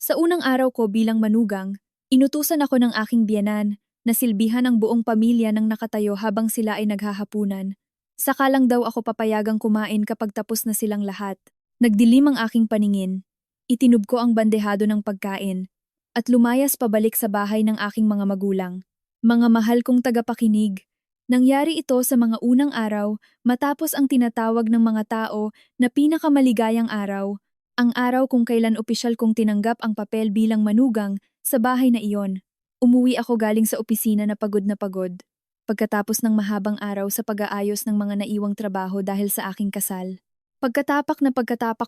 Sa unang araw ko bilang manugang, inutusan ako ng aking biyenan na silbihan ang buong pamilya ng nakatayo habang sila ay naghahapunan. Saka lang daw ako papayagang kumain kapag tapos na silang lahat. Nagdilim ang aking paningin. Itinub ko ang bandehado ng pagkain at lumayas pabalik sa bahay ng aking mga magulang. Mga mahal kong tagapakinig, nangyari ito sa mga unang araw matapos ang tinatawag ng mga tao na pinakamaligayang araw, ang araw kung kailan opisyal kong tinanggap ang papel bilang manugang sa bahay na iyon. Umuwi ako galing sa opisina na pagod na pagod. Pagkatapos ng mahabang araw sa pag-aayos ng mga naiwang trabaho dahil sa aking kasal. Pagkatapak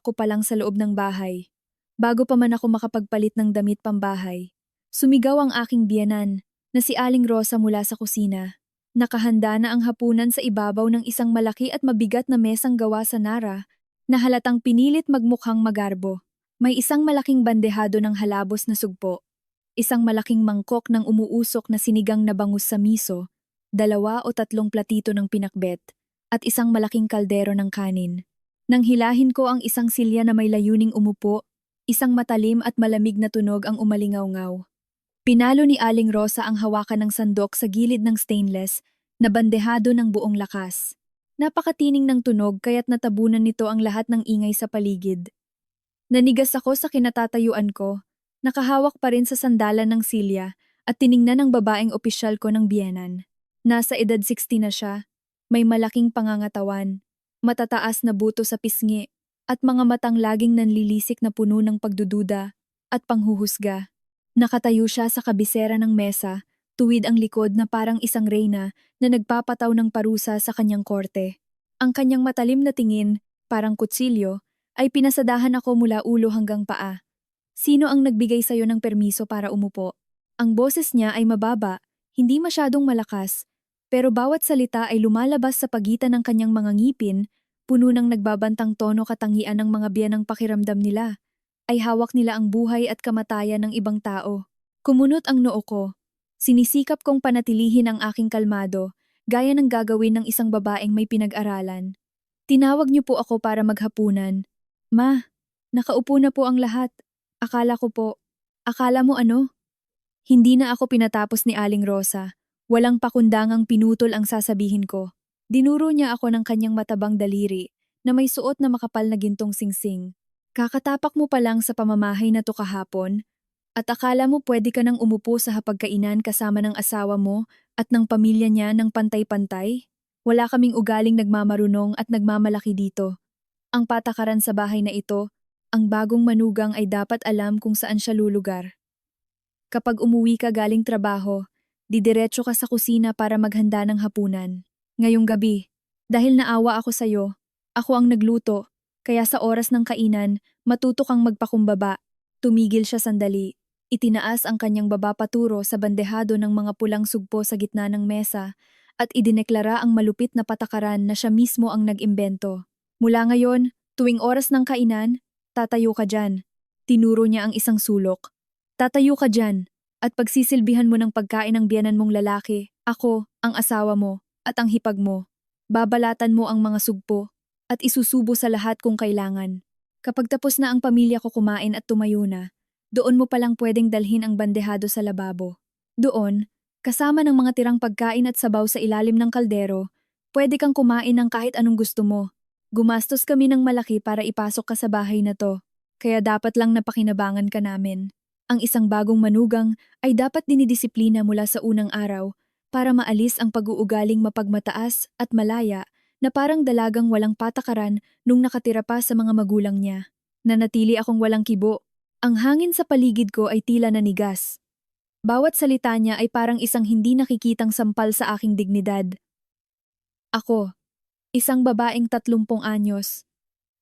ko pa lang sa loob ng bahay. Bago pa man ako makapagpalit ng damit pambahay, sumigaw ang aking biyenan na si Aling Rosa mula sa kusina. Nakahanda na ang hapunan sa ibabaw ng isang malaki at mabigat na mesang gawa sa nara na halatang pinilit magmukhang magarbo. May isang malaking bandehado ng halabos na sugpo, isang malaking mangkok ng umuusok na sinigang na bangus sa miso, 2 o 3 platito ng pinakbet, at isang malaking kaldero ng kanin. Nang hilahin ko ang isang silya na may layuning umupo, isang matalim at malamig na tunog ang umalingaw-ngaw. Pinalo ni Aling Rosa ang hawakan ng sandok sa gilid ng stainless na bandehado ng buong lakas. Napakatining ng tunog kaya't natabunan nito ang lahat ng ingay sa paligid. Nanigas ako sa kinatatayuan ko, nakahawak pa rin sa sandalan ng silya at tiningnan ng babaeng opisyal ko ng biyenan. Nasa edad 60 na siya, may malaking pangangatawan, matataas na buto sa pisngi, at mga matang laging nanlilisik na puno ng pagdududa at panghuhusga. Nakatayo siya sa kabisera ng mesa, tuwid ang likod na parang isang reyna na nagpapataw ng parusa sa kanyang korte. Ang kanyang matalim na tingin, parang kutsilyo, ay pinasadahan ako mula ulo hanggang paa. Sino ang nagbigay sayo ng permiso para umupo? Ang boses niya ay mababa, hindi masyadong malakas, pero bawat salita ay lumalabas sa pagitan ng kanyang mga ngipin, puno ng nagbabantang tono katangian ng mga biyanang pakiramdam nila. Ay hawak nila ang buhay at kamatayan ng ibang tao. Kumunot ang noo ko. Sinisikap kong panatilihin ang aking kalmado, gaya ng gagawin ng isang babaeng may pinag-aralan. Tinawag niyo po ako para maghapunan. Ma, nakaupo na po ang lahat. Akala ko po. Akala mo ano? Hindi na ako pinatapos ni Aling Rosa. Walang pakundangang pinutol ang sasabihin ko. Dinuro niya ako ng kanyang matabang daliri na may suot na makapal na gintong singsing. Kakatapak mo pa lang sa pamamahay na to kahapon, at akala mo pwede ka nang umupo sa hapagkainan kasama ng asawa mo at ng pamilya niya ng pantay-pantay? Wala kaming ugaling nagmamarunong at nagmamalaki dito. Ang patakaran sa bahay na ito, ang bagong manugang ay dapat alam kung saan siya lulugar. Kapag umuwi ka galing trabaho, didiretso ka sa kusina para maghanda ng hapunan. Ngayong gabi, dahil naawa ako sa'yo, ako ang nagluto. Kaya sa oras ng kainan, matuto kang magpakumbaba. Tumigil siya sandali. Itinaas ang kanyang baba paturo sa bandehado ng mga pulang sugpo sa gitna ng mesa at idineklara ang malupit na patakaran na siya mismo ang nag-imbento. Mula ngayon, tuwing oras ng kainan, tatayo ka dyan. Tinuro niya ang isang sulok. Tatayo ka dyan at pagsisilbihan mo ng pagkain ng biyanan mong lalaki, ako, ang asawa mo, at ang hipag mo. Babalatan mo ang mga sugpo at isusubo sa lahat kung kailangan. Kapag tapos na ang pamilya ko kumain at tumayo na, doon mo palang pwedeng dalhin ang bandehado sa lababo. Doon, kasama ng mga tirang pagkain at sabaw sa ilalim ng kaldero, pwede kang kumain ng kahit anong gusto mo. Gumastos kami ng malaki para ipasok ka sa bahay na to, kaya dapat lang napakinabangan ka namin. Ang isang bagong manugang ay dapat dinidisiplina mula sa unang araw para maalis ang pag-uugaling mapagmataas at malaya na parang dalagang walang patakaran nung nakatira pa sa mga magulang niya. Nanatili akong walang kibo. Ang hangin sa paligid ko ay tila nanigas. Bawat salita niya ay parang isang hindi nakikitang sampal sa aking dignidad. Ako, isang babaeng 30 anyos,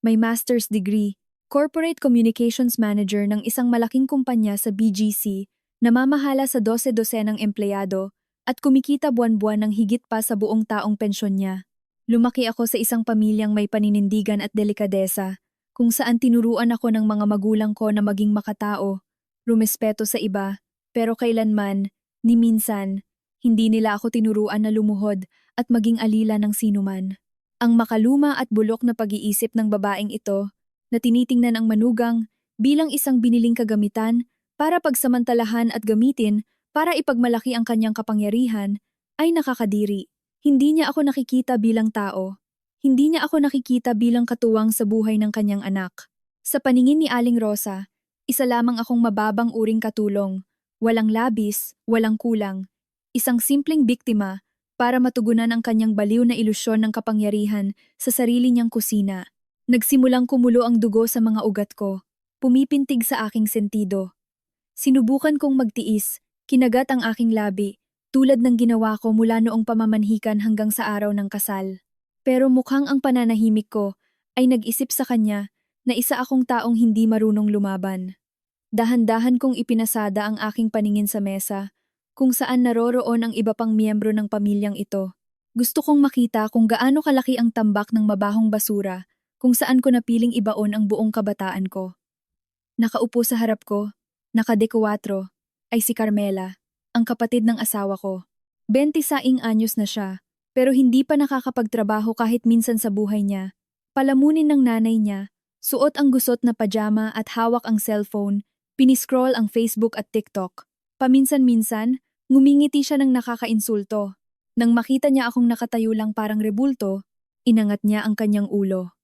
may master's degree, corporate communications manager ng isang malaking kumpanya sa BGC, namamahala sa 12-dosenang empleyado at kumikita buwan-buwan ng higit pa sa buong taong pensyon niya. Lumaki ako sa isang pamilyang may paninindigan at delikadesa, kung saan tinuruan ako ng mga magulang ko na maging makatao, rumespeto sa iba, pero kailanman, ni minsan, hindi nila ako tinuruan na lumuhod at maging alila ng sinuman. Ang makaluma at bulok na pag-iisip ng babaeng ito, na tinitingnan ang manugang, bilang isang biniling kagamitan para pagsamantalahan at gamitin para ipagmalaki ang kanyang kapangyarihan, ay nakakadiri. Hindi niya ako nakikita bilang tao. Hindi niya ako nakikita bilang katuwang sa buhay ng kanyang anak. Sa paningin ni Aling Rosa, isa lamang akong mababang uring katulong, walang labis, walang kulang. Isang simpleng biktima para matugunan ang kanyang baliw na ilusyon ng kapangyarihan sa sarili niyang kusina. Nagsimulang kumulo ang dugo sa mga ugat ko, pumipintig sa aking sentido. Sinubukan kong magtiis, kinagat ang aking labi, tulad ng ginawa ko mula noong pamamanhikan hanggang sa araw ng kasal. Pero mukhang ang pananahimik ko ay nag-isip sa kanya na isa akong taong hindi marunong lumaban. Dahan-dahan kong ipinasada ang aking paningin sa mesa, kung saan naroroon ang iba pang miyembro ng pamilyang ito. Gusto kong makita kung gaano kalaki ang tambak ng mabahong basura, kung saan ko napiling ibaon ang buong kabataan ko. Nakaupo sa harap ko, naka-24, ay si Carmela, ang kapatid ng asawa ko. 26 anyos na siya, pero hindi pa nakakapagtrabaho kahit minsan sa buhay niya. Palamunin ng nanay niya, suot ang gusot na pajama at hawak ang cellphone, piniscroll ang Facebook at TikTok. Paminsan-minsan, ngumingiti siya ng nakakainsulto. Nang makita niya akong nakatayo lang parang rebulto, inangat niya ang kanyang ulo.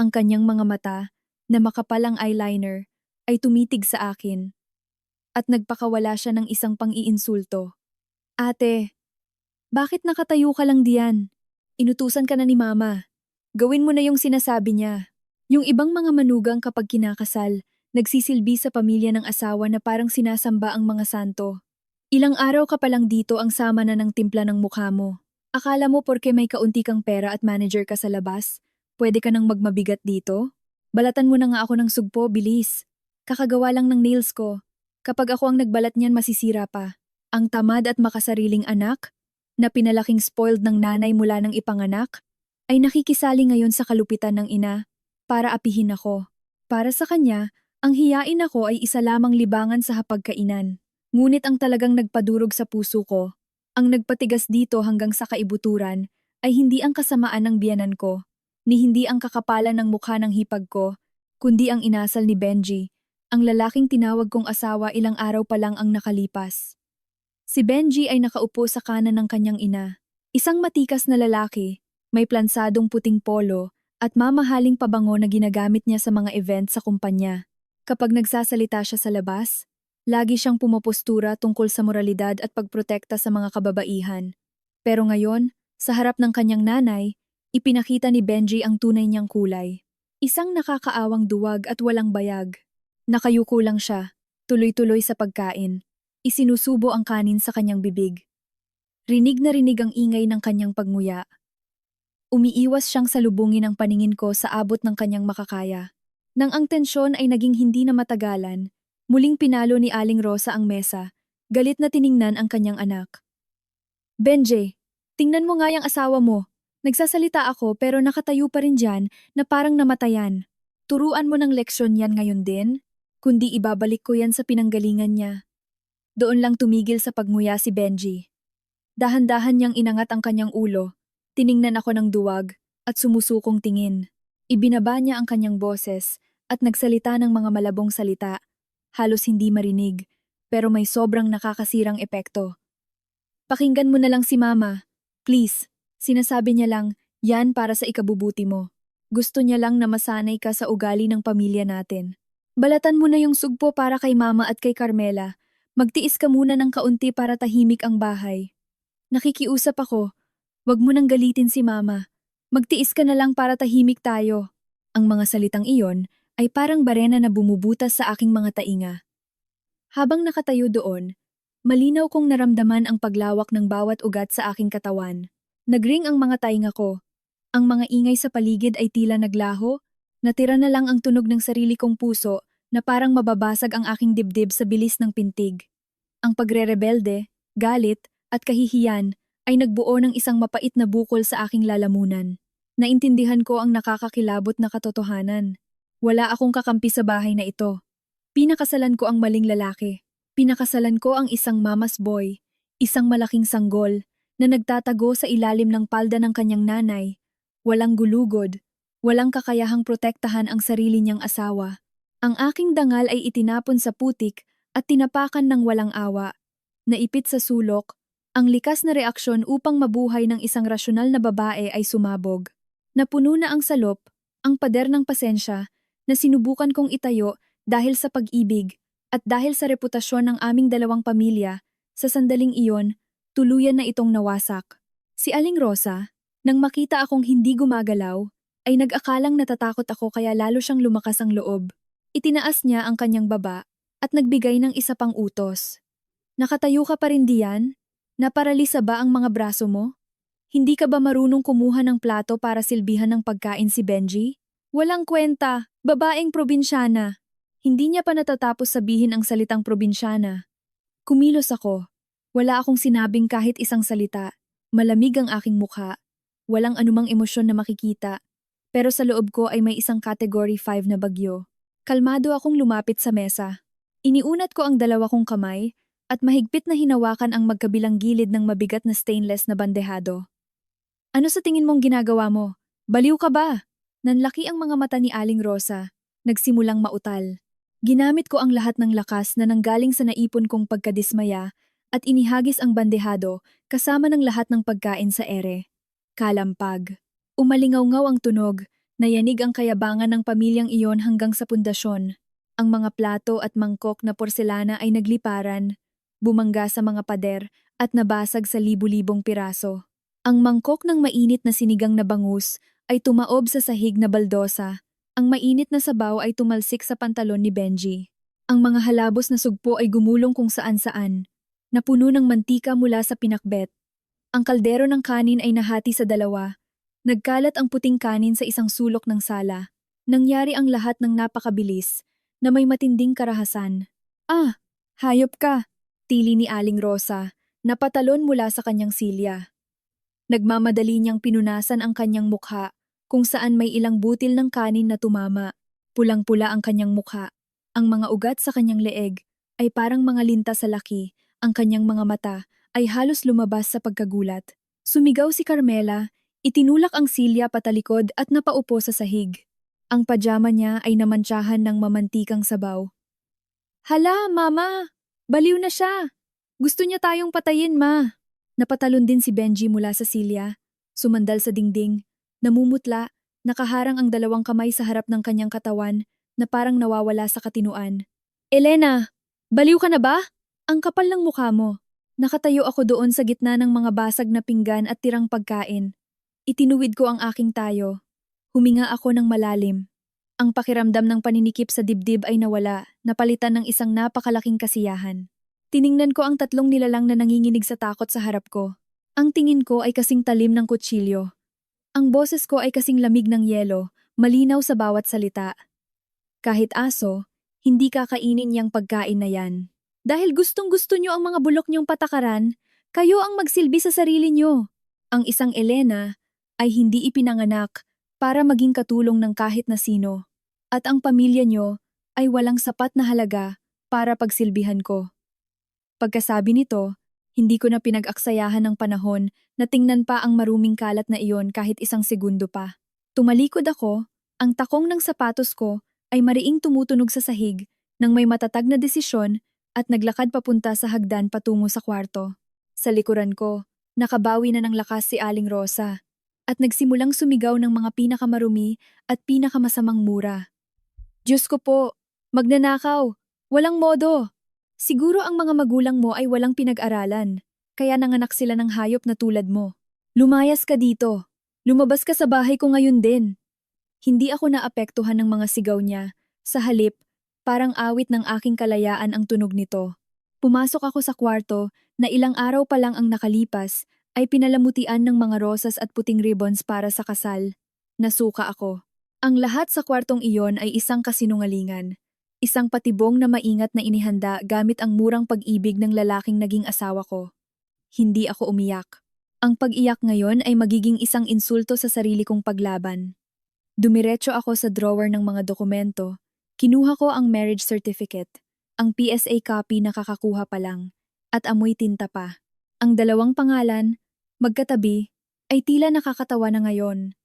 Ang kanyang mga mata, na makapalang eyeliner, ay tumitig sa akin. At nagpakawala siya ng isang pang-iinsulto. Ate, bakit nakatayo ka lang diyan? Inutusan ka na ni Mama. Gawin mo na yung sinasabi niya. Yung ibang mga manugang kapag kinakasal, nagsisilbi sa pamilya ng asawa na parang sinasamba ang mga santo. Ilang araw ka pa lang dito ang sama na ng timpla ng mukha mo. Akala mo porke may kaunti kang pera at manager ka sa labas, pwede ka nang magmabigat dito? Balatan mo na nga ako ng sugpo, bilis. Kakagawa lang ng nails ko. Kapag ako ang nagbalat niyan, masisira pa. Ang tamad at makasariling anak, na pinalaking spoiled ng nanay mula ng ipanganak, ay nakikisali ngayon sa kalupitan ng ina para apihin ako. Para sa kanya, ang hiyain ako ay isa lamang libangan sa hapagkainan. Ngunit ang talagang nagpadurog sa puso ko, ang nagpatigas dito hanggang sa kaibuturan, ay hindi ang kasamaan ng biyanan ko, ni hindi ang kakapalan ng mukha ng hipag ko, kundi ang inasal ni Benji, ang lalaking tinawag kong asawa ilang araw pa lang ang nakalipas. Si Benji ay nakaupo sa kanan ng kanyang ina, isang matikas na lalaki, may plansadong puting polo at mamahaling pabango na ginagamit niya sa mga event sa kumpanya. Kapag nagsasalita siya sa labas, lagi siyang pumapostura tungkol sa moralidad at pagprotekta sa mga kababaihan. Pero ngayon, sa harap ng kanyang nanay, ipinakita ni Benji ang tunay niyang kulay. Isang nakakaawang duwag at walang bayag. Nakayuko lang siya, tuloy-tuloy sa pagkain. Isinusubo ang kanin sa kanyang bibig. Rinig na rinig ang ingay ng kanyang pagmuya. Umiiwas siyang salubungin ang paningin ko sa abot ng kanyang makakaya. Nang ang tensyon ay naging hindi na matagalan, muling pinalo ni Aling Rosa ang mesa, galit na tiningnan ang kanyang anak. Benji, tingnan mo nga yung asawa mo. Nagsasalita ako pero nakatayo pa rin dyan na parang namatayan. Turuan mo ng leksyon yan ngayon din, kundi ibabalik ko yan sa pinanggalingan niya. Doon lang tumigil sa pagmuya si Benji. Dahan-dahan niyang inangat ang kanyang ulo, tiningnan ako ng duwag at sumusukong tingin. Ibinaba niya ang kanyang boses at nagsalita ng mga malabong salita, halos hindi marinig, pero may sobrang nakakasirang epekto. Pakinggan mo na lang si Mama, please. Sinasabi niya lang, yan para sa ikabubuti mo. Gusto niya lang na masanay ka sa ugali ng pamilya natin. Balatan mo na yung sugpo para kay Mama at kay Carmela. Magtiis ka muna ng kaunti para tahimik ang bahay. Nakikiusap ako, wag mo nang galitin si Mama. Magtiis ka na lang para tahimik tayo. Ang mga salitang iyon ay parang barena na bumubutas sa aking mga tainga. Habang nakatayo doon, malinaw kong naramdaman ang paglawak ng bawat ugat sa aking katawan. Nagring ang mga tainga ko. Ang mga ingay sa paligid ay tila naglaho, natira na lang ang tunog ng sarili kong puso na parang mababasag ang aking dibdib sa bilis ng pintig. Ang pagre-rebelde, galit, at kahihiyan ay nagbuo ng isang mapait na bukol sa aking lalamunan. Naintindihan ko ang nakakakilabot na katotohanan. Wala akong kakampi sa bahay na ito. Pinakasalan ko ang maling lalaki. Pinakasalan ko ang isang mama's boy, isang malaking sanggol, na nagtatago sa ilalim ng palda ng kanyang nanay. Walang gulugod, walang kakayahang protektahan ang sarili niyang asawa. Ang aking dangal ay itinapon sa putik at tinapakan ng walang awa. Naipit sa sulok, ang likas na reaksyon upang mabuhay ng isang rasyonal na babae ay sumabog. Napuno na ang salop, ang pader ng pasensya, na sinubukan kong itayo dahil sa pag-ibig at dahil sa reputasyon ng aming dalawang pamilya, sa sandaling iyon, tuluyan na itong nawasak. Si Aling Rosa, nang makita akong hindi gumagalaw, ay nag-akalang natatakot ako kaya lalo siyang lumakas ang loob. Itinaas niya ang kanyang baba at nagbigay ng isa pang utos. Nakatayo ka pa rin diyan? Naparalisa ba ang mga braso mo? Hindi ka ba marunong kumuha ng plato para silbihan ng pagkain si Benji? Walang kwenta, babaeng probinsyana. Hindi niya pa natatapos sabihin ang salitang probinsyana. Kumilos ako. Wala akong sinabing kahit isang salita. Malamig ang aking mukha. Walang anumang emosyon na makikita. Pero sa loob ko ay may isang Category 5 na bagyo. Kalmado akong lumapit sa mesa. Iniunat ko ang dalawa kong kamay at mahigpit na hinawakan ang magkabilang gilid ng mabigat na stainless na bandehado. Ano sa tingin mong ginagawa mo? Baliw ka ba? Nanlaki ang mga mata ni Aling Rosa. Nagsimulang mautal. Ginamit ko ang lahat ng lakas na nanggaling sa naipon kong pagkadismaya at inihagis ang bandehado kasama ng lahat ng pagkain sa ere. Kalampag. Umalingaw-ngaw ang tunog, nayanig ang kayabangan ng pamilyang iyon hanggang sa pundasyon. Ang mga plato at mangkok na porselana ay nagliparan, bumangga sa mga pader at nabasag sa libu-libong piraso. Ang mangkok ng mainit na sinigang na bangus ay tumaob sa sahig na baldosa. Ang mainit na sabaw ay tumalsik sa pantalon ni Benji. Ang mga halabos na sugpo ay gumulong kung saan-saan, napuno ng mantika mula sa pinakbet. Ang kaldero ng kanin ay nahati sa dalawa. Nagkalat ang puting kanin sa isang sulok ng sala. Nangyari ang lahat ng napakabilis, na may matinding karahasan. Ah, hayop ka, tili ni Aling Rosa, napatalon mula sa kanyang silya. Nagmamadali niyang pinunasan ang kanyang mukha, kung saan may ilang butil ng kanin na tumama. Pulang-pula ang kanyang mukha. Ang mga ugat sa kanyang leeg ay parang mga linta sa laki. Ang kanyang mga mata ay halos lumabas sa pagkagulat. Sumigaw si Carmela, itinulak ang silya patalikod at napaupo sa sahig. Ang pajama niya ay namantsahan ng mamantikang sabaw. Hala, Mama! Baliw na siya! Gusto niya tayong patayin, Ma! Napatalon din si Benji mula sa silya, sumandal sa dingding, namumutla, nakaharang ang dalawang kamay sa harap ng kanyang katawan na parang nawawala sa katinuan. Elena! Baliw ka na ba? Ang kapal ng mukha mo. Nakatayo ako doon sa gitna ng mga basag na pinggan at tirang pagkain. Itinuwid ko ang aking tayo. Huminga ako ng malalim. Ang pakiramdam ng paninikip sa dibdib ay nawala, napalitan ng isang napakalaking kasiyahan. Tiningnan ko ang tatlong nilalang na nanginginig sa takot sa harap ko. Ang tingin ko ay kasing talim ng kutsilyo. Ang boses ko ay kasing lamig ng yelo, malinaw sa bawat salita. Kahit aso, hindi kakainin niyang pagkain na yan. Dahil gustong-gusto niyo ang mga bulok niyong patakaran, kayo ang magsilbi sa sarili niyo. Ang isang Elena ay hindi ipinanganak para maging katulong ng kahit na sino. At ang pamilya niyo ay walang sapat na halaga para pagsilbihan ko. Pagkasabi nito, hindi ko na pinag-aksayahan ng panahon na tingnan pa ang maruming kalat na iyon kahit isang segundo pa. Tumalikod ako, ang takong ng sapatos ko ay mariing tumutunog sa sahig nang may matatag na desisyon at naglakad papunta sa hagdan patungo sa kwarto. Sa likuran ko, nakabawi na ng lakas si Aling Rosa at nagsimulang sumigaw ng mga pinakamarumi at pinakamasamang mura. Diyos ko po, magnanakaw, walang modo. Siguro ang mga magulang mo ay walang pinag-aralan, kaya nanganak sila ng hayop na tulad mo. Lumayas ka dito. Lumabas ka sa bahay ko ngayon din. Hindi ako naapektuhan ng mga sigaw niya. Sa halip, parang awit ng aking kalayaan ang tunog nito. Pumasok ako sa kwarto na ilang araw pa lang ang nakalipas ay pinalamutian ng mga rosas at puting ribbons para sa kasal. Nasuka ako. Ang lahat sa kwartong iyon ay isang kasinungalingan. Isang patibong na maingat na inihanda gamit ang murang pag-ibig ng lalaking naging asawa ko. Hindi ako umiyak. Ang pag-iyak ngayon ay magiging isang insulto sa sarili kong paglaban. Dumiretso ako sa drawer ng mga dokumento. Kinuha ko ang marriage certificate, ang PSA copy na kakakuha pa lang, at amoy tinta pa. Ang dalawang pangalan, magkatabi, ay tila nakakatawa na ngayon.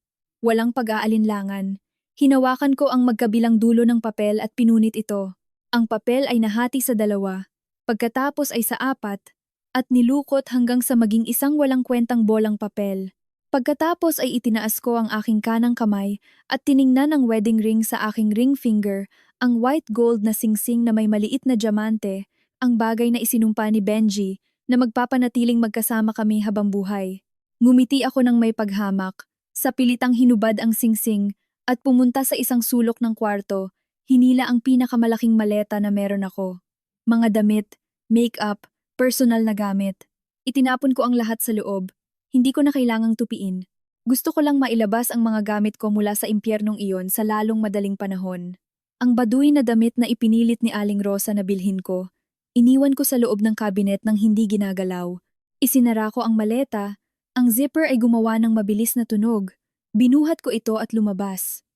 Walang pag-aalinlangan. Hinawakan ko ang magkabilang dulo ng papel at pinunit ito. Ang papel ay nahati sa dalawa, pagkatapos ay sa apat, at nilukot hanggang sa maging isang walang kwentang bolang papel. Pagkatapos ay itinaas ko ang aking kanang kamay at tiningnan ang wedding ring sa aking ring finger, ang white gold na singsing na may maliit na diamante, ang bagay na isinumpa ni Benji na magpapanatiling magkasama kami habang buhay. Ngumiti ako ng may paghamak, sa pilitang hinubad ang singsing at pumunta sa isang sulok ng kwarto, hinila ang pinakamalaking maleta na meron ako. Mga damit, make-up, personal na gamit. Itinapon ko ang lahat sa loob. Hindi ko na kailangang tupiin. Gusto ko lang mailabas ang mga gamit ko mula sa impyernong iyon sa lalong madaling panahon. Ang baduy na damit na ipinilit ni Aling Rosa na bilhin ko, iniwan ko sa loob ng kabinet ng hindi ginagalaw. Isinara ko ang maleta, ang zipper ay gumawa ng mabilis na tunog. Binuhat ko ito at lumabas.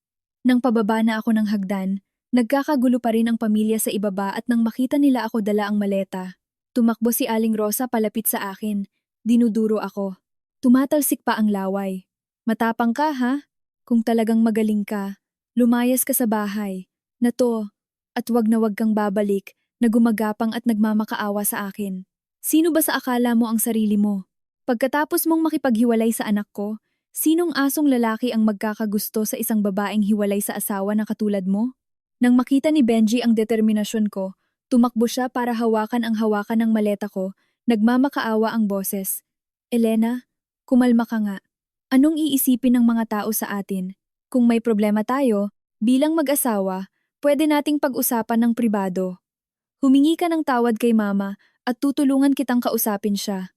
Nang pababa na ako ng hagdan, nagkakagulo pa rin ang pamilya sa ibaba at nang makita nila ako dala ang maleta. Tumakbo si Aling Rosa palapit sa akin. Dinuduro ako. Tumatalsik pa ang laway. Matapang ka ha? Kung talagang magaling ka, lumayas ka sa bahay. Na to, at wag na wag kang babalik na gumagapang at nagmamakaawa sa akin. Sino ba sa akala mo ang sarili mo? Pagkatapos mong makipaghiwalay sa anak ko, sinong asong lalaki ang magkakagusto sa isang babaeng hiwalay sa asawa na katulad mo? Nang makita ni Benji ang determinasyon ko, tumakbo siya para hawakan ng maleta ko, nagmamakaawa ang boses. Elena, kumalma ka nga. Anong iisipin ng mga tao sa atin? Kung may problema tayo, bilang mag-asawa, pwede nating pag-usapan ng pribado. Humingi ka ng tawad kay mama at tutulungan kitang kausapin siya.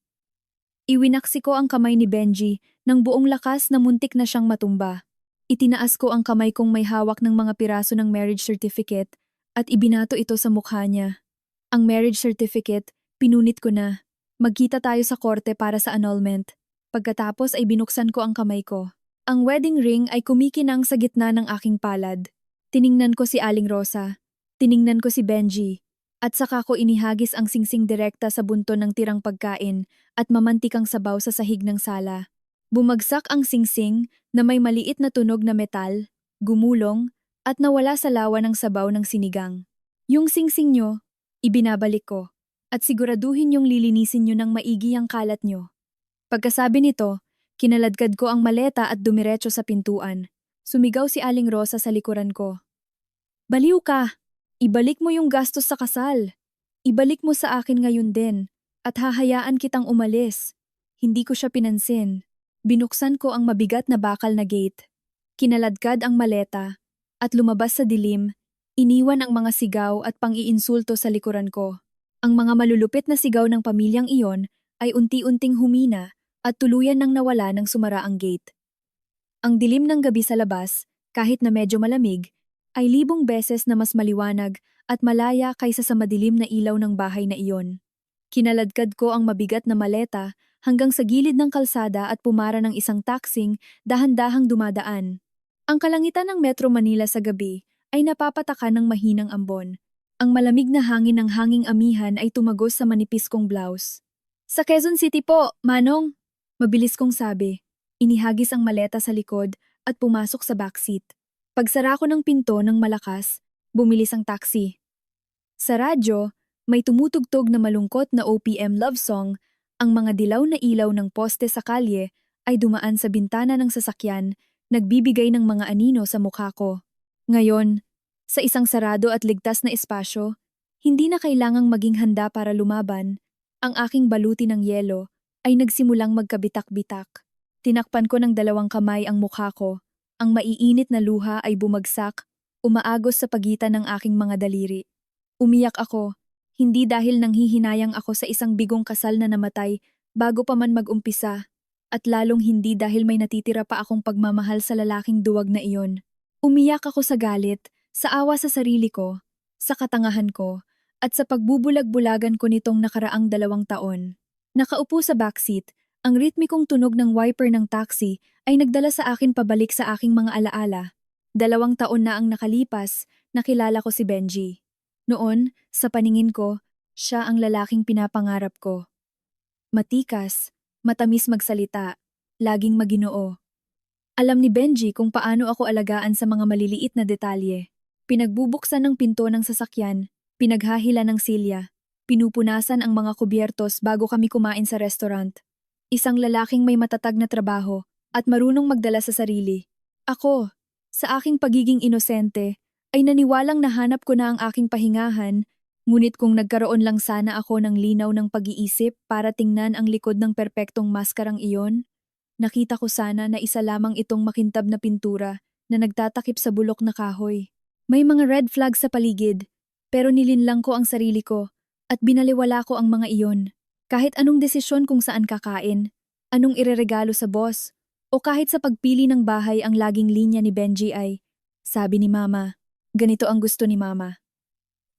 Iwinaksi ko ang kamay ni Benji ng buong lakas na muntik na siyang matumba. Itinaas ko ang kamay kong may hawak ng mga piraso ng marriage certificate at ibinato ito sa mukha niya. Ang marriage certificate, pinunit ko na. Magkita tayo sa korte para sa annulment. Pagkatapos ay binuksan ko ang kamay ko. Ang wedding ring ay kumikinang sa gitna ng aking palad. Tiningnan ko si Aling Rosa. Tiningnan ko si Benji. At saka ko inihagis ang singsing direkta sa bunto ng tirang pagkain at mamantikang sabaw sa sahig ng sala. Bumagsak ang singsing na may maliit na tunog na metal, gumulong, at nawala sa lawa ng sabaw ng sinigang. Yung singsing nyo, ibinabalik ko, at siguraduhin yung lilinisin nyo ng maigi ang kalat nyo. Pagkasabi nito, kinaladkad ko ang maleta at dumiretso sa pintuan. Sumigaw si Aling Rosa sa likuran ko. Baliw ka! Ibalik mo yung gastos sa kasal. Ibalik mo sa akin ngayon din, at hahayaan kitang umalis. Hindi ko siya pinansin. Binuksan ko ang mabigat na bakal na gate. Kinaladkad ang maleta, at lumabas sa dilim, iniwan ang mga sigaw at pang-iinsulto sa likuran ko. Ang mga malulupit na sigaw ng pamilyang iyon ay unti-unting humina at tuluyan nang nawala nang sumara ang gate. Ang dilim ng gabi sa labas, kahit na medyo malamig, ay libong beses na mas maliwanag at malaya kaysa sa madilim na ilaw ng bahay na iyon. Kinaladkad ko ang mabigat na maleta hanggang sa gilid ng kalsada at pumara ng isang taksing dahan-dahang dumadaan. Ang kalangitan ng Metro Manila sa gabi ay napapatakan ng mahinang ambon. Ang malamig na hangin ng hanging amihan ay tumagos sa manipis kong blouse. Sa Quezon City po, Manong! Mabilis kong sabi. Inihagis ang maleta sa likod at pumasok sa backseat. Pagsara ko ng pinto ng malakas, bumilis ang taxi. Sa radyo, may tumutugtog na malungkot na OPM love song, ang mga dilaw na ilaw ng poste sa kalye ay dumaan sa bintana ng sasakyan, nagbibigay ng mga anino sa mukha ko. Ngayon, sa isang sarado at ligtas na espasyo, hindi na kailangang maging handa para lumaban, ang aking baluti ng yelo ay nagsimulang magkabitak-bitak. Tinakpan ko ng dalawang kamay ang mukha ko. Ang maiinit na luha ay bumagsak, umaagos sa pagitan ng aking mga daliri. Umiyak ako, hindi dahil nanghihinayang ako sa isang bigong kasal na namatay bago pa man mag-umpisa, at lalong hindi dahil may natitira pa akong pagmamahal sa lalaking duwag na iyon. Umiyak ako sa galit, sa awa sa sarili ko, sa katangahan ko, at sa pagbubulag-bulagan ko nitong nakaraang 2 taon. Nakaupo sa backseat, ang ritmikong tunog ng wiper ng taxi ay nagdala sa akin pabalik sa aking mga alaala. 2 taon na ang nakalipas, nakilala ko si Benji. Noon, sa paningin ko, siya ang lalaking pinapangarap ko. Matikas, matamis magsalita, laging maginoo. Alam ni Benji kung paano ako alagaan sa mga maliliit na detalye. Pinagbubuksan ng pinto ng sasakyan, pinaghahila ng silya, pinupunasan ang mga kubyertos bago kami kumain sa restaurant. Isang lalaking may matatag na trabaho at marunong magdala sa sarili. Ako, sa aking pagiging inosente, ay naniwalang nahanap ko na ang aking pahingahan, ngunit kung nagkaroon lang sana ako ng linaw ng pag-iisip para tingnan ang likod ng perpektong maskarang iyon, nakita ko sana na isa lamang itong makintab na pintura na nagtatakip sa bulok na kahoy. May mga red flags sa paligid, pero nilinlang ko ang sarili ko at binaliwala ko ang mga iyon. Kahit anong desisyon kung saan kakain, anong ireregalo sa boss, o kahit sa pagpili ng bahay ang laging linya ni Benji ay, sabi ni Mama, ganito ang gusto ni Mama.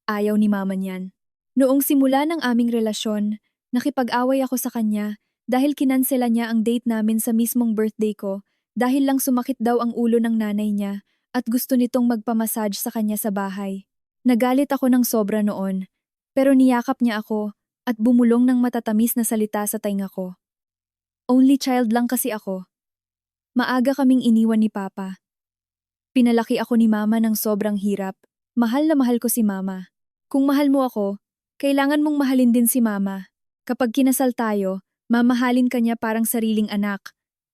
Ayaw ni Mama niyan. Noong simula ng aming relasyon, nakipag-away ako sa kanya dahil kinansela niya ang date namin sa mismong birthday ko dahil lang sumakit daw ang ulo ng nanay niya at gusto nitong magpamassage sa kanya sa bahay. Nagalit ako ng sobra noon, pero niyakap niya ako at bumulong ng matatamis na salita sa tainga ko. Only child lang kasi ako. Maaga kaming iniwan ni Papa. Pinalaki ako ni Mama ng sobrang hirap. Mahal na mahal ko si Mama. Kung mahal mo ako, kailangan mong mahalin din si Mama. Kapag kinasal tayo, mamahalin ka niya parang sariling anak.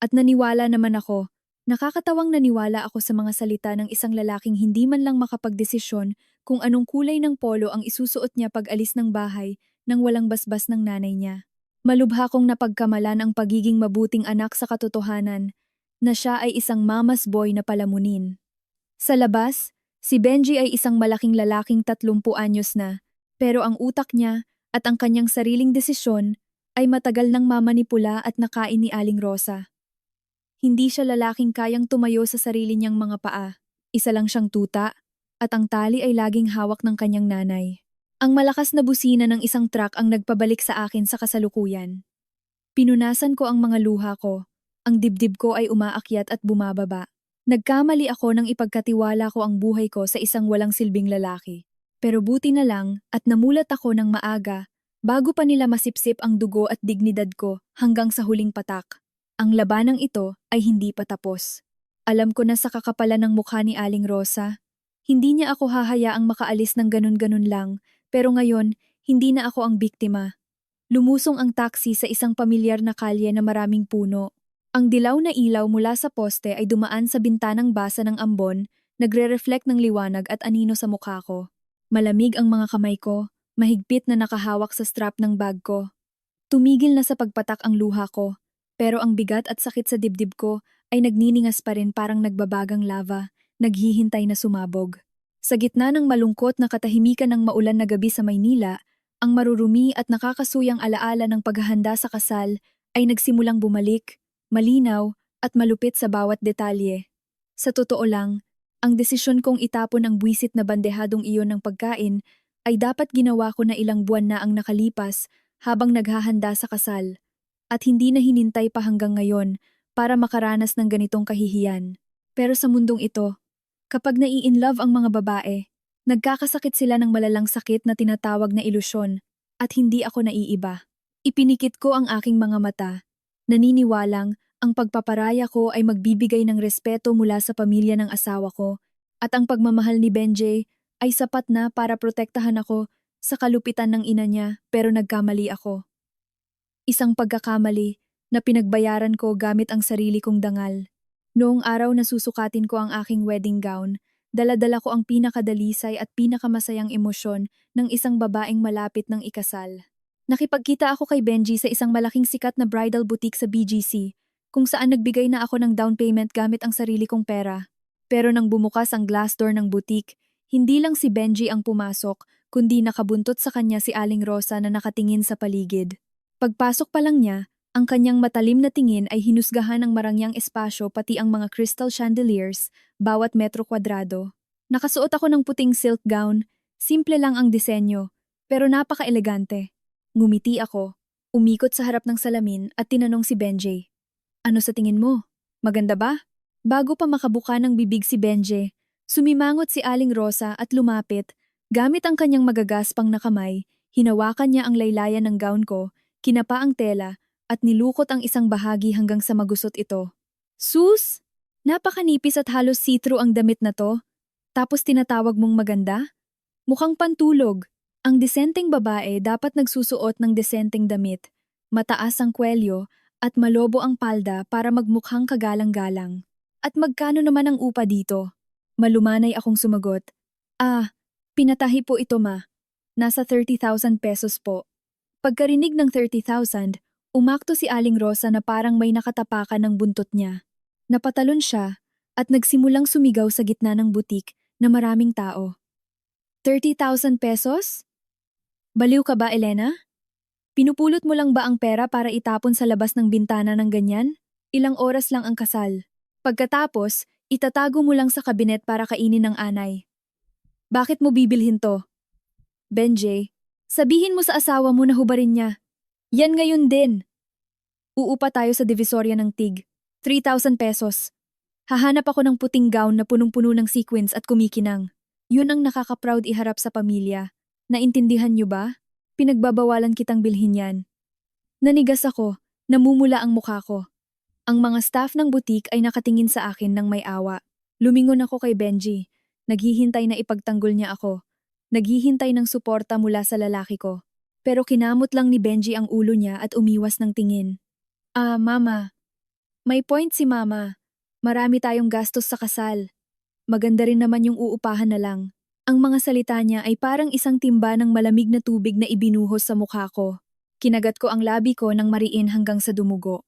At naniwala naman ako. Nakakatawang naniwala ako sa mga salita ng isang lalaking hindi man lang makapagdesisyon kung anong kulay ng polo ang isusuot niya pag alis ng bahay nang walang basbas ng nanay niya. Malubha kong napagkamalan ang pagiging mabuting anak sa katotohanan na siya ay isang mama's boy na palamunin. Sa labas, si Benji ay isang malaking lalaking 30 anyos na, pero ang utak niya at ang kanyang sariling desisyon ay matagal nang mamanipula at nakain ni Aling Rosa. Hindi siya lalaking kayang tumayo sa sarili niyang mga paa. Isa lang siyang tuta, at ang tali ay laging hawak ng kanyang nanay. Ang malakas na busina ng isang truck ang nagpabalik sa akin sa kasalukuyan. Pinunasan ko ang mga luha ko. Ang dibdib ko ay umaakyat at bumababa. Nagkamali ako nang ipagkatiwala ko ang buhay ko sa isang walang silbing lalaki. Pero buti na lang at namulat ako ng maaga bago pa nila masipsip ang dugo at dignidad ko hanggang sa huling patak. Ang labanang ito ay hindi pa tapos. Alam ko na sa kakapalan ng mukha ni Aling Rosa, hindi niya ako hahayaang makaalis ng ganun-ganun lang, pero ngayon, hindi na ako ang biktima. Lumusong ang taxi sa isang pamilyar na kalye na maraming puno. Ang dilaw na ilaw mula sa poste ay dumaan sa bintanang basa ng ambon, nagre-reflect ng liwanag at anino sa mukha ko. Malamig ang mga kamay ko, mahigpit na nakahawak sa strap ng bag ko. Tumigil na sa pagpatak ang luha ko. Pero ang bigat at sakit sa dibdib ko ay nagniningas pa rin parang nagbabagang lava, naghihintay na sumabog. Sa gitna ng malungkot na katahimikan ng maulan na gabi sa Maynila, ang marurumi at nakakasuyang alaala ng paghahanda sa kasal ay nagsimulang bumalik, malinaw at malupit sa bawat detalye. Sa totoo lang, ang desisyon kong itapon ang buwisit na bandehadong iyon ng pagkain ay dapat ginawa ko na ilang buwan na ang nakalipas habang naghahanda sa kasal. At hindi na hinintay pa hanggang ngayon para makaranas ng ganitong kahihiyan. Pero sa mundong ito, kapag nai-inlove ang mga babae, nagkakasakit sila ng malalang sakit na tinatawag na ilusyon at hindi ako naiiba. Ipinikit ko ang aking mga mata, naniniwalang ang pagpaparaya ko ay magbibigay ng respeto mula sa pamilya ng asawa ko at ang pagmamahal ni Benji ay sapat na para protektahan ako sa kalupitan ng ina niya pero nagkamali ako. Isang pagkakamali na pinagbayaran ko gamit ang sarili kong dangal. Noong araw na susukatin ko ang aking wedding gown, dala-dala ko ang pinakadalisay at pinakamasayang emosyon ng isang babaeng malapit ng ikasal. Nakipagkita ako kay Benji sa isang malaking sikat na bridal boutique sa BGC, kung saan nagbigay na ako ng down payment gamit ang sarili kong pera. Pero nang bumukas ang glass door ng boutique, hindi lang si Benji ang pumasok, kundi nakabuntot sa kanya si Aling Rosa na nakatingin sa paligid. Pagpasok pa lang niya, ang kanyang matalim na tingin ay hinusgahan ng marangyang espasyo pati ang mga crystal chandeliers, bawat metro kwadrado. Nakasuot ako ng puting silk gown, simple lang ang disenyo, pero napaka-elegante. Ngumiti ako, umikot sa harap ng salamin at tinanong si Benji. Ano sa tingin mo? Maganda ba? Bago pa makabuka ng bibig si Benji, sumimangot si Aling Rosa at lumapit, gamit ang kanyang magagaspang na kamay, hinawakan niya ang laylayan ng gown ko, kinapa ang tela at nilukot ang isang bahagi hanggang sa magusot ito. Sus! Napakanipis at halos see-through ang damit na to. Tapos tinatawag mong maganda? Mukhang pantulog. Ang disenteng babae dapat nagsusuot ng disenteng damit. Mataas ang kwelyo at malobo ang palda para magmukhang kagalang-galang. At magkano naman ang upa dito? Malumanay akong sumagot. Pinatahi po ito ma. Nasa 30,000 pesos po. Pagkarinig ng 30,000, umakto si Aling Rosa na parang may nakatapakan ng buntot niya. Napatalon siya at nagsimulang sumigaw sa gitna ng butik na maraming tao. 30,000 pesos? Baliw ka ba, Elena? Pinupulot mo lang ba ang pera para itapon sa labas ng bintana ng ganyan? Ilang oras lang ang kasal. Pagkatapos, itatago mo lang sa kabinet para kainin ng anay. Bakit mo bibilhin to? Benjay, sabihin mo sa asawa mo na hubarin niya. Yan ngayon din. Uupa tayo sa Divisoria ng TIG. 3,000 pesos. Hahanap ako ng puting gown na punong-puno ng sequins at kumikinang. Yun ang nakaka-proud iharap sa pamilya. Naintindihan niyo ba? Pinagbabawalan kitang bilhin yan. Nanigas ako, namumula ang mukha ko. Ang mga staff ng butik ay nakatingin sa akin ng may awa. Lumingon ako kay Benji. Naghihintay na ipagtanggol niya ako. Naghihintay ng suporta mula sa lalaki ko. Pero kinamot lang ni Benji ang ulo niya at umiwas ng tingin. Mama. May point si mama. Marami tayong gastos sa kasal. Maganda rin naman yung uupahan na lang. Ang mga salita niya ay parang isang timba ng malamig na tubig na ibinuhos sa mukha ko. Kinagat ko ang labi ko ng mariin hanggang sa dumugo.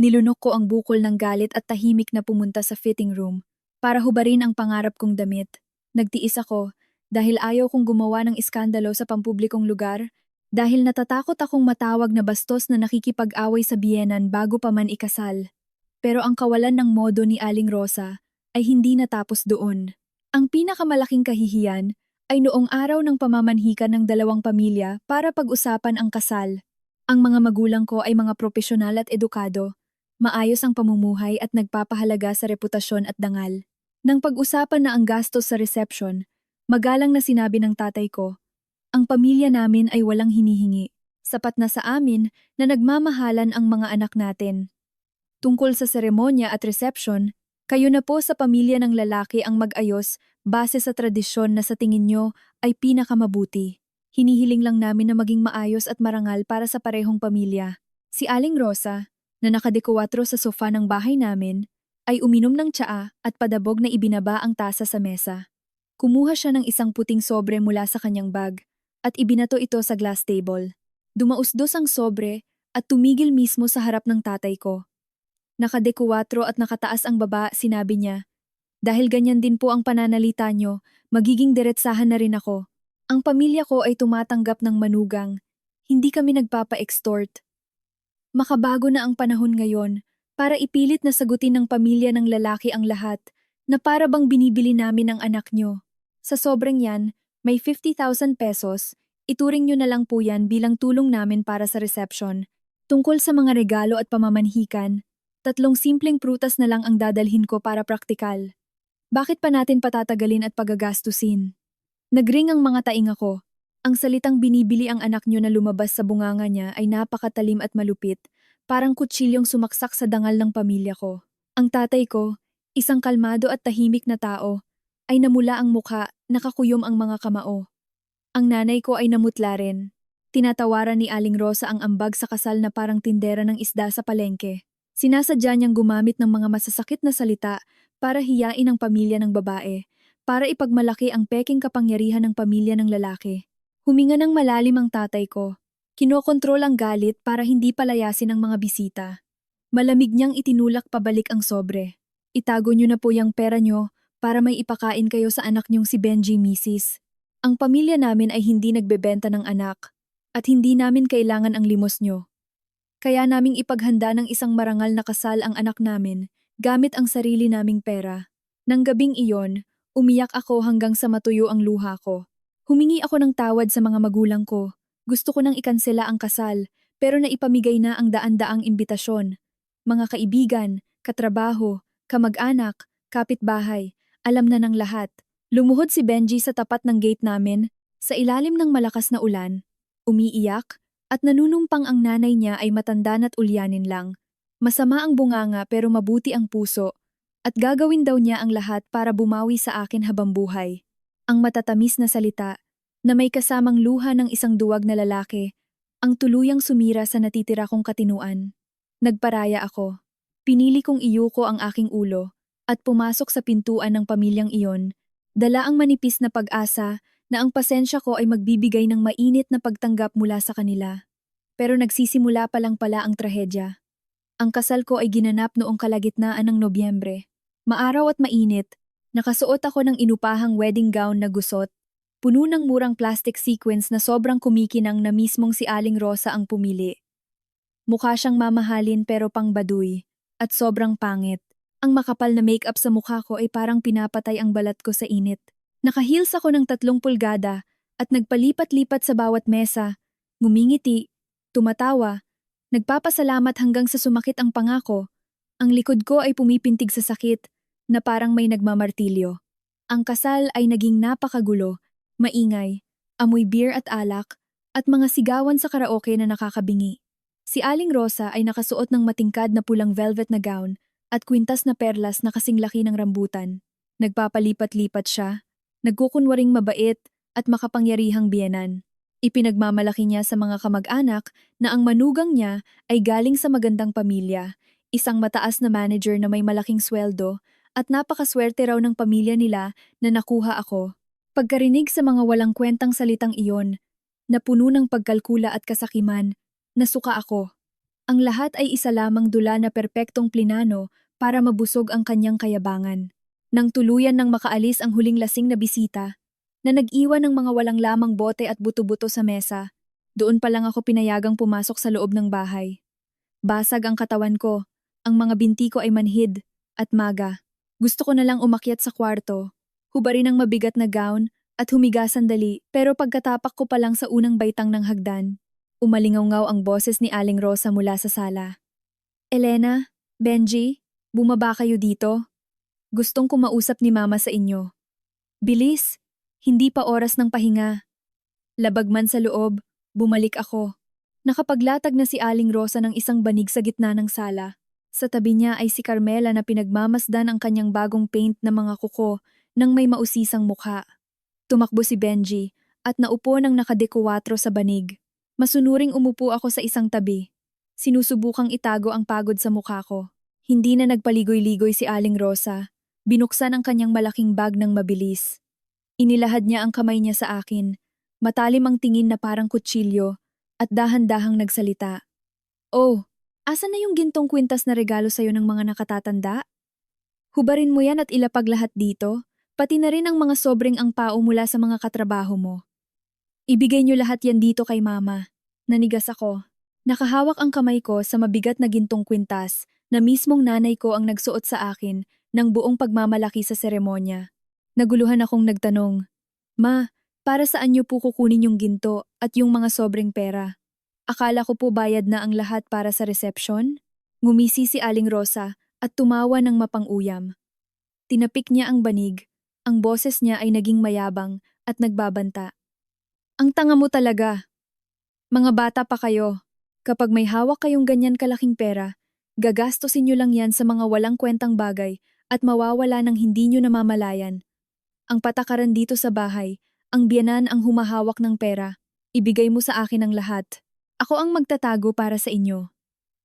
Nilunok ko ang bukol ng galit at tahimik na pumunta sa fitting room para hubarin ang pangarap kong damit. Nagtiis ako dahil ayaw kong gumawa ng iskandalo sa pampublikong lugar, dahil natatakot akong matawag na bastos na nakikipag-away sa biyenan bago pa man ikasal. Pero ang kawalan ng modo ni Aling Rosa ay hindi natapos doon. Ang pinakamalaking kahihiyan ay noong araw ng pamamanhikan ng dalawang pamilya para pag-usapan ang kasal. Ang mga magulang ko ay mga propesyonal at edukado, maayos ang pamumuhay at nagpapahalaga sa reputasyon at dangal. Nang pag-usapan na ang gastos sa reception, magalang na sinabi ng tatay ko, ang pamilya namin ay walang hinihingi. Sapat na sa amin na nagmamahalan ang mga anak natin. Tungkol sa seremonya at reception, kayo na po sa pamilya ng lalaki ang mag-ayos base sa tradisyon na sa tingin nyo ay pinakamabuti. Hinihiling lang namin na maging maayos at marangal para sa parehong pamilya. Si Aling Rosa, na nakadekuwatro sa sofa ng bahay namin, ay uminom ng tsaa at padabog na ibinaba ang tasa sa mesa. Kumuha siya ng isang puting sobre mula sa kanyang bag at ibinato ito sa glass table. Dumausdos ang sobre at tumigil mismo sa harap ng tatay ko. Nakadekuwatro at nakataas ang baba, sinabi niya. Dahil ganyan din po ang pananalita nyo, magiging diretsahan na rin ako. Ang pamilya ko ay tumatanggap ng manugang. Hindi kami nagpapa-extort. Makabago na ang panahon ngayon para ipilit na sagutin ng pamilya ng lalaki ang lahat na para bang binibili namin ang anak nyo. Sa sobrang yan, may 50,000 pesos, ituring nyo na lang po yan bilang tulong namin para sa reception. Tungkol sa mga regalo at pamamanhikan, 3 simpleng prutas na lang ang dadalhin ko para praktikal. Bakit pa natin patatagalin at pagagastusin? Nagring ang mga taing ako. Ang salitang binibili ang anak nyo na lumabas sa bunganga niya ay napakatalim at malupit, parang kutsilyong sumaksak sa dangal ng pamilya ko. Ang tatay ko, isang kalmado at tahimik na tao, ay namula ang mukha, nakakuyom ang mga kamao. Ang nanay ko ay namutla rin. Tinatawaran ni Aling Rosa ang ambag sa kasal na parang tindera ng isda sa palengke. Sinasadya niyang gumamit ng mga masasakit na salita para hiyain ang pamilya ng babae, para ipagmalaki ang peking kapangyarihan ng pamilya ng lalaki. Huminga ng malalim ang tatay ko. Kinokontrol ang galit para hindi palayasin ang mga bisita. Malamig niyang itinulak pabalik ang sobre. Itago niyo na po yung pera niyo para may ipakain kayo sa anak niyong si Benji, Mrs. Ang pamilya namin ay hindi nagbebenta ng anak at hindi namin kailangan ang limos niyo. Kaya naming ipaghanda ng isang marangal na kasal ang anak namin gamit ang sarili naming pera. Nang gabing iyon, umiyak ako hanggang sa matuyo ang luha ko. Humingi ako ng tawad sa mga magulang ko. Gusto ko nang ikansela ang kasal, pero naipamigay na ang daan-daang imbitasyon. Mga kaibigan, katrabaho, kamag-anak, kapitbahay, alam na ng lahat. Lumuhod si Benji sa tapat ng gate namin, sa ilalim ng malakas na ulan. Umiiyak, at nanunumpang ang nanay niya ay matanda na't ulyanin lang. Masama ang bunganga pero mabuti ang puso. At gagawin daw niya ang lahat para bumawi sa akin habang buhay. Ang matatamis na salita, na may kasamang luha ng isang duwag na lalaki, ang tuluyang sumira sa natitira kong katinuan. Nagparaya ako. Pinili kong iyuko ang aking ulo at pumasok sa pintuan ng pamilyang iyon, dala ang manipis na pag-asa na ang pasensya ko ay magbibigay ng mainit na pagtanggap mula sa kanila. Pero nagsisimula pa lang pala ang trahedya. Ang kasal ko ay ginanap noong kalagitnaan ng Nobyembre. Maaraw at mainit, nakasuot ako ng inupahang wedding gown na gusot, puno ng murang plastic sequins na sobrang kumikinang na mismong si Aling Rosa ang pumili. Mukha siyang mamahalin pero pangbaduy, at sobrang pangit. Ang makapal na makeup sa mukha ko ay parang pinapatay ang balat ko sa init. Nakaheels ako ng 3 pulgada at nagpalipat-lipat sa bawat mesa, ngumingiti, tumatawa, nagpapasalamat hanggang sa sumakit ang pangako. Ang likod ko ay pumipintig sa sakit na parang may nagmamartilyo. Ang kasal ay naging napakagulo, maingay, amoy beer at alak, at mga sigawan sa karaoke na nakakabingi. Si Aling Rosa ay nakasuot ng matingkad na pulang velvet na gown at kwintas na perlas na kasing laki ng rambutan. Nagpapalipat-lipat siya, nagkukunwaring mabait at makapangyarihang biyenan. Ipinagmamalaki niya sa mga kamag-anak na ang manugang niya ay galing sa magandang pamilya, isang mataas na manager na may malaking sweldo, at napakaswerte raw ng pamilya nila na nakuha ako. Pagkarinig sa mga walang kwentang salitang iyon, na puno ng pagkalkula at kasakiman, nasuka ako. Ang lahat ay isa lamang dula na perpektong plinano para mabusog ang kanyang kayabangan. Nang tuluyan ng makaalis ang huling lasing na bisita, na nag-iwan ng mga walang lamang bote at buto-buto sa mesa, doon pa lang ako pinayagang pumasok sa loob ng bahay. Basag ang katawan ko, ang mga binti ko ay manhid at maga. Gusto ko na lang umakyat sa kwarto, hubarin ang mabigat na gown at humiga sandali, pero pagkatapak ko pa lang sa unang baitang ng hagdan, umalingaw-ngaw ang boses ni Aling Rosa mula sa sala. Elena, Benji, bumaba kayo dito. Gustong kumausap ni Mama sa inyo. Bilis, hindi pa oras ng pahinga. Labag man sa loob, bumalik ako. Nakapaglatag na si Aling Rosa ng isang banig sa gitna ng sala. Sa tabi niya ay si Carmela na pinagmamasdan ang kanyang bagong paint na mga kuko nang may mausisang mukha. Tumakbo si Benji at naupo ng nakadekuwatro sa banig. Masunuring umupo ako sa isang tabi. Sinusubukang itago ang pagod sa mukha ko. Hindi na nagpaligoy-ligoy si Aling Rosa. Binuksan ang kanyang malaking bag ng mabilis. Inilahad niya ang kamay niya sa akin. Matalim ang tingin na parang kutsilyo at dahan-dahang nagsalita. Oh, asan na yung gintong kwintas na regalo sa'yo ng mga nakatatanda? Hubarin mo yan at ilapag lahat dito, pati na rin ang mga sobreng angpao mula sa mga katrabaho mo. Ibigay niyo lahat yan dito kay Mama. Nanigas ako. Nakahawak ang kamay ko sa mabigat na gintong kwintas na mismong nanay ko ang nagsuot sa akin ng buong pagmamalaki sa seremonya. Naguluhan akong nagtanong, Ma, para saan niyo po kukunin yung ginto at yung mga sobreng pera? Akala ko po bayad na ang lahat para sa reception? Ngumisi si Aling Rosa at tumawa ng mapang-uyam. Tinapik niya ang banig, ang boses niya ay naging mayabang at nagbabanta. Ang tanga mo talaga. Mga bata pa kayo. Kapag may hawak kayong ganyan kalaking pera, gagastusin niyo lang yan sa mga walang kwentang bagay at mawawala ng hindi niyo namamalayan. Ang patakaran dito sa bahay, ang biyenan ang humahawak ng pera. Ibigay mo sa akin ang lahat. Ako ang magtatago para sa inyo.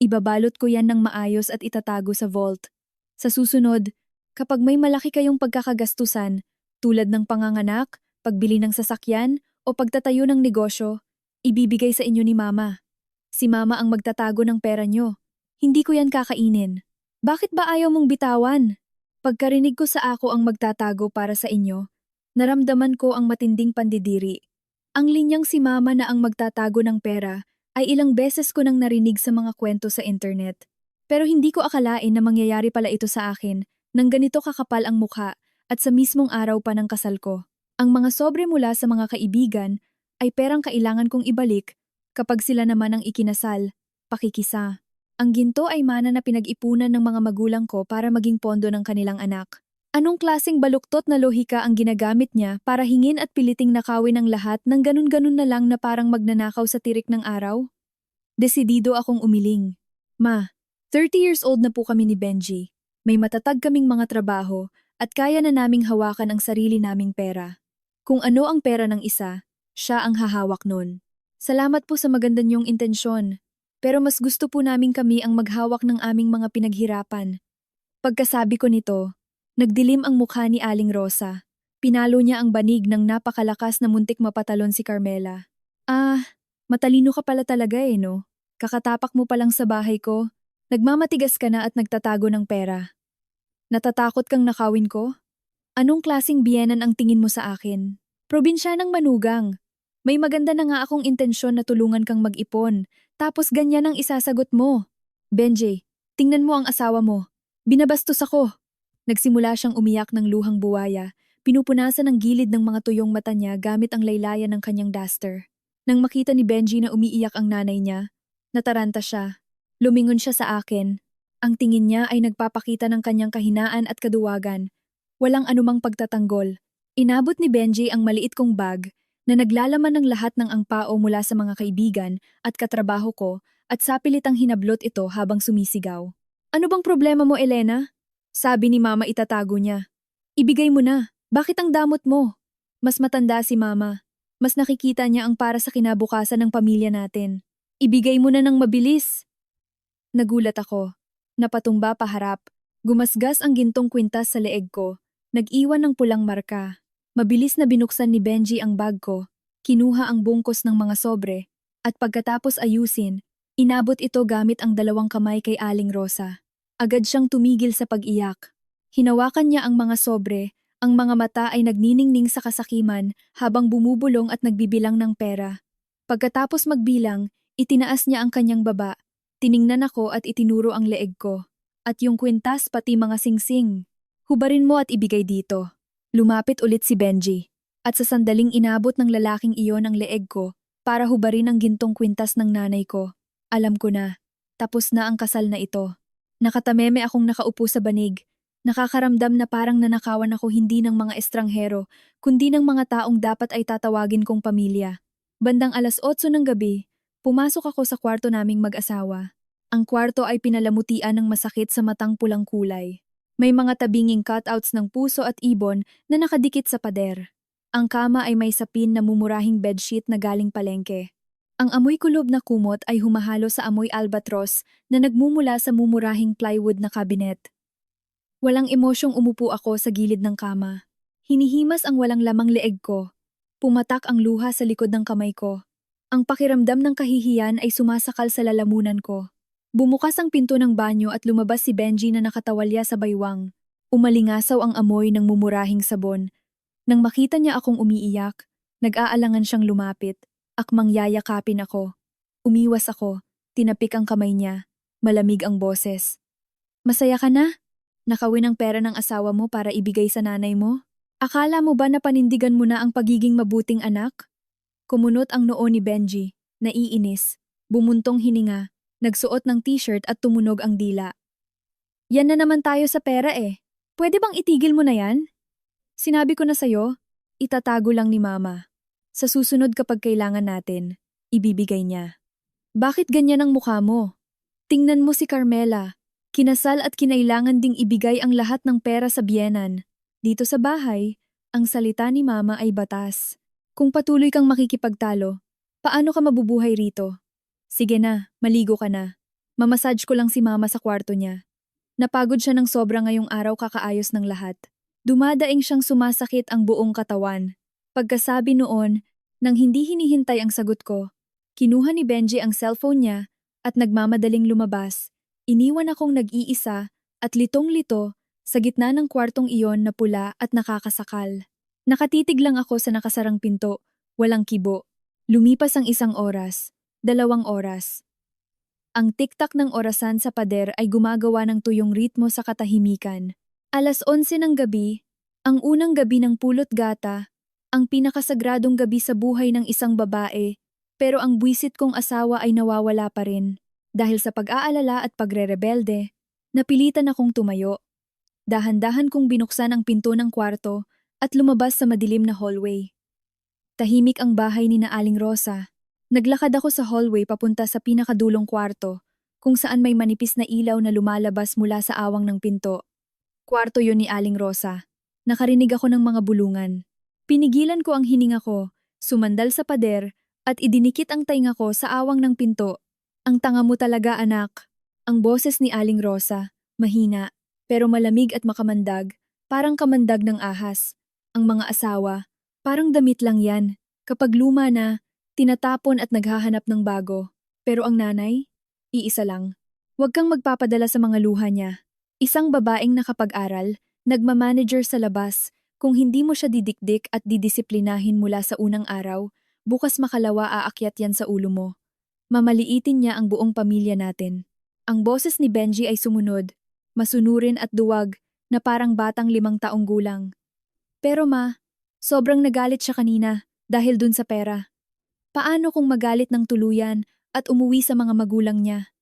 Ibabalot ko yan ng maayos at itatago sa vault. Sa susunod, kapag may malaki kayong pagkakagastusan, tulad ng panganganak, pagbili ng sasakyan, o pagtatayo ng negosyo, ibibigay sa inyo ni Mama. Si Mama ang magtatago ng pera nyo. Hindi ko yan kakainin. Bakit ba ayaw mong bitawan? Pagkarinig ko sa ako ang magtatago para sa inyo, naramdaman ko ang matinding pandidiri. Ang linyang si Mama na ang magtatago ng pera ay ilang beses ko nang narinig sa mga kwento sa internet. Pero hindi ko akalain na mangyayari pala ito sa akin nang ganito kakapal ang mukha at sa mismong araw pa ng kasal ko. Ang mga sobre mula sa mga kaibigan ay perang kailangan kong ibalik kapag sila naman ang ikinasal, pakikisa. Ang ginto ay mana na pinag-ipunan ng mga magulang ko para maging pondo ng kanilang anak. Anong klaseng baluktot na lohika ang ginagamit niya para hingin at piliting nakawin ang lahat ng ganun-ganun na lang na parang magnanakaw sa tirik ng araw? Desidido akong umiling. Ma, 30 years old na po kami ni Benji. May matatag kaming mga trabaho at kaya na naming hawakan ang sarili naming pera. Kung ano ang pera ng isa, siya ang hahawak nun. Salamat po sa maganda niyong intensyon, pero mas gusto po namin kami ang maghawak ng aming mga pinaghirapan. Pagkasabi ko nito, nagdilim ang mukha ni Aling Rosa. Pinalo niya ang banig ng napakalakas na muntik mapatalon si Carmela. Ah, matalino ka pala talaga no? Kakatapak mo pa lang sa bahay ko. Nagmamatigas ka na at nagtatago ng pera. Natatakot kang nakawin ko? Anong klaseng biyenan ang tingin mo sa akin? Probinsyanang manugang. May maganda na nga akong intensyon na tulungan kang mag-ipon, tapos ganyan ang isasagot mo. Benji, tingnan mo ang asawa mo. Binabastos ako. Nagsimula siyang umiyak ng luhang buwaya, pinupunasan ang gilid ng mga tuyong mata niya gamit ang laylayan ng kanyang duster. Nang makita ni Benji na umiiyak ang nanay niya, nataranta siya. Lumingon siya sa akin. Ang tingin niya ay nagpapakita ng kanyang kahinaan at kaduwagan. Walang anumang pagtatanggol. Inabot ni Benji ang maliit kong bag na naglalaman ng lahat ng angpao mula sa mga kaibigan at katrabaho ko at sapilitang hinablot ito habang sumisigaw. Ano bang problema mo, Elena? Sabi ni Mama itatago niya. Ibigay mo na. Bakit ang damot mo? Mas matanda si Mama. Mas nakikita niya ang para sa kinabukasan ng pamilya natin. Ibigay mo na ng mabilis. Nagulat ako. Napatumba paharap. Gumasgas ang gintong kwintas sa leeg ko. Nag-iwan ng pulang marka. Mabilis na binuksan ni Benji ang bag ko. Kinuha ang bungkos ng mga sobre. At pagkatapos ayusin, inabot ito gamit ang dalawang kamay kay Aling Rosa. Agad siyang tumigil sa pag-iyak. Hinawakan niya ang mga sobre. Ang mga mata ay nagniningning sa kasakiman habang bumubulong at nagbibilang ng pera. Pagkatapos magbilang, itinaas niya ang kanyang baba. Tiningnan ako at itinuro ang leeg ko. At yung kwintas pati mga singsing. Hubarin mo at ibigay dito. Lumapit ulit si Benji. At sa sandaling inabot ng lalaking iyon ang leeg ko para hubarin ang gintong kwintas ng nanay ko. Alam ko na. Tapos na ang kasal na ito. Nakatameme akong nakaupo sa banig. Nakakaramdam na parang nanakawan ako hindi ng mga estranghero, kundi ng mga taong dapat ay tatawagin kong pamilya. Bandang 8:00 ng gabi, pumasok ako sa kwarto naming mag-asawa. Ang kwarto ay pinalamutian ng masakit sa matang pulang kulay. May mga tabinging cutouts ng puso at ibon na nakadikit sa pader. Ang kama ay may sapin na mumurahing bedsheet na galing palengke. Ang amoy kulob na kumot ay humahalo sa amoy albatros na nagmumula sa mumurahing plywood na kabinet. Walang emosyong umupo ako sa gilid ng kama. Hinihimas ang walang lamang leeg ko. Pumatak ang luha sa likod ng kamay ko. Ang pakiramdam ng kahihiyan ay sumasakal sa lalamunan ko. Bumukas ang pinto ng banyo at lumabas si Benji na nakatawalya sa baywang. Umalingasaw ang amoy ng mumurahing sabon. Nang makita niya akong umiiyak, nag-aalangan siyang lumapit. Akmang yayakapin ako. Umiwas ako. Tinapik ang kamay niya. Malamig ang boses. Masaya ka na? Nakawin ang pera ng asawa mo para ibigay sa nanay mo? Akala mo ba na panindigan mo na ang pagiging mabuting anak? Kumunot ang noo ni Benji, naiinis, bumuntong hininga, nagsuot ng t-shirt at tumunog ang dila. Yan na naman tayo sa pera eh. Pwede bang itigil mo na yan? Sinabi ko na sa'yo, itatago lang ni Mama. Sa susunod kapag kailangan natin, ibibigay niya. Bakit ganyan ang mukha mo? Tingnan mo si Carmela. Kinasal at kinailangan ding ibigay ang lahat ng pera sa biyenan. Dito sa bahay, ang salita ni Mama ay batas. Kung patuloy kang makikipagtalo, paano ka mabubuhay rito? Sige na, maligo ka na. Mamassage ko lang si Mama sa kwarto niya. Napagod siya ng sobra ngayong araw kakaayos ng lahat. Dumadaing siyang sumasakit ang buong katawan. Pagkasabi noon, nang hindi hinihintay ang sagot ko, kinuha ni Benji ang cellphone niya at nagmamadaling lumabas. Iniwan akong nag-iisa at litong-lito sa gitna ng kwartong iyon na pula at nakakasakal. Nakatitig lang ako sa nakasarang pinto, walang kibo. Lumipas ang 1 oras, 2 oras. Ang tiktak ng orasan sa pader ay gumagawa ng tuyong ritmo sa katahimikan. 11:00 ng gabi, ang unang gabi ng pulot gata, ang pinakasagradong gabi sa buhay ng isang babae, pero ang buwisit kong asawa ay nawawala pa rin. Dahil sa pag-aalala at pagre-rebelde, napilitan akong tumayo. Dahan-dahan kong binuksan ang pinto ng kwarto at lumabas sa madilim na hallway. Tahimik ang bahay ni na Aling Rosa. Naglakad ako sa hallway papunta sa pinakadulong kwarto, kung saan may manipis na ilaw na lumalabas mula sa awang ng pinto. Kwarto yun ni Aling Rosa. Nakarinig ako ng mga bulungan. Pinigilan ko ang hininga ko, sumandal sa pader, at idinikit ang tainga ko sa awang ng pinto. Ang tanga mo talaga, anak. Ang boses ni Aling Rosa, mahina, pero malamig at makamandag, parang kamandag ng ahas. Ang mga asawa, parang damit lang yan. Kapag luma na, tinatapon at naghahanap ng bago. Pero ang nanay, iisa lang. Huwag kang magpapadala sa mga luha niya. Isang babaeng nakapag-aral, nagmamanager sa labas, kung hindi mo siya didikdik at didisiplinahin mula sa unang araw, bukas makalawa aakyat yan sa ulo mo. Mamaliitin niya ang buong pamilya natin. Ang boses ni Benji ay sumunod, masunurin at duwag, na parang batang 5 taong gulang. Pero ma, sobrang nagalit siya kanina dahil dun sa pera. Paano kung magalit ng tuluyan at umuwi sa mga magulang niya?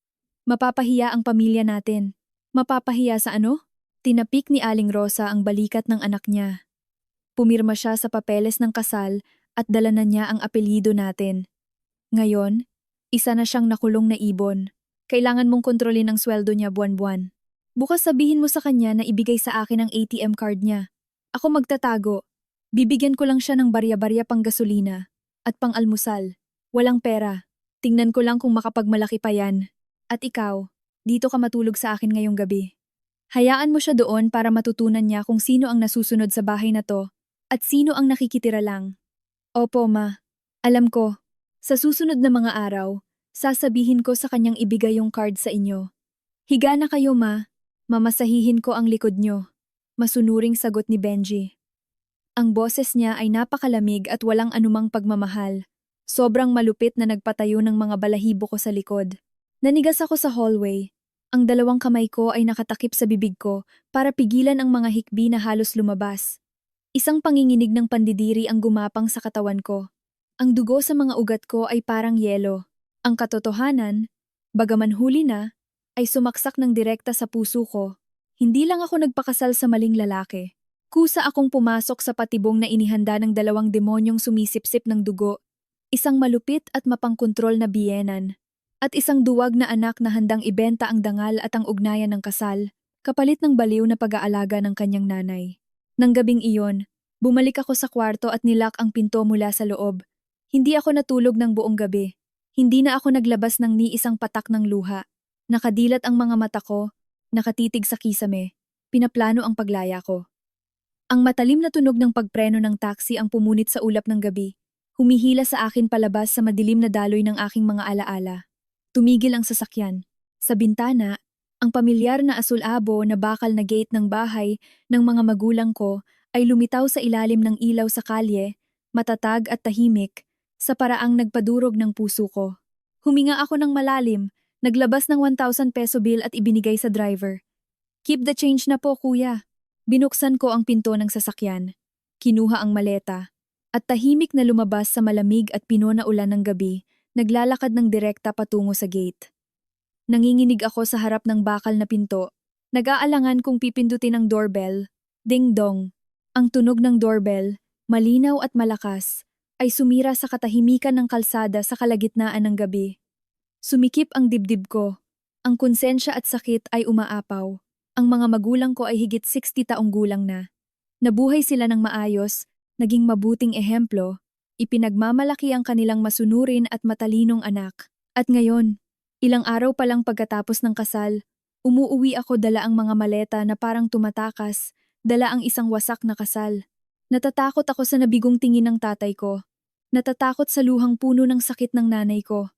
Mapapahiya ang pamilya natin. Mapapahiya sa ano? Tinapik ni Aling Rosa ang balikat ng anak niya. Pumirma siya sa papeles ng kasal at dala na niya ang apelyido natin. Ngayon, isa na siyang nakulong na ibon. Kailangan mong kontrolin ang sweldo niya buwan-buwan. Bukas sabihin mo sa kanya na ibigay sa akin ang ATM card niya. Ako magtatago. Bibigyan ko lang siya ng barya-barya pang gasolina at pang almusal. Walang pera. Tingnan ko lang kung makapagmalaki pa yan. At ikaw, dito ka matulog sa akin ngayong gabi. Hayaan mo siya doon para matutunan niya kung sino ang nasusunod sa bahay na to at sino ang nakikitira lang. Opo, ma. Alam ko. Sa susunod na mga araw, sasabihin ko sa kanyang ibigay yung card sa inyo. Higa na kayo, ma. Mamasahihin ko ang likod nyo. Masunuring sagot ni Benji. Ang boses niya ay napakalamig at walang anumang pagmamahal. Sobrang malupit na nagpatayo ng mga balahibo ko sa likod. Nanigas ako sa hallway. Ang 2 kamay ko ay nakatakip sa bibig ko para pigilan ang mga hikbi na halos lumabas. Isang panginginig ng pandidiri ang gumapang sa katawan ko. Ang dugo sa mga ugat ko ay parang yelo. Ang katotohanan, bagaman huli na, ay sumaksak ng direkta sa puso ko. Hindi lang ako nagpakasal sa maling lalaki. Kusa akong pumasok sa patibong na inihanda ng 2 demonyong sumisipsip ng dugo. Isang malupit at mapangkontrol na biyenan. At isang duwag na anak na handang ibenta ang dangal at ang ugnayan ng kasal, kapalit ng baliw na pag-aalaga ng kanyang nanay. Nang gabing iyon, bumalik ako sa kwarto at nilak ang pinto mula sa loob. Hindi ako natulog ng buong gabi. Hindi na ako naglabas ng ni isang patak ng luha. Nakadilat ang mga mata ko, nakatitig sa kisame. Pinaplano ang paglaya ko. Ang matalim na tunog ng pagpreno ng taxi ang pumunit sa ulap ng gabi. Humihila sa akin palabas sa madilim na daloy ng aking mga alaala. Tumigil ang sasakyan. Sa bintana, ang pamilyar na asul-abo na bakal na gate ng bahay ng mga magulang ko ay lumitaw sa ilalim ng ilaw sa kalye, matatag at tahimik, sa paraang nagpadurog ng puso ko. Huminga ako ng malalim, naglabas ng 1,000 peso bill at ibinigay sa driver. Keep the change na po, kuya. Binuksan ko ang pinto ng sasakyan. Kinuha ang maleta. At tahimik na lumabas sa malamig at pino na ulan ng gabi, naglalakad ng direkta patungo sa gate. Nanginginig ako sa harap ng bakal na pinto. Nag-aalangan kung pipindutin ang doorbell. Ding-dong. Ang tunog ng doorbell, malinaw at malakas, ay sumira sa katahimikan ng kalsada sa kalagitnaan ng gabi. Sumikip ang dibdib ko. Ang konsensya at sakit ay umaapaw. Ang mga magulang ko ay higit 60 taong gulang na. Nabuhay sila ng maayos, naging mabuting ehemplo, ipinagmamalaki ang kanilang masunurin at matalinong anak. At ngayon, ilang araw pa lang pagkatapos ng kasal, umuuwi ako dala ang mga maleta na parang tumatakas, dala ang isang wasak na kasal. Natatakot ako sa nabigong tingin ng tatay ko. Natatakot sa luhang puno ng sakit ng nanay ko.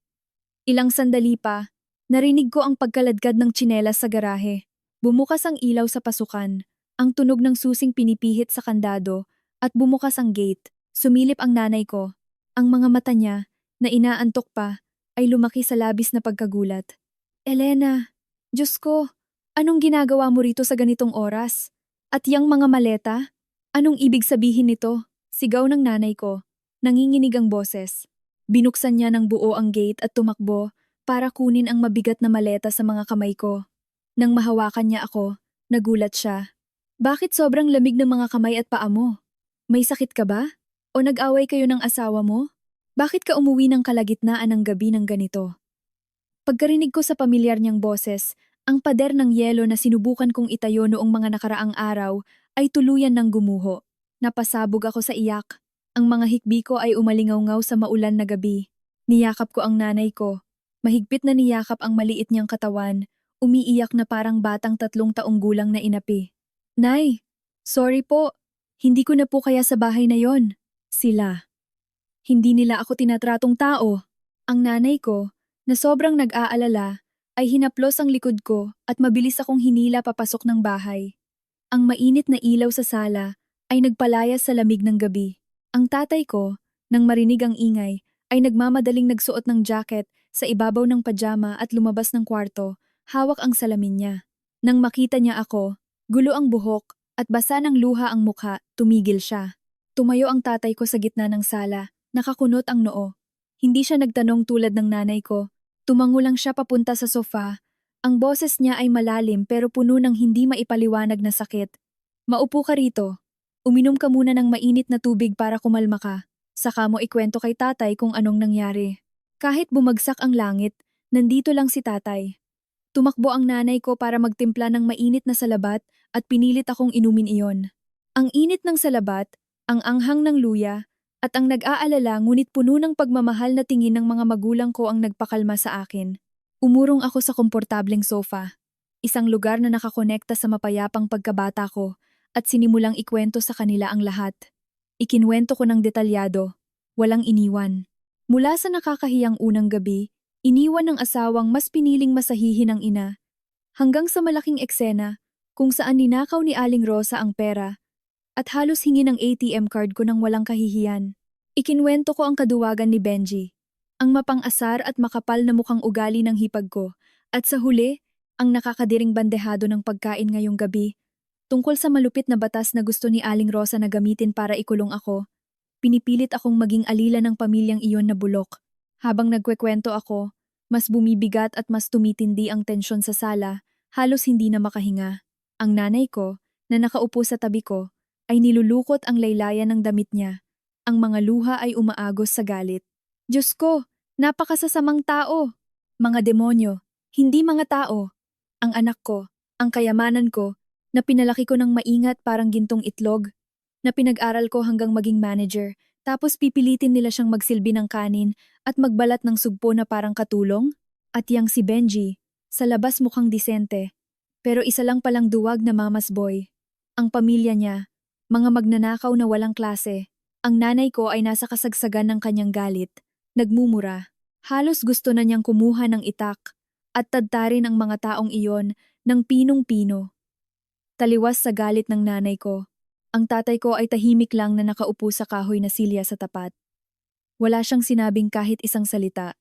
Ilang sandali pa, narinig ko ang pagkaladkad ng tsinelas sa garahe. Bumukas ang ilaw sa pasukan, ang tunog ng susing pinipihit sa kandado, at bumukas ang gate. Sumilip ang nanay ko. Ang mga mata niya, na inaantok pa, ay lumaki sa labis na pagkagulat. Elena, Diyos ko, anong ginagawa mo rito sa ganitong oras? At yang mga maleta? Anong ibig sabihin nito? Sigaw ng nanay ko. Nanginginig ang boses. Binuksan niya ng buo ang gate at tumakbo para kunin ang mabigat na maleta sa mga kamay ko. Nang mahawakan niya ako, nagulat siya. Bakit sobrang lamig ng mga kamay at paa mo? May sakit ka ba? O nag-away kayo ng asawa mo? Bakit ka umuwi ng kalagitnaan ng gabi ng ganito? Pagkarinig ko sa pamilyar niyang boses, Ang pader ng yelo na sinubukan kong itayo noong mga nakaraang araw ay tuluyan ng gumuho. Napasabog ako sa iyak. Ang mga hikbi ko ay umalingaw-ngaw sa maulan na gabi. Niyakap ko ang nanay ko. Mahigpit na niyakap ang maliit niyang katawan. Umiiyak na parang batang 3 taong gulang na inapi. Nay, sorry po. Hindi ko na po kaya sa bahay na yon. Sila. Hindi nila ako tinatratong tao. Ang nanay ko, na sobrang nag-aalala, ay hinaplos ang likod ko at mabilis akong hinila papasok ng bahay. Ang mainit na ilaw sa sala ay nagpalayas sa lamig ng gabi. Ang tatay ko, nang marinig ang ingay, ay nagmamadaling nagsuot ng jacket sa ibabaw ng pajama at lumabas ng kwarto, hawak ang salamin niya. Nang makita niya ako, gulo ang buhok at basa ng luha ang mukha, tumigil siya. Tumayo ang tatay ko sa gitna ng sala, nakakunot ang noo. Hindi siya nagtanong tulad ng nanay ko. Tumango lang siya papunta sa sofa. Ang boses niya ay malalim pero puno ng hindi maipaliwanag na sakit. Maupo ka rito. Uminom ka muna ng mainit na tubig para kumalma ka. Saka mo ikwento kay tatay kung anong nangyari. Kahit bumagsak ang langit, nandito lang si tatay. Tumakbo ang nanay ko para magtimpla ng mainit na salabat at pinilit akong inumin iyon. Ang init ng salabat, ang anghang ng luya, at ang nag-aalala ngunit puno ng pagmamahal na tingin ng mga magulang ko ang nagpakalma sa akin. Umurong ako sa komportableng sofa, isang lugar na nakakonekta sa mapayapang pagkabata ko, at sinimulang ikwento sa kanila ang lahat. Ikinwento ko ng detalyado, walang iniwan. Mula sa nakakahiyang unang gabi, iniwan ng asawang mas piniling masahihin ang ina, hanggang sa malaking eksena kung saan ninakaw ni Aling Rosa ang pera at halos hingi ng ATM card ko nang walang kahihiyan. Ikinwento ko ang kaduwagan ni Benji, ang mapang-asar at makapal na mukhang ugali ng hipag ko, at sa huli, ang nakakadiring bandehado ng pagkain ngayong gabi. Tungkol sa malupit na batas na gusto ni Aling Rosa na gamitin para ikulong ako, pinipilit akong maging alila ng pamilyang iyon na bulok. Habang nagkwekwento ako, mas bumibigat at mas tumitindi ang tensyon sa sala, halos hindi na makahinga. Ang nanay ko, na nakaupo sa tabi ko, ay nilulukot ang laylayan ng damit niya. Ang mga luha ay umaagos sa galit. Diyos ko, napakasasamang tao! Mga demonyo, hindi mga tao. Ang anak ko, ang kayamanan ko, na pinalaki ko ng maingat parang gintong itlog, na pinag-aral ko hanggang maging manager, tapos pipilitin nila siyang magsilbi ng kanin at magbalat ng sugpo na parang katulong? At yang si Benji, sa labas mukhang disente, pero isa lang palang duwag na mama's boy. Ang pamilya niya, mga magnanakaw na walang klase. Ang nanay ko ay nasa kasagsagan ng kanyang galit, nagmumura. Halos gusto na niyang kumuha ng itak at tadtarin ang mga taong iyon ng pinong-pino. Taliwas sa galit ng nanay ko, ang tatay ko ay tahimik lang na nakaupo sa kahoy na silya sa tapat. Wala siyang sinabing kahit isang salita.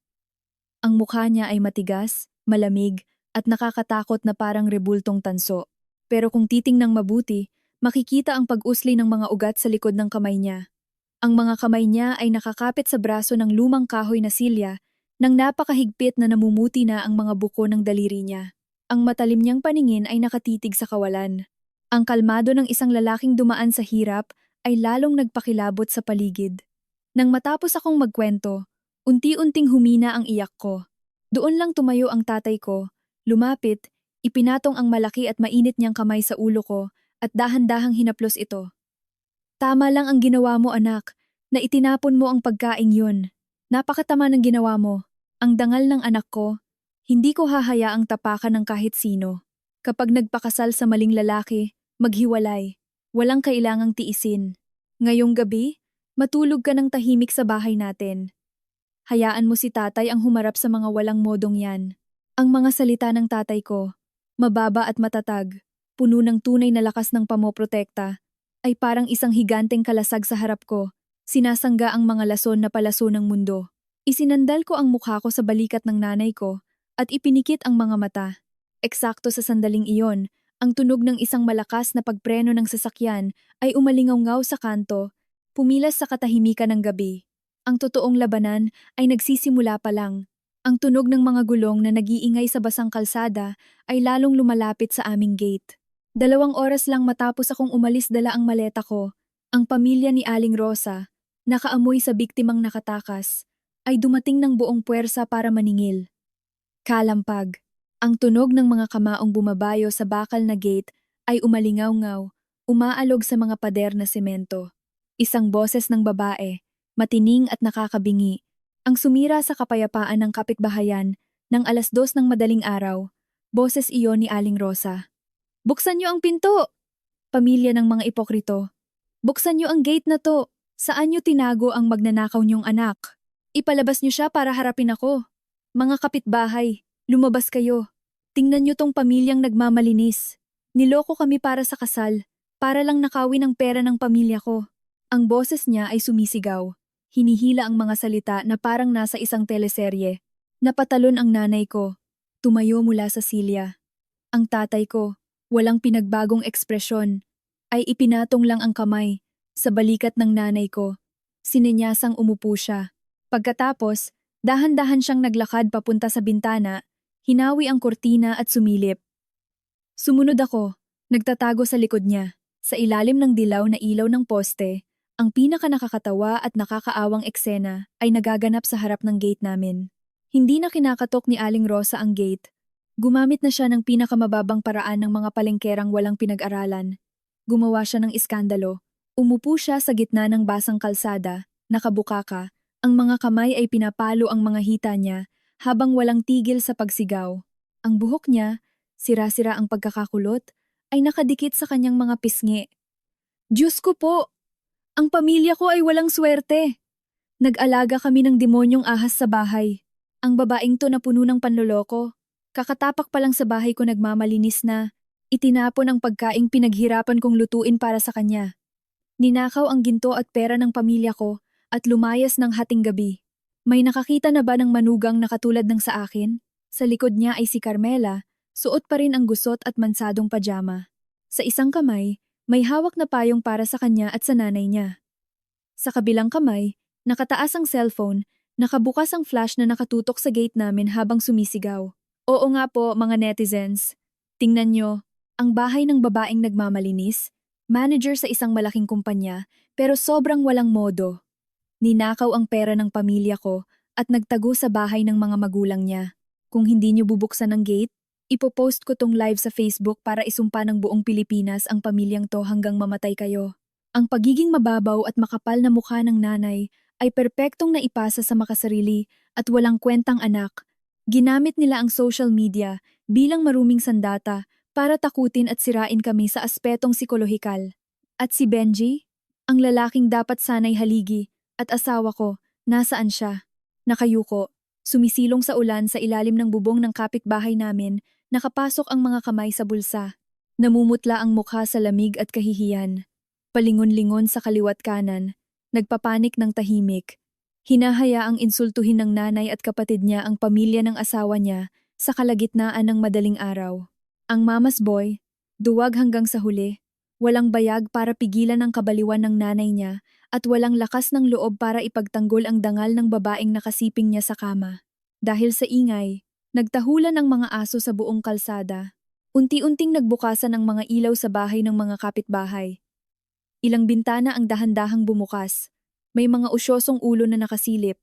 Ang mukha niya ay matigas, malamig, at nakakatakot na parang rebultong tanso. Pero kung titingnang mabuti, makikita ang pag-usli ng mga ugat sa likod ng kamay niya. Ang mga kamay niya ay nakakapit sa braso ng lumang kahoy na silya nang napakahigpit na namumuti na ang mga buko ng daliri niya. Ang matalim niyang paningin ay nakatitig sa kawalan. Ang kalmado ng isang lalaking dumaan sa hirap ay lalong nagpakilabot sa paligid. Nang matapos akong magkwento, unti-unting humina ang iyak ko. Doon lang tumayo ang tatay ko, lumapit, ipinatong ang malaki at mainit niyang kamay sa ulo ko at dahan-dahang hinaplos ito. Tama lang ang ginawa mo anak, na itinapon mo ang pagkaing yun. Napakatama ng ginawa mo. Ang dangal ng anak ko, hindi ko hahayaang tapakan ng kahit sino. Kapag nagpakasal sa maling lalaki, maghiwalay. Walang kailangang tiisin. Ngayong gabi, matulog ka ng tahimik sa bahay natin. Hayaan mo si tatay ang humarap sa mga walang modong yan. Ang mga salita ng tatay ko, mababa at matatag, puno ng tunay na lakas ng pamoprotekta, ay parang isang higanteng kalasag sa harap ko, sinasangga ang mga lason na palaso ng mundo. Isinandal ko ang mukha ko sa balikat ng nanay ko at ipinikit ang mga mata. Eksakto sa sandaling iyon, ang tunog ng isang malakas na pagpreno ng sasakyan ay umalingaw-ngaw sa kanto, pumilas sa katahimikan ng gabi. Ang totoong labanan ay nagsisimula pa lang. Ang tunog ng mga gulong na nag-iingay sa basang kalsada ay lalong lumalapit sa aming gate. 2 oras lang matapos akong umalis dala ang maleta ko, ang pamilya ni Aling Rosa, nakaamoy sa biktimang nakatakas, ay dumating ng buong puwersa para maningil. Kalampag. Ang tunog ng mga kamaong bumabayo sa bakal na gate ay umalingaw-ngaw, umaalog sa mga pader na semento. Isang boses ng babae, matining at nakakabingi, ang sumira sa kapayapaan ng kapitbahayan ng 2:00 ng madaling araw. Boses iyon ni Aling Rosa. "Buksan niyo ang pinto! Pamilya ng mga ipokrito. Buksan niyo ang gate na to! Saan niyo tinago ang magnanakaw niyong anak? Ipalabas niyo siya para harapin ako. Mga kapitbahay, lumabas kayo. Tingnan niyo tong pamilyang nagmamalinis. Niloko kami para sa kasal, para lang nakawin ang pera ng pamilya ko." Ang boses niya ay sumisigaw. Hinihila ang mga salita na parang nasa isang teleserye. Napatalon ang nanay ko. Tumayo mula sa silya. Ang tatay ko, walang pinagbagong ekspresyon, ay ipinatong lang ang kamay sa balikat ng nanay ko. Sinenyasang umupo siya. Pagkatapos, dahan-dahan siyang naglakad papunta sa bintana, hinawi ang kortina at sumilip. Sumunod ako, nagtatago sa likod niya. Sa ilalim ng dilaw na ilaw ng poste, ang pinaka-nakakatawa at nakakaawang eksena ay nagaganap sa harap ng gate namin. Hindi na kinakatok ni Aling Rosa ang gate. Gumamit na siya ng pinakamababang paraan ng mga palengkerang walang pinag-aralan. Gumawa siya ng iskandalo. Umupo siya sa gitna ng basang kalsada, nakabukaka, ang mga kamay ay pinapalo ang mga hita niya habang walang tigil sa pagsigaw. Ang buhok niya, sira-sira ang pagkakakulot, ay nakadikit sa kanyang mga pisngi. "Diyos ko po! Ang pamilya ko ay walang swerte. Nag-alaga kami ng demonyong ahas sa bahay. Ang babaeng to na puno ng panloloko. Kakatapak pa lang sa bahay ko nagmamalinis na. Itinapon ang pagkaing pinaghirapan kong lutuin para sa kanya. Ninakaw ang ginto at pera ng pamilya ko at lumayas ng hating gabi. May nakakita na ba ng manugang na katulad ng sa akin?" Sa likod niya ay si Carmela, suot pa rin ang gusot at mansadong pajama. Sa isang kamay, may hawak na payong para sa kanya at sa nanay niya. Sa kabilang kamay, nakataas ang cellphone, nakabukas ang flash na nakatutok sa gate namin habang sumisigaw. "Oo nga po, mga netizens. Tingnan nyo, ang bahay ng babaeng nagmamalinis, manager sa isang malaking kumpanya, pero sobrang walang modo. Ninakaw ang pera ng pamilya ko at nagtago sa bahay ng mga magulang niya. Kung hindi nyo bubuksan ang gate, ipopost ko tong live sa Facebook para isumpa ng buong Pilipinas ang pamilyang to hanggang mamatay kayo." Ang pagiging mababaw at makapal na mukha ng nanay ay perpektong naipasa sa makasarili at walang kwentang anak. Ginamit nila ang social media bilang maruming sandata para takutin at sirain kami sa aspetong psikolohikal. At si Benji, ang lalaking dapat sanay haligi, at asawa ko, nasaan siya? Nakayuko, sumisilong sa ulan sa ilalim ng bubong ng kapitbahay namin, nakapasok ang mga kamay sa bulsa. Namumutla ang mukha sa lamig at kahihiyan. Palingon-lingon sa kaliwat kanan, nagpapanik ng tahimik. Hinahayaang insultuhin ng nanay at kapatid niya ang pamilya ng asawa niya sa kalagitnaan ng madaling araw. Ang mama's boy, duwag hanggang sa huli, walang bayag para pigilan ang kabaliwan ng nanay niya at walang lakas ng loob para ipagtanggol ang dangal ng babaeng nakasiping niya sa kama. Dahil sa ingay, nagtahulan ang mga aso sa buong kalsada. Unti-unting nagbukasan ang mga ilaw sa bahay ng mga kapitbahay. Ilang bintana ang dahan-dahang bumukas. May mga usyosong ulo na nakasilip.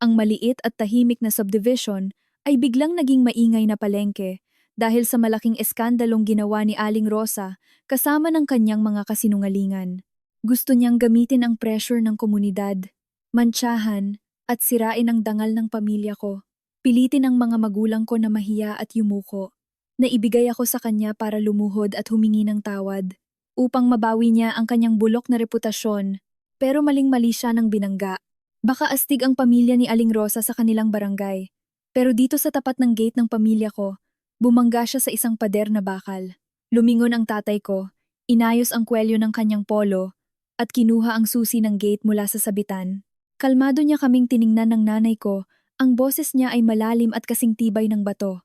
Ang maliit at tahimik na subdivision ay biglang naging maingay na palengke dahil sa malaking eskandalong ginawa ni Aling Rosa kasama ng kanyang mga kasinungalingan. Gusto niyang gamitin ang pressure ng komunidad, mantsahan at sirain ang dangal ng pamilya ko. Pilitin ang mga magulang ko na mahiya at yumuko. Naibigay ako sa kanya para lumuhod at humingi ng tawad, upang mabawi niya ang kanyang bulok na reputasyon, pero maling-mali siya ng binangga. Baka astig ang pamilya ni Aling Rosa sa kanilang barangay, pero dito sa tapat ng gate ng pamilya ko, bumangga siya sa isang pader na bakal. Lumingon ang tatay ko, inayos ang kwelyo ng kanyang polo, at kinuha ang susi ng gate mula sa sabitan. Kalmado niya kaming tiningnan ng nanay ko, ang boses niya ay malalim at kasing tibay ng bato.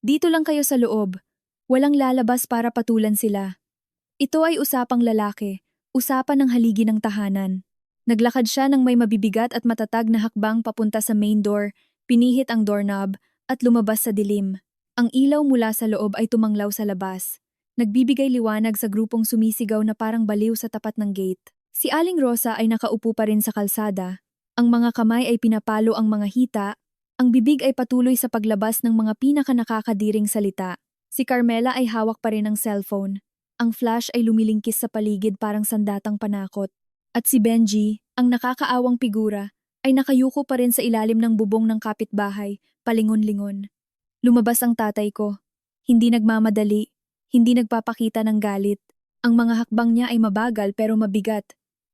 "Dito lang kayo sa loob, walang lalabas para patulan sila. Ito ay usapang lalaki, usapan ng haligi ng tahanan." Naglakad siya ng may mabibigat at matatag na hakbang papunta sa main door, pinihit ang doorknob, at lumabas sa dilim. Ang ilaw mula sa loob ay tumanglaw sa labas. Nagbibigay liwanag sa grupong sumisigaw na parang baliw sa tapat ng gate. Si Aling Rosa ay nakaupo pa rin sa kalsada. Ang mga kamay ay pinapalo ang mga hita, Ang bibig ay patuloy sa paglabas ng mga pinaka-nakakadiring salita. Si Carmela ay hawak pa rin ng cellphone. Ang flash ay lumilingkis sa paligid parang sandatang panakot. At si Benji, ang nakakaawang figura, ay nakayuko pa rin sa ilalim ng bubong ng kapitbahay, palingon-lingon. Lumabas ang tatay ko. Hindi nagmamadali, hindi nagpapakita ng galit. Ang mga hakbang niya ay mabagal pero mabigat.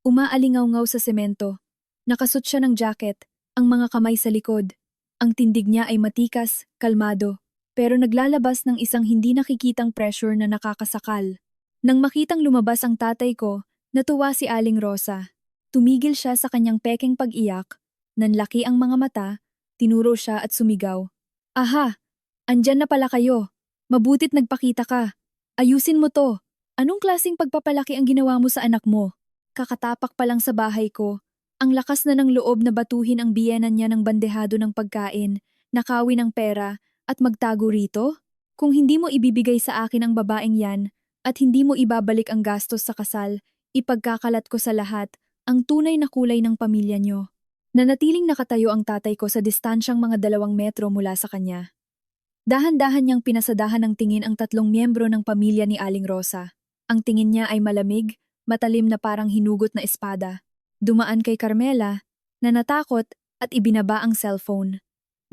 Umaalingaw-ngaw sa semento. Nakasut siya ng jacket, ang mga kamay sa likod. Ang tindig niya ay matikas, kalmado, pero naglalabas ng isang hindi nakikitang pressure na nakakasakal. Nang makitang lumabas ang tatay ko, natuwa si Aling Rosa. Tumigil siya sa kanyang pekeng pag-iyak, nanlaki ang mga mata, tinuro siya at sumigaw. Aha! Andyan na pala kayo. Mabutit nagpakita ka. Ayusin mo to. Anong klaseng pagpapalaki ang ginawa mo sa anak mo? Kakatapak pa lang sa bahay ko. Ang lakas na ng loob na batuhin ang biyenan niya ng bandehado ng pagkain, nakawi ng pera, at magtago rito? Kung hindi mo ibibigay sa akin ang babaeng yan, at hindi mo ibabalik ang gastos sa kasal, ipagkakalat ko sa lahat ang tunay na kulay ng pamilya niyo. Nanatiling nakatayo ang tatay ko sa distansyang mga 2 metro mula sa kanya. Dahan-dahan niyang pinasadahan ng tingin ang 3 miyembro ng pamilya ni Aling Rosa. Ang tingin niya ay malamig, matalim na parang hinugot na espada. Dumaan kay Carmela, na natakot at ibinaba ang cellphone.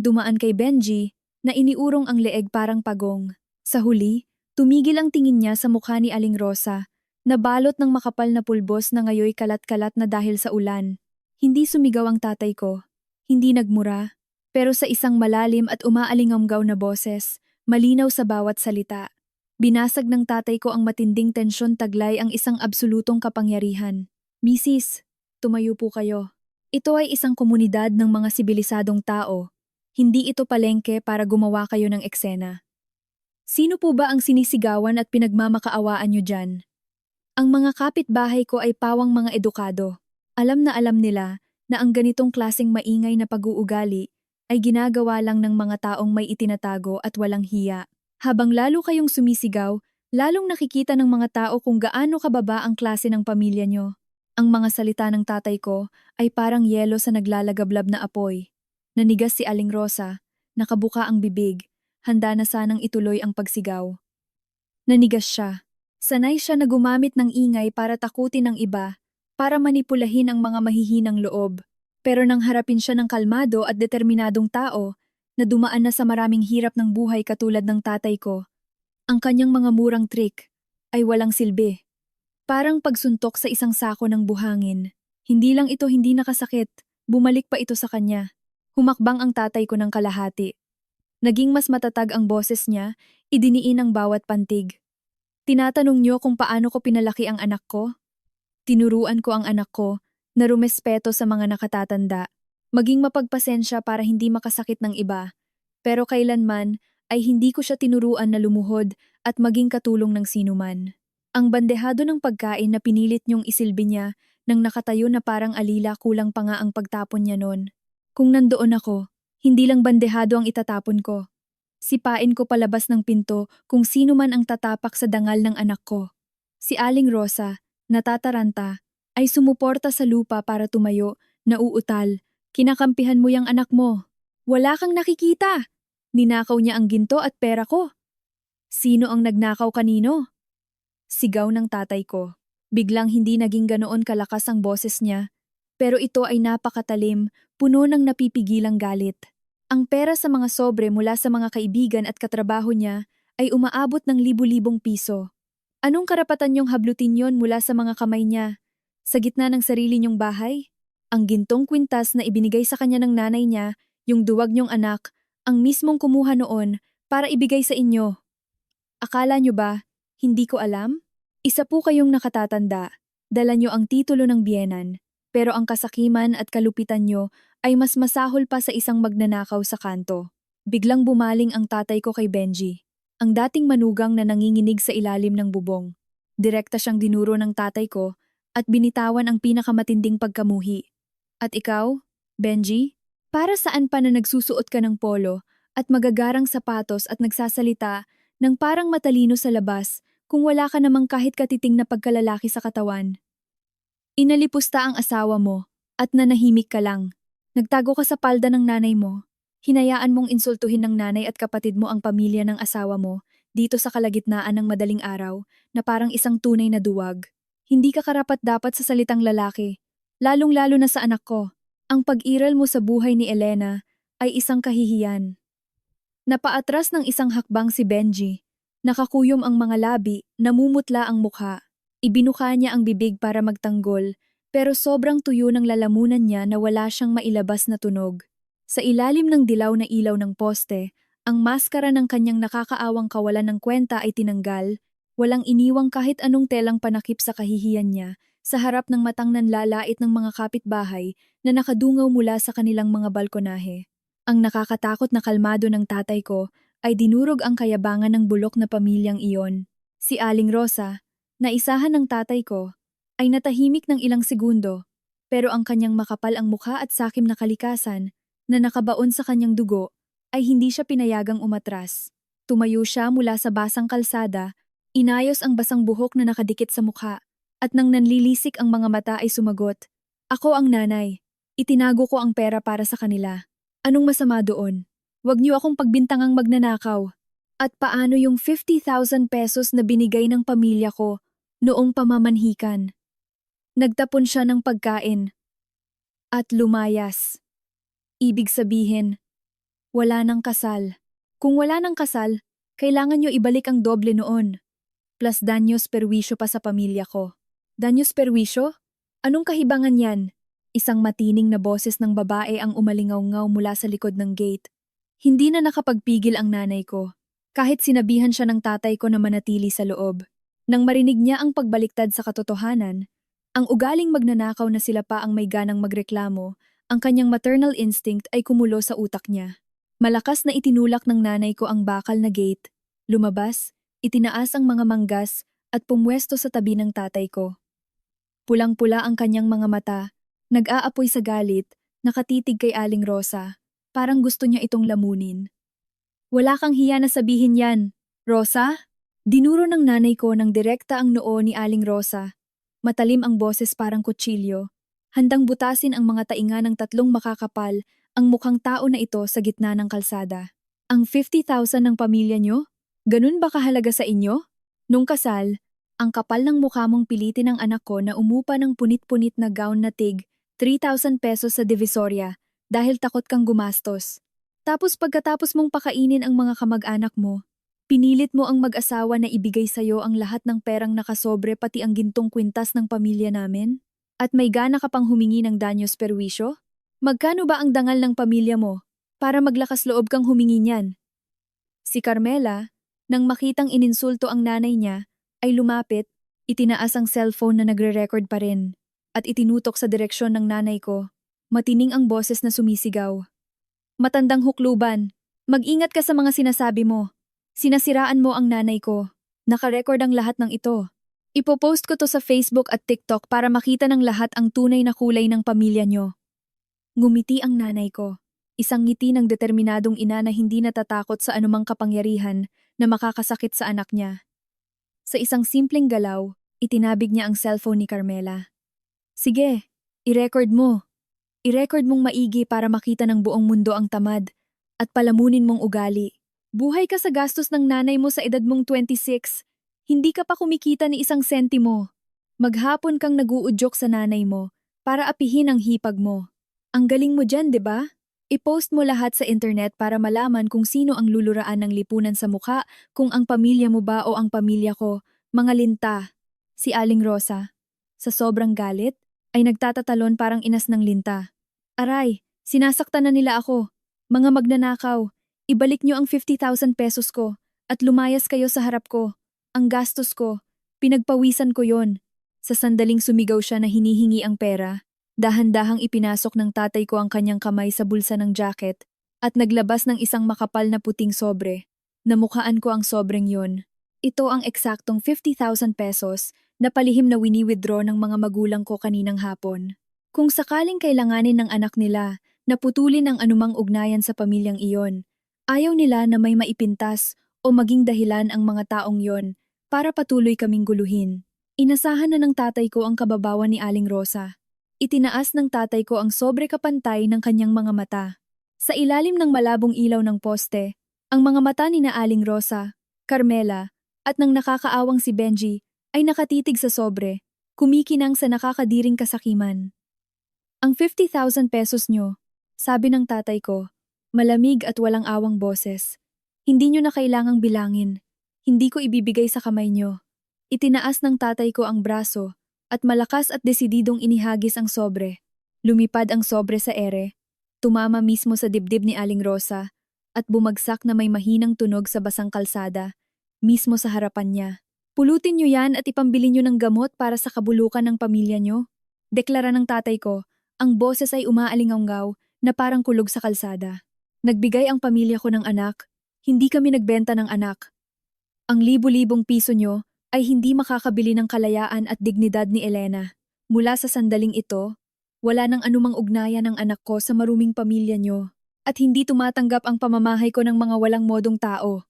Dumaan kay Benji, na iniurong ang leeg parang pagong. Sa huli, tumigil ang tingin niya sa mukha ni Aling Rosa, na balot ng makapal na pulbos na ngayoy kalat-kalat na dahil sa ulan. Hindi sumigaw ang tatay ko, hindi nagmura, pero sa isang malalim at umaalingamgaw na boses, malinaw sa bawat salita. Binasag ng tatay ko ang matinding tensyon taglay ang isang absolutong kapangyarihan. Misis, tumayo po kayo. Ito ay isang komunidad ng mga sibilisadong tao. Hindi ito palengke para gumawa kayo ng eksena. Sino po ba ang sinisigawan at pinagmamakaawaan nyo dyan? Ang mga kapitbahay ko ay pawang mga edukado. Alam nila na ang ganitong klaseng maingay na pag-uugali ay ginagawa lang ng mga taong may itinatago at walang hiya. Habang lalo kayong sumisigaw, lalong nakikita ng mga tao kung gaano kababa ang klase ng pamilya nyo. Ang mga salita ng tatay ko ay parang yelo sa naglalagablab na apoy. Nanigas si Aling Rosa, nakabuka ang bibig, handa na sanang ituloy ang pagsigaw. Nanigas siya. Sanay siya na gumamit ng ingay para takutin ang iba, para manipulahin ang mga mahihinang loob. Pero nang harapin siya ng kalmado at determinadong tao, na dumaan na sa maraming hirap ng buhay katulad ng tatay ko, ang kanyang mga murang trick ay walang silbi. Parang pagsuntok sa isang sako ng buhangin. Hindi lang ito hindi nakasakit, bumalik pa ito sa kanya. Humakbang ang tatay ko ng kalahati. Naging mas matatag ang boses niya, idiniin ang bawat pantig. Tinatanong niyo kung paano ko pinalaki ang anak ko? Tinuruan ko ang anak ko na rumespeto sa mga nakatatanda, maging mapagpasensya para hindi makasakit ng iba. Pero kailanman ay hindi ko siya tinuruan na lumuhod at maging katulong ng sinuman. Ang bandehado ng pagkain na pinilit niyong isilbi niya nang nakatayo na parang alila kulang pa nga ang pagtapon niya noon. Kung nandoon ako, hindi lang bandehado ang itatapon ko. Sipain ko palabas ng pinto kung sino man ang tatapak sa dangal ng anak ko. Si Aling Rosa, natataranta, ay sumuporta sa lupa para tumayo, nauutal. Kinakampihan mo yang anak mo. Wala kang nakikita. Ninakaw niya ang ginto at pera ko. Sino ang nagnakaw kanino? Sigaw ng tatay ko. Biglang hindi naging ganoon kalakas ang boses niya, pero ito ay napakatalim, puno ng napipigilang galit. Ang pera sa mga sobre mula sa mga kaibigan at katrabaho niya ay umaabot ng libu-libong piso. Anong karapatan niyong hablutin yon mula sa mga kamay niya? Sa gitna ng sarili niyong bahay? Ang gintong kwintas na ibinigay sa kanya ng nanay niya, yung duwag niyong anak, ang mismong kumuha noon para ibigay sa inyo. Akala niyo ba, hindi ko alam? Isa po kayong nakatatanda, dala niyo ang titulo ng biyenan, pero ang kasakiman at kalupitan niyo ay mas masahol pa sa isang magnanakaw sa kanto. Biglang bumaling ang tatay ko kay Benji, ang dating manugang na nanginginig sa ilalim ng bubong. Direkta siyang dinuro ng tatay ko at binitawan ang pinakamatinding pagkamuhi. At ikaw, Benji? Para saan pa na nagsusuot ka ng polo at magagarang sapatos at nagsasalita ng parang matalino sa labas kung wala ka namang kahit katiting na pagkalalaki sa katawan? Inalipusta ang asawa mo at nanahimik ka lang. Nagtago ka sa palda ng nanay mo. Hinayaan mong insultuhin ng nanay at kapatid mo ang pamilya ng asawa mo dito sa kalagitnaan ng madaling araw na parang isang tunay na duwag. Hindi ka karapat-dapat sa salitang lalaki, lalong-lalo na sa anak ko. Ang pag-iral mo sa buhay ni Elena ay isang kahihiyan. Napaatras ng isang hakbang si Benji. Nakakuyom ang mga labi, namumutla ang mukha. Ibinuka niya ang bibig para magtanggol, pero sobrang tuyo ng lalamunan niya na wala siyang mailabas na tunog. Sa ilalim ng dilaw na ilaw ng poste, ang maskara ng kanyang nakakaawang kawalan ng kwenta ay tinanggal, walang iniwang kahit anong telang panakip sa kahihiyan niya, sa harap ng matang nanlalait ng mga kapitbahay na nakadungaw mula sa kanilang mga balkonahe. Ang nakakatakot na kalmado ng tatay ko ay dinurog ang kayabangan ng bulok na pamilyang iyon. Si Aling Rosa, na isahan ng tatay ko, ay natahimik ng ilang segundo, pero ang kanyang makapal ang mukha at sakim na kalikasan na nakabaon sa kanyang dugo ay hindi siya pinayagang umatras. Tumayo siya mula sa basang kalsada, inayos ang basang buhok na nakadikit sa mukha, at nang nanlilisik ang mga mata ay sumagot, "Ako ang nanay. Itinago ko ang pera para sa kanila. Anong masama doon? Huwag niyo akong pagbintangang magnanakaw. At paano yung 50,000 pesos na binigay ng pamilya ko noong pamamanhikan?" Nagtapon siya ng pagkain at lumayas. Ibig sabihin, wala nang kasal. Kung wala nang kasal, kailangan nyo ibalik ang doble noon. Plus danyos perwisyo pa sa pamilya ko. Danyos perwisyo? Anong kahibangan yan? Isang matining na boses ng babae ang umalingaw-ngaw mula sa likod ng gate. Hindi na nakapagpigil ang nanay ko. Kahit sinabihan siya ng tatay ko na manatili sa loob. Nang marinig niya ang pagbaliktad sa katotohanan, ang ugaling magnanakaw na sila pa ang may ganang magreklamo, ang kanyang maternal instinct ay kumulo sa utak niya. Malakas na itinulak ng nanay ko ang bakal na gate. Lumabas, itinaas ang mga manggas at pumwesto sa tabi ng tatay ko. Pulang-pula ang kanyang mga mata, nag-aapoy sa galit, nakatitig kay Aling Rosa. Parang gusto niya itong lamunin. "Wala kang hiya na sabihin yan, Rosa?" Dinuro ng nanay ko ng direkta ang noo ni Aling Rosa. Matalim ang boses parang kutsilyo. Handang butasin ang mga tainga ng tatlong makakapal ang mukhang tao na ito sa gitna ng kalsada. "Ang 50,000 ng pamilya nyo? Ganun ba kahalaga sa inyo? Nung kasal, ang kapal ng mukha mong pilitin ng anak ko na umupa ng punit-punit na gown na tig 3,000 pesos sa Divisoria dahil takot kang gumastos. Tapos pagkatapos mong pakainin ang mga kamag-anak mo, pinilit mo ang mag-asawa na ibigay sa'yo ang lahat ng perang nakasobre pati ang gintong kwintas ng pamilya namin? At may gana ka pang humingi ng danyos perwisyo? Magkano ba ang dangal ng pamilya mo para maglakas loob kang humingi niyan?" Si Carmela, nang makitang ininsulto ang nanay niya, ay lumapit, itinaas ang cellphone na nagre-record pa rin, at itinutok sa direksyon ng nanay ko. Matining ang boses na sumisigaw. "Matandang hukluban, mag-ingat ka sa mga sinasabi mo. Sinasiraan mo ang nanay ko. Nakarecord ang lahat ng ito. Ipopost ko to sa Facebook at TikTok para makita ng lahat ang tunay na kulay ng pamilya nyo." Ngumiti ang nanay ko. Isang ngiti ng determinadong ina na hindi natatakot sa anumang kapangyarihan na makakasakit sa anak niya. Sa isang simpleng galaw, itinabig niya ang cellphone ni Carmela. "Sige, i-record mo. I-record mong maigi para makita ng buong mundo ang tamad at palamunin mong ugali. Buhay ka sa gastos ng nanay mo sa edad mong 26. Hindi ka pa kumikita ni isang sentimo. Maghapon kang naguudyok sa nanay mo para apihin ang hipag mo. Ang galing mo dyan, di ba? I-post mo lahat sa internet para malaman kung sino ang luluraan ng lipunan sa mukha, kung ang pamilya mo ba o ang pamilya ko, mga linta." Si Aling Rosa, sa sobrang galit, ay nagtatatalon parang inas ng linta. "Aray, sinasaktan na nila ako. Mga magnanakaw, ibalik niyo ang 50,000 pesos ko at lumayas kayo sa harap ko. Ang gastos ko, pinagpawisan ko yon." Sa sandaling sumigaw siya na hinihingi ang pera, dahan-dahang ipinasok ng tatay ko ang kanyang kamay sa bulsa ng jacket at naglabas ng isang makapal na puting sobre. Namukhaan ko ang sobreng yon. Ito ang eksaktong 50,000 pesos na palihim na wini-withdraw ng mga magulang ko kaninang hapon. Kung sakaling kailanganin ng anak nila na putulin ang anumang ugnayan sa pamilyang iyon, ayaw nila na may maipintas o maging dahilan ang mga taong yon para patuloy kaming guluhin. Inasahan na ng tatay ko ang kababawan ni Aling Rosa. Itinaas ng tatay ko ang sobre kapantay ng kanyang mga mata. Sa ilalim ng malabong ilaw ng poste, ang mga mata ni na Aling Rosa, Carmela, at ng nakakaawang si Benji ay nakatitig sa sobre, kumikinang sa nakakadiring kasakiman. Ang 50,000 pesos nyo, sabi ng tatay ko, malamig at walang awang boses. Hindi nyo na kailangang bilangin. Hindi ko ibibigay sa kamay nyo. Itinaas ng tatay ko ang braso at malakas at desididong inihagis ang sobre. Lumipad ang sobre sa ere, tumama mismo sa dibdib ni Aling Rosa at bumagsak na may mahinang tunog sa basang kalsada, mismo sa harapan niya. Pulutin nyo yan at ipambili nyo ng gamot para sa kabulukan ng pamilya nyo. Deklara ng tatay ko, ang boses ay umaalinganggaw na parang kulog sa kalsada. Nagbigay ang pamilya ko ng anak, hindi kami nagbenta ng anak. Ang libu-libong piso nyo ay hindi makakabili ng kalayaan at dignidad ni Elena. Mula sa sandaling ito, wala nang anumang ugnayan ng anak ko sa maruming pamilya nyo at hindi tumatanggap ang pamamahay ko ng mga walang modong tao.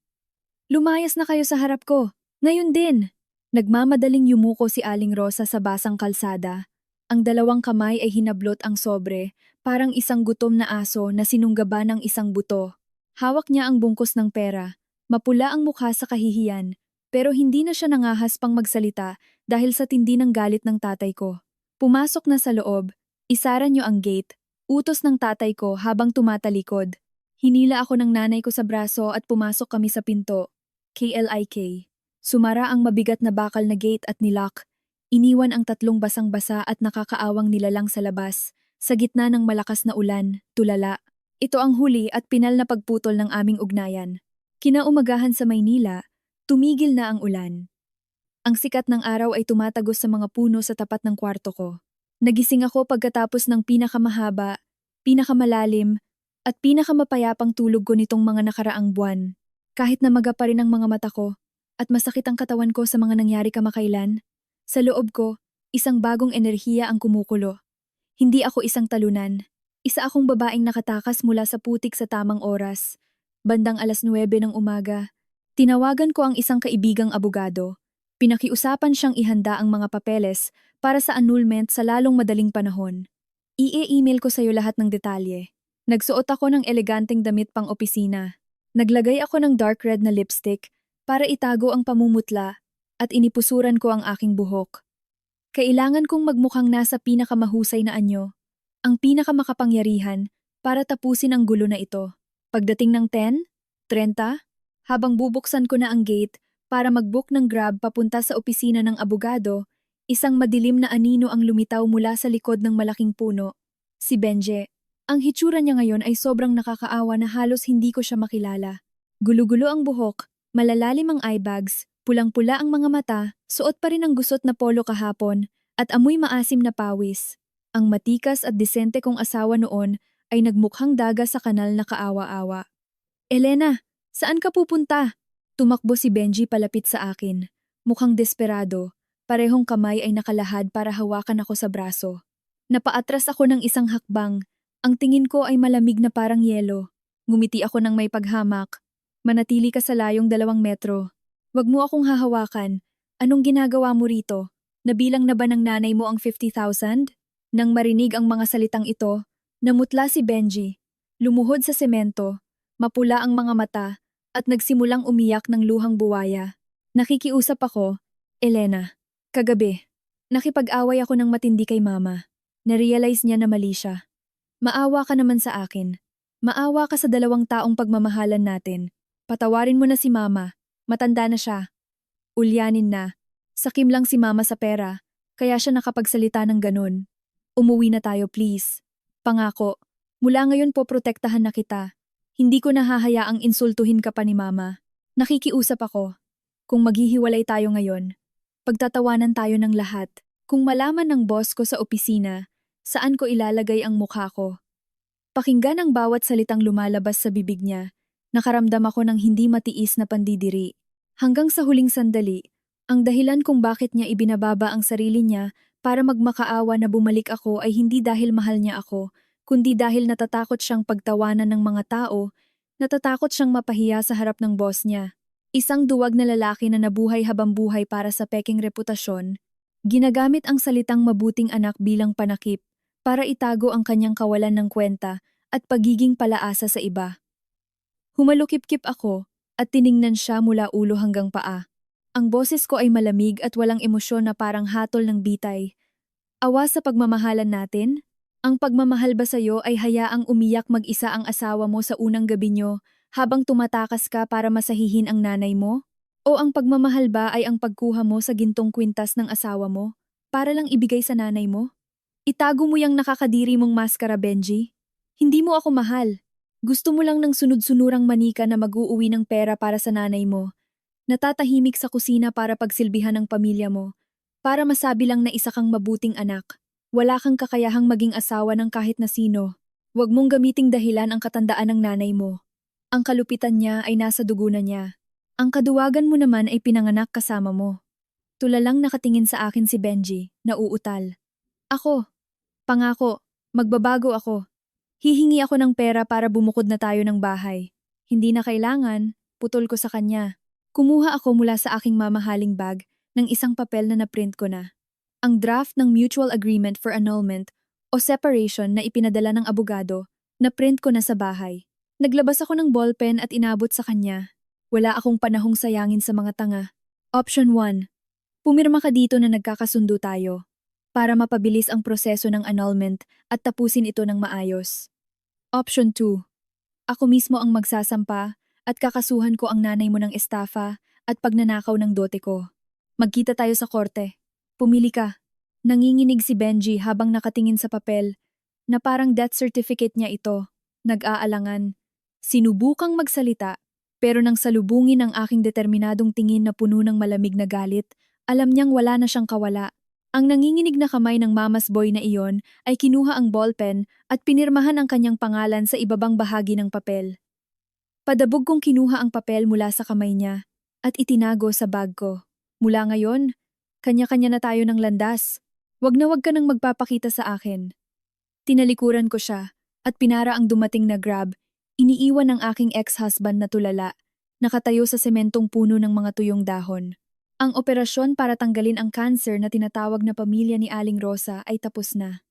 Lumayas na kayo sa harap ko, ngayon din. Nagmamadaling yumuko si Aling Rosa sa basang kalsada. Ang dalawang kamay ay hinablot ang sobre, parang isang gutom na aso na sinunggaban ng isang buto. Hawak niya ang bungkos ng pera. Mapula ang mukha sa kahihiyan, pero hindi na siya nangahas pang magsalita dahil sa tindi ng galit ng tatay ko. Pumasok na sa loob, isara niyo ang gate, utos ng tatay ko habang tumatalikod. Hinila ako ng nanay ko sa braso at pumasok kami sa pinto. KLIK. Sumara ang mabigat na bakal na gate at nilock. Iniwan ang tatlong basang-basa at nakakaawang nilalang sa labas, sa gitna ng malakas na ulan, tulala. Ito ang huli at pinal na pagputol ng aming ugnayan. Kinaumagahan sa Maynila, tumigil na ang ulan. Ang sikat ng araw ay tumatagos sa mga puno sa tapat ng kwarto ko. Nagising ako pagkatapos ng pinakamahaba, pinakamalalim, at pinakamapayapang tulog ko nitong mga nakaraang buwan. Kahit na maga pa rin ang mga mata ko, at masakit ang katawan ko sa mga nangyari kamakailan, sa loob ko, isang bagong enerhiya ang kumukulo. Hindi ako isang talunan. Isa akong babaeng nakatakas mula sa putik sa tamang oras. Bandang 9:00 ng umaga, tinawagan ko ang isang kaibigang abogado. Pinakiusapan siyang ihanda ang mga papeles para sa annulment sa lalong madaling panahon. I-email ko sa iyo lahat ng detalye. Nagsuot ako ng eleganteng damit pang opisina. Naglagay ako ng dark red na lipstick para itago ang pamumutla at inipusuran ko ang aking buhok. Kailangan kong magmukhang nasa pinakamahusay na anyo, ang pinakamakapangyarihan para tapusin ang gulo na ito. Pagdating ng 10:30, habang bubuksan ko na ang gate para mag-book ng Grab papunta sa opisina ng abogado, isang madilim na anino ang lumitaw mula sa likod ng malaking puno. Si Benje. Ang hitsura niya ngayon ay sobrang nakakaawa na halos hindi ko siya makilala. Gulo-gulo ang buhok, malalalim ang eyebags, pulang-pula ang mga mata, suot pa rin ang gusot na polo kahapon, at amoy maasim na pawis. Ang matikas at disente kong asawa noon ay nagmukhang daga sa kanal na kaawa-awa. Elena, saan ka pupunta? Tumakbo si Benji palapit sa akin. Mukhang desperado, parehong kamay ay nakalahad para hawakan ako sa braso. Napaatras ako ng isang hakbang. Ang tingin ko ay malamig na parang yelo. Ngumiti ako ng may paghamak. Manatili ka sa layong 2 metro. Wag mo akong hahawakan. Anong ginagawa mo rito? Nabilang na ba ng nanay mo ang 50,000? Nang marinig ang mga salitang ito, namutla si Benji. Lumuhod sa semento, mapula ang mga mata, at nagsimulang umiyak ng luhang buwaya. Nakikiusap ako, Elena. Kagabi, nakipag-away ako ng matindi kay mama. Narealize niya na mali siya. Maawa ka naman sa akin. Maawa ka sa 2 taong pagmamahalan natin. Patawarin mo na si mama. Matanda na siya. Ulyanin na. Sakim lang si mama sa pera, kaya siya nakapagsalita ng ganun. Umuwi na tayo please. Pangako, mula ngayon po protektahan na kita. Hindi ko nahahayaang insultuhin ka pa ni mama. Nakikiusap ako. Kung maghihiwalay tayo ngayon, pagtatawanan tayo ng lahat. Kung malaman ng boss ko sa opisina, saan ko ilalagay ang mukha ko? Pakinggan ang bawat salitang lumalabas sa bibig niya. Nakaramdam ako ng hindi matiis na pandidiri. Hanggang sa huling sandali, ang dahilan kung bakit niya ibinababa ang sarili niya para magmakaawa na bumalik ako ay hindi dahil mahal niya ako, kundi dahil natatakot siyang pagtawanan ng mga tao, natatakot siyang mapahiya sa harap ng boss niya. Isang duwag na lalaki na nabuhay habang buhay para sa peking reputasyon, ginagamit ang salitang mabuting anak bilang panakip para itago ang kanyang kawalan ng kwenta at pagiging palaasa sa iba. Humalukip-kip ako at tiningnan siya mula ulo hanggang paa. Ang boses ko ay malamig at walang emosyon na parang hatol ng bitay. Awa sa pagmamahalan natin? Ang pagmamahal ba sa'yo ay hayaang umiyak mag-isa ang asawa mo sa unang gabi nyo habang tumatakas ka para masahihin ang nanay mo? O ang pagmamahal ba ay ang pagkuha mo sa gintong kwintas ng asawa mo para lang ibigay sa nanay mo? Itago mo yung nakakadiri mong maskara, Benji. Hindi mo ako mahal. Gusto mo lang ng sunod-sunurang manika na mag-uuwi ng pera para sa nanay mo. Natatahimik sa kusina para pagsilbihan ng pamilya mo. Para masabi lang na isa kang mabuting anak. Wala kang kakayahang maging asawa ng kahit na sino. Huwag mong gamiting dahilan ang katandaan ng nanay mo. Ang kalupitan niya ay nasa dugo na niya. Ang kaduwagan mo naman ay pinanganak kasama mo. Tulalang nakatingin sa akin si Benji, nauutal. Ako, pangako, magbabago ako. Hihingi ako ng pera para bumukod na tayo ng bahay. Hindi na kailangan, putol ko sa kanya. Kumuha ako mula sa aking mamahaling bag ng isang papel na naprint ko na. Ang draft ng Mutual Agreement for Annulment o Separation na ipinadala ng abogado, naprint ko na sa bahay. Naglabas ako ng ballpen at inabot sa kanya. Wala akong panahong sayangin sa mga tanga. Option 1. Pumirma ka dito na nagkakasundo tayo para mapabilis ang proseso ng annulment at tapusin ito ng maayos. Option 2. Ako mismo ang magsasampa at kakasuhan ko ang nanay mo ng estafa at pagnanakaw ng dote ko. Magkita tayo sa korte. Pumili ka. Nanginginig si Benji habang nakatingin sa papel na parang death certificate niya ito. Nag-aalangan. Sinubukang magsalita pero nang salubungin ang aking determinadong tingin na puno ng malamig na galit, alam niyang wala na siyang kawala. Ang nanginginig na kamay ng mamas boy na iyon ay kinuha ang ballpen at pinirmahan ang kanyang pangalan sa ibabang bahagi ng papel. Padabog kong kinuha ang papel mula sa kamay niya at itinago sa bag ko. Mula ngayon, kanya-kanya na tayo ng landas. Wag na wag ka nang magpapakita sa akin. Tinalikuran ko siya at pinara ang dumating na Grab. Iniiwan ng aking ex-husband na tulala, nakatayo sa sementong puno ng mga tuyong dahon. Ang operasyon para tanggalin ang cancer na tinatawag na pamilya ni Aling Rosa ay tapos na.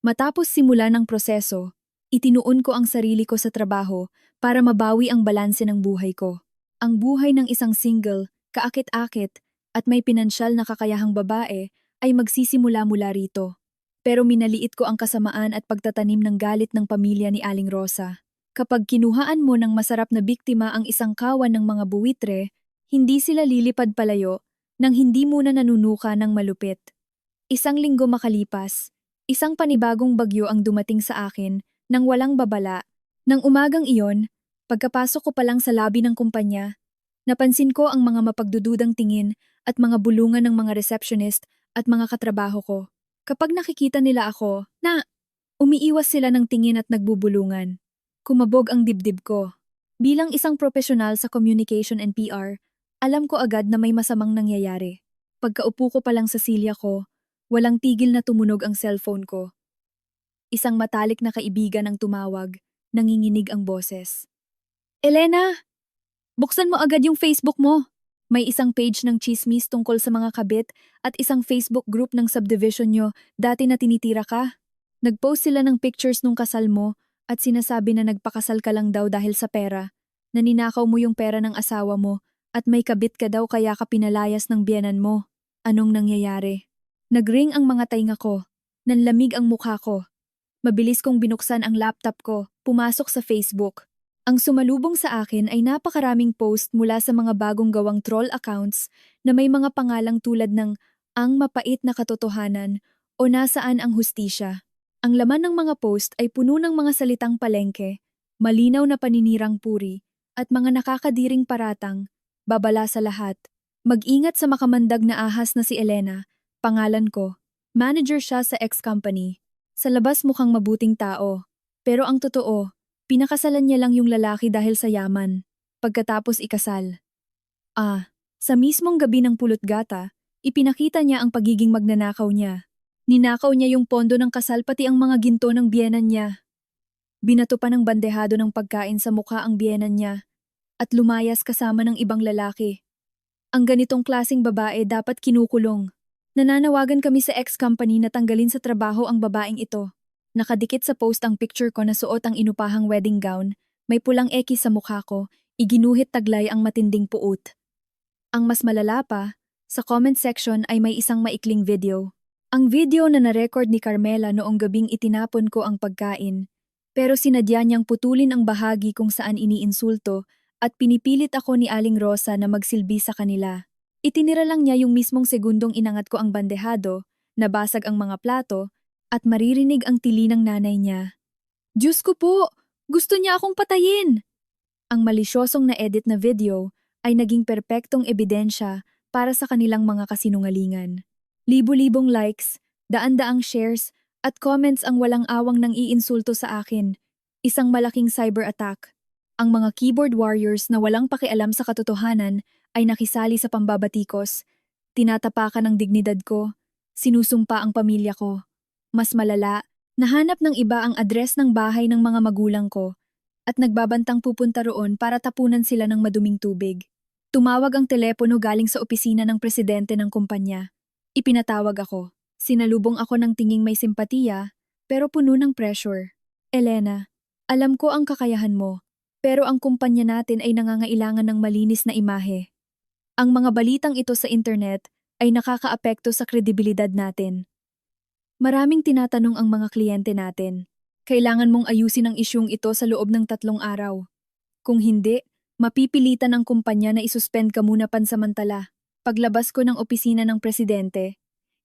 Matapos simula ng proseso, itinuon ko ang sarili ko sa trabaho para mabawi ang balanse ng buhay ko. Ang buhay ng isang single, kaakit-akit, at may pinansyal na kakayahang babae ay magsisimula mula rito. Pero minaliit ko ang kasamaan at pagtatanim ng galit ng pamilya ni Aling Rosa. Kapag kinuhaan mo ng masarap na biktima ang isang kawan ng mga buwitre, hindi sila lilipad palayo nang hindi muna nanunuka ng malupit. Isang linggo makalipas, isang panibagong bagyo ang dumating sa akin nang walang babala. Nang umagang iyon, pagkapasok ko pa lang sa labi ng kumpanya, napansin ko ang mga mapagdududang tingin at mga bulungan ng mga receptionist at mga katrabaho ko. Kapag nakikita nila ako, umiiwas sila ng tingin at nagbubulungan. Kumabog ang dibdib ko. Bilang isang profesional sa communication and PR, alam ko agad na may masamang nangyayari. Pagkaupo ko pa lang sa silya ko, walang tigil na tumunog ang cellphone ko. Isang matalik na kaibigan ang tumawag, nanginginig ang boses. Elena! Buksan mo agad yung Facebook mo! May isang page ng chismis tungkol sa mga kabit at isang Facebook group ng subdivision nyo dati na tinitira ka. Nag-post sila ng pictures nung kasal mo at sinasabi na nagpakasal ka lang daw dahil sa pera, na ninakaw mo yung pera ng asawa mo at may kabit ka daw kaya ka pinalayas ng biyenan mo. Anong nangyayari? Nagring ang mga tainga ko. Nanlamig ang mukha ko. Mabilis kong binuksan ang laptop ko, pumasok sa Facebook. Ang sumalubong sa akin ay napakaraming post mula sa mga bagong gawang troll accounts na may mga pangalang tulad ng "Ang Mapait na Katotohanan" o "Nasaan ang Hustisya". Ang laman ng mga post ay puno ng mga salitang palengke, malinaw na paninirang puri, at mga nakakadiring paratang, babala sa lahat. Mag-ingat sa makamandag na ahas na si Elena, pangalan ko. Manager siya sa ex-company. Sa labas mukhang mabuting tao. Pero ang totoo, pinakasalan niya lang yung lalaki dahil sa yaman, pagkatapos ikasal. Sa mismong gabi ng pulot gata, ipinakita niya ang pagiging magnanakaw niya. Ninakaw niya yung pondo ng kasal pati ang mga ginto ng biyenan niya. Binato pa ng bandehado ng pagkain sa mukha ang biyenan niya at lumayas kasama ng ibang lalaki. Ang ganitong klasing babae dapat kinukulong. Nananawagan kami sa ex-company na tanggalin sa trabaho ang babaeng ito. Nakadikit sa post ang picture ko na suot ang inupahang wedding gown, may pulang eki sa mukha ko, iginuhit taglay ang matinding puot. Ang mas malala pa, sa comment section ay may isang maikling video. Ang video na na-record ni Carmela noong gabing itinapon ko ang pagkain, pero sinadya niyang putulin ang bahagi kung saan iniinsulto at pinipilit ako ni Aling Rosa na magsilbi sa kanila. Itinira lang niya yung mismong segundong inangat ko ang bandehado, nabasag ang mga plato, at maririnig ang tili ng nanay niya. Diyos ko po! Gusto niya akong patayin! Ang malisyosong na edit na video ay naging perpektong ebidensya para sa kanilang mga kasinungalingan. Libo-libong likes, daan-daang shares, at comments ang walang awang nang iinsulto sa akin. Isang malaking cyber attack. Ang mga keyboard warriors na walang pakialam sa katotohanan ay nakisali sa pambabatikos. Tinatapakan ang dignidad ko. Sinusumpa ang pamilya ko. Mas malala, nahanap ng iba ang address ng bahay ng mga magulang ko at nagbabantang pupunta roon para tapunan sila ng maduming tubig. Tumawag ang telepono galing sa opisina ng presidente ng kumpanya. Ipinatawag ako. Sinalubong ako ng tinging may simpatiya, pero puno ng pressure. Elena, alam ko ang kakayahan mo, pero ang kumpanya natin ay nangangailangan ng malinis na imahe. Ang mga balitang ito sa internet ay nakakaapekto sa kredibilidad natin. Maraming tinatanong ang mga kliyente natin. Kailangan mong ayusin ang isyung ito sa loob ng 3 araw. Kung hindi, mapipilitan ang kumpanya na isuspend ka muna pansamantala. Paglabas ko ng opisina ng presidente,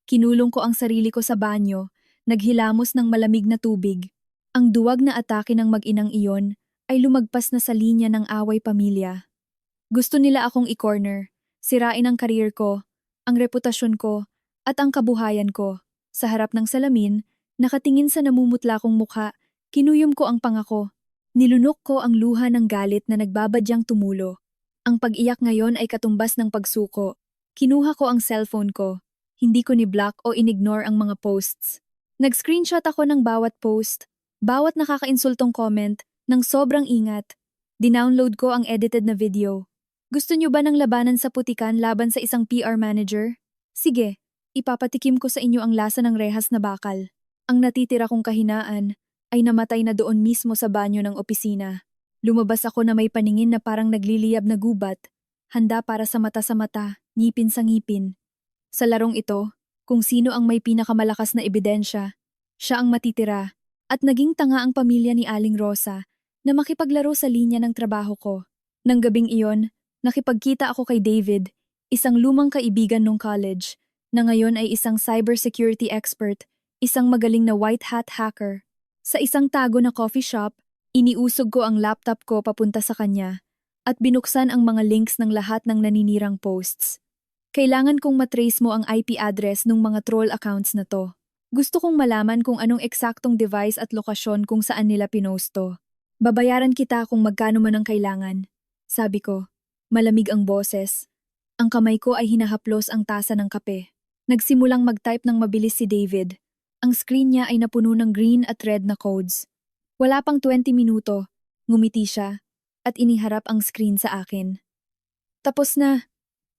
kinulong ko ang sarili ko sa banyo, naghilamos ng malamig na tubig. Ang duwag na atake ng mag-inang iyon ay lumagpas na sa linya ng away pamilya. Gusto nila akong i-corner, sirain ang career ko, ang reputasyon ko, at ang kabuhayan ko. Sa harap ng salamin, nakatingin sa namumutla kong mukha, kinuyom ko ang pangako. Nilunok ko ang luha ng galit na nagbabadyang tumulo. Ang pag-iyak ngayon ay katumbas ng pagsuko. Kinuha ko ang cellphone ko. Hindi ko ni-block o inignore ang mga posts. Nag-screenshot ako ng bawat post, bawat nakakainsultong comment, ng sobrang ingat. Dinownload ko ang edited na video. Gusto niyo ba ng labanan sa putikan laban sa isang PR manager? Sige, ipapatikim ko sa inyo ang lasa ng rehas na bakal. Ang natitira kong kahinaan ay namatay na doon mismo sa banyo ng opisina. Lumabas ako na may paningin na parang nagliliyab na gubat, handa para sa mata, ngipin sa ngipin. Sa larong ito, kung sino ang may pinakamalakas na ebidensya, siya ang matitira, at naging tanga ang pamilya ni Aling Rosa na makipaglaro sa linya ng trabaho ko. Nang gabing iyon, nakipagkita ako kay David, isang lumang kaibigan nung college, na ngayon ay isang cybersecurity expert, isang magaling na white hat hacker. Sa isang tago na coffee shop, iniusog ko ang laptop ko papunta sa kanya at binuksan ang mga links ng lahat ng naninirang posts. Kailangan kong matrace mo ang IP address ng mga troll accounts na to. Gusto kong malaman kung anong eksaktong device at lokasyon kung saan nila pinost-to. Babayaran kita kung magkano man ang kailangan. Sabi ko, malamig ang boses. Ang kamay ko ay hinahaplos ang tasa ng kape. Nagsimulang mag-type ng mabilis si David. Ang screen niya ay napuno ng green at red na codes. Wala pang 20 minuto, ngumiti siya at iniharap ang screen sa akin. Tapos na.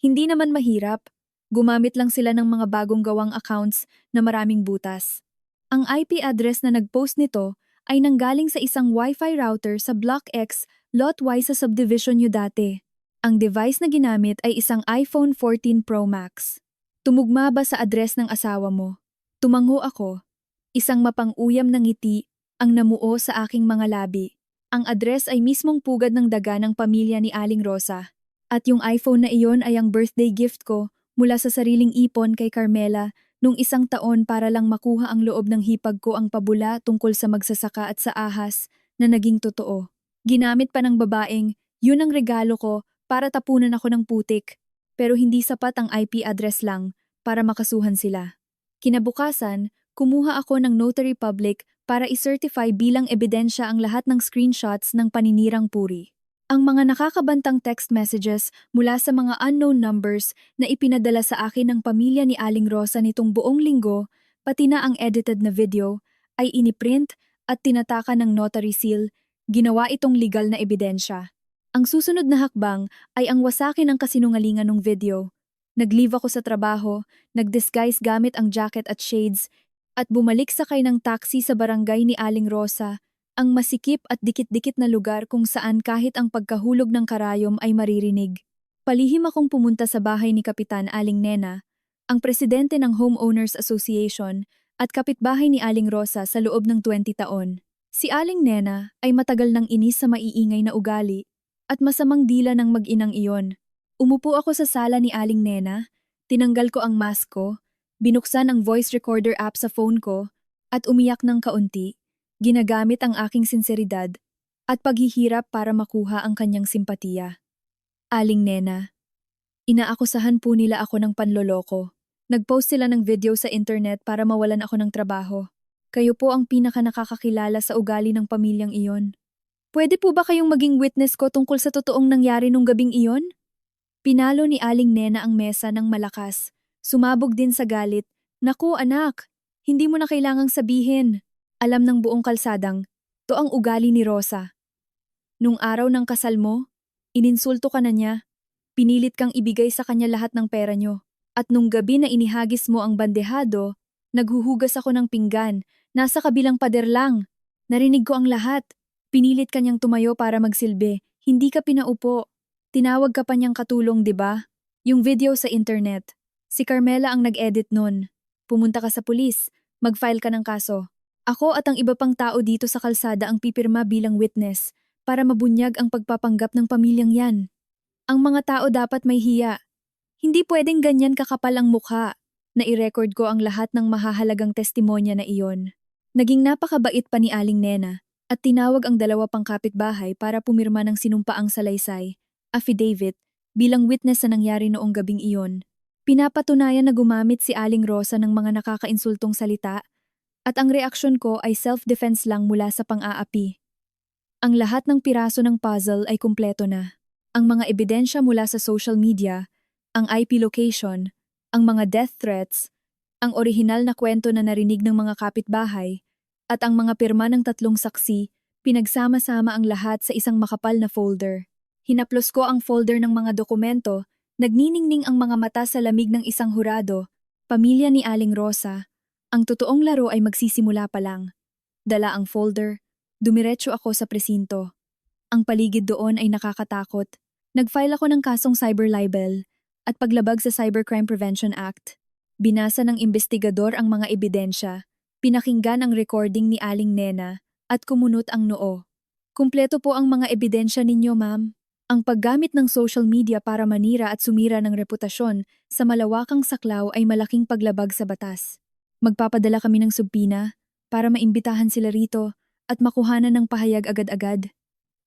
Hindi naman mahirap. Gumamit lang sila ng mga bagong gawang accounts na maraming butas. Ang IP address na nag-post nito ay nanggaling sa isang Wi-Fi router sa Block X, Lot Y sa subdivision nyo dati. Ang device na ginamit ay isang iPhone 14 Pro Max. Tumugma ba sa address ng asawa mo? Tumango ako. Isang mapang-uyam na ngiti ang namuo sa aking mga labi. Ang address ay mismong pugad ng daga ng pamilya ni Aling Rosa. At yung iPhone na iyon ay ang birthday gift ko mula sa sariling ipon kay Carmela nung 1 taon para lang makuha ang loob ng hipag ko ang pabula tungkol sa magsasaka at sa ahas na naging totoo. Ginamit pa ng babaeng, yun ang regalo ko para tapunan ako ng putik. Pero hindi sapat ang IP address lang para makasuhan sila. Kinabukasan, kumuha ako ng notary public para i-certify bilang ebidensya ang lahat ng screenshots ng paninirang puri. Ang mga nakakabantang text messages mula sa mga unknown numbers na ipinadala sa akin ng pamilya ni Aling Rosa nitong buong linggo, pati na ang edited na video, ay iniprint at tinataka ng notary seal, ginawa itong legal na ebidensya. Ang susunod na hakbang ay ang wasakin ng kasinungalingan ng video. Nag-leave ako sa trabaho, nag-disguise gamit ang jacket at shades, at bumalik sakay ng taxi sa barangay ni Aling Rosa, ang masikip at dikit-dikit na lugar kung saan kahit ang pagkahulog ng karayom ay maririnig. Palihim akong pumunta sa bahay ni Kapitan Aling Nena, ang presidente ng Homeowners Association at kapitbahay ni Aling Rosa sa loob ng 20 taon. Si Aling Nena ay matagal nang inis sa maiingay na ugali at masamang dila ng mag-inang iyon. Umupo ako sa sala ni Aling Nena, tinanggal ko ang mask ko, binuksan ang voice recorder app sa phone ko at umiyak ng kaunti, ginagamit ang aking sinseridad at paghihirap para makuha ang kanyang simpatiya. Aling Nena, inaakusahan po nila ako ng panloloko. Nag-post sila ng video sa internet para mawalan ako ng trabaho. Kayo po ang pinaka nakakakilala sa ugali ng pamilyang iyon. Pwede po ba kayong maging witness ko tungkol sa totoong nangyari nung gabing iyon? Pinalo ni Aling Nena ang mesa ng malakas. Sumabog din sa galit. Naku anak, hindi mo na kailangang sabihin. Alam ng buong kalsadang, to ang ugali ni Rosa. Nung araw ng kasal mo, ininsulto ka na niya. Pinilit kang ibigay sa kanya lahat ng pera nyo. At nung gabi na inihagis mo ang bandehado, naghuhugas ako ng pinggan, nasa kabilang pader lang. Narinig ko ang lahat. Pinilit kanyang tumayo para magsilbi, hindi ka pinaupo. Tinawag ka pa niyang katulong, di ba? Yung video sa internet. Si Carmela ang nag-edit nun. Pumunta ka sa pulis, mag-file ka ng kaso. Ako at ang iba pang tao dito sa kalsada ang pipirma bilang witness para mabunyag ang pagpapanggap ng pamilyang yan. Ang mga tao dapat may hiya. Hindi pwedeng ganyan kakapal ang mukha. Na-i-record ko ang lahat ng mahahalagang testimonya na iyon. Naging napakabait pa ni Aling Nena at tinawag ang dalawa pang kapitbahay para pumirma ng sinumpaang salaysay, affidavit, bilang witness sa nangyari noong gabing iyon. Pinapatunayan na gumamit si Aling Rosa ng mga nakakainsultong salita at ang reaksyon ko ay self-defense lang mula sa pang-aapi. Ang lahat ng piraso ng puzzle ay kumpleto na. Ang mga ebidensya mula sa social media, ang IP location, ang mga death threats, ang orihinal na kwento na narinig ng mga kapitbahay, at ang mga pirma ng 3 saksi, pinagsama-sama ang lahat sa isang makapal na folder. Hinaplos ko ang folder ng mga dokumento. Nagniningning ang mga mata sa lamig ng isang hurado, pamilya ni Aling Rosa. Ang totoong laro ay magsisimula pa lang. Dala ang folder, dumiretso ako sa presinto. Ang paligid doon ay nakakatakot. Nag-file ako ng kasong cyber libel at paglabag sa Cybercrime Prevention Act. Binasa ng investigador ang mga ebidensya, pinakinggan ang recording ni Aling Nena at kumunot ang noo. Kumpleto po ang mga ebidensya ninyo, ma'am. Ang paggamit ng social media para manira at sumira ng reputasyon sa malawakang saklaw ay malaking paglabag sa batas. Magpapadala kami ng subpina para maimbitahan sila rito at makuhanan ng pahayag agad-agad.